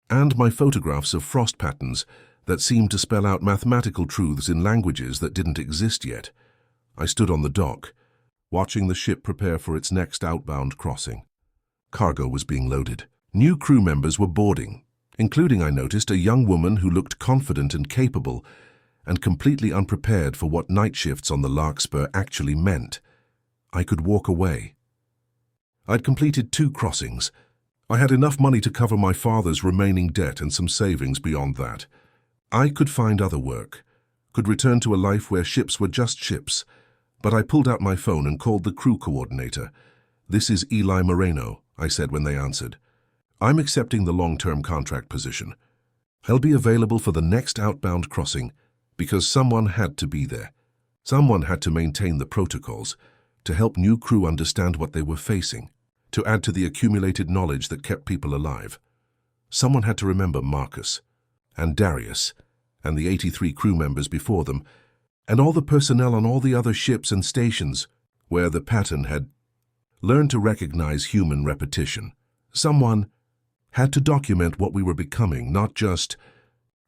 and my photographs of frost patterns that seemed to spell out mathematical truths in languages that didn't exist yet. I stood on the dock, watching the ship prepare for its next outbound crossing. Cargo was being loaded. New crew members were boarding, including, I noticed, a young woman who looked confident and capable and completely unprepared for what night shifts on the Larkspur actually meant. I could walk away. I'd completed 2 crossings. I had enough money to cover my father's remaining debt and some savings beyond that. I could find other work, could return to a life where ships were just ships, but I pulled out my phone and called the crew coordinator. "This is Eli Moreno," I said when they answered. "I'm accepting the long-term contract position. I'll be available for the next outbound crossing because someone had to be there. Someone had to maintain the protocols, to help new crew understand what they were facing, to add to the accumulated knowledge that kept people alive. Someone had to remember Marcus and Darius and the 83 crew members before them, and all the personnel on all the other ships and stations where the pattern had learned to recognize human repetition. Someone had to document what we were becoming, not just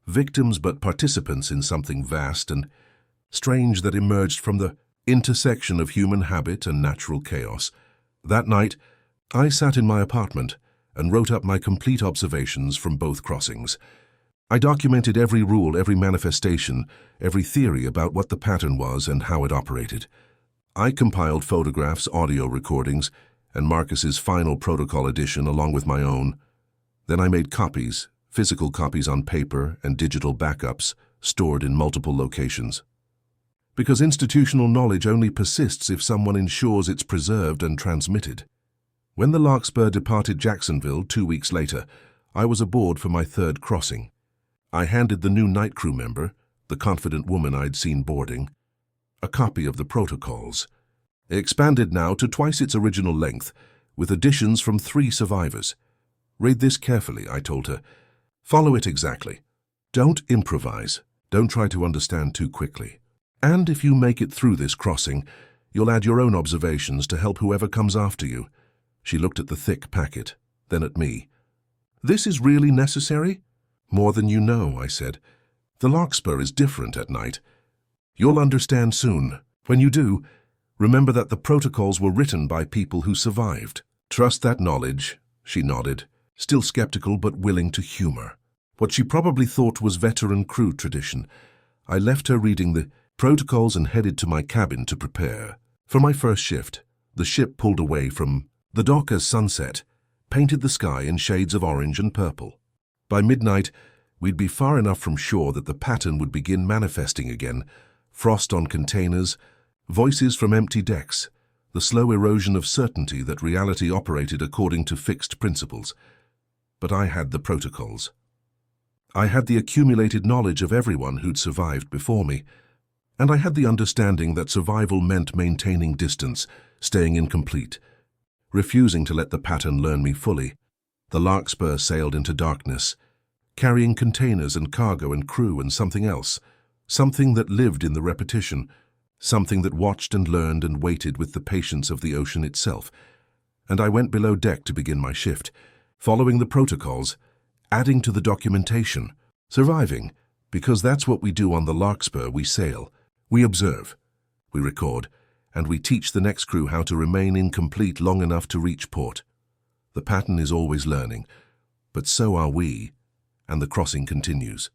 victims but participants in something vast and strange that emerged from the intersection of human habit and natural chaos. That night, I sat in my apartment and wrote up my complete observations from both crossings. I documented every rule, every manifestation, every theory about what the pattern was and how it operated. I compiled photographs, audio recordings, and Marcus's final protocol edition along with my own. Then I made copies, physical copies on paper and digital backups stored in multiple locations. Because institutional knowledge only persists if someone ensures it's preserved and transmitted. When the Larkspur departed Jacksonville 2 weeks later, I was aboard for my 3rd crossing. I handed the new night crew member, the confident woman I'd seen boarding, a copy of the protocols, expanded now to twice its original length, with additions from 3 survivors. "Read this carefully," I told her. "Follow it exactly. Don't improvise. Don't try to understand too quickly. And if you make it through this crossing, you'll add your own observations to help whoever comes after you." She looked at the thick packet, then at me. "This is really necessary?" "More than you know," I said. "The Larkspur is different at night. You'll understand soon. When you do, remember that the protocols were written by people who survived. Trust that knowledge." She nodded, still skeptical but willing to humor. What she probably thought was veteran crew tradition. I left her reading the protocols and headed to my cabin to prepare. For my first shift, the ship pulled away from the dock as sunset painted the sky in shades of orange and purple. By midnight, we'd be far enough from shore that the pattern would begin manifesting again. Frost on containers, voices from empty decks, the slow erosion of certainty that reality operated according to fixed principles. But I had the protocols. I had the accumulated knowledge of everyone who'd survived before me, and I had the understanding that survival meant maintaining distance, staying incomplete, refusing to let the pattern learn me fully. The Larkspur sailed into darkness, carrying containers and cargo and crew and something else, something that lived in the repetition, something that watched and learned and waited with the patience of the ocean itself. And I went below deck to begin my shift, following the protocols, adding to the documentation, surviving, because that's what we do on the Larkspur. We sail, we observe, we record, and we teach the next crew how to remain incomplete long enough to reach port. The pattern is always learning, but so are we, and the crossing continues.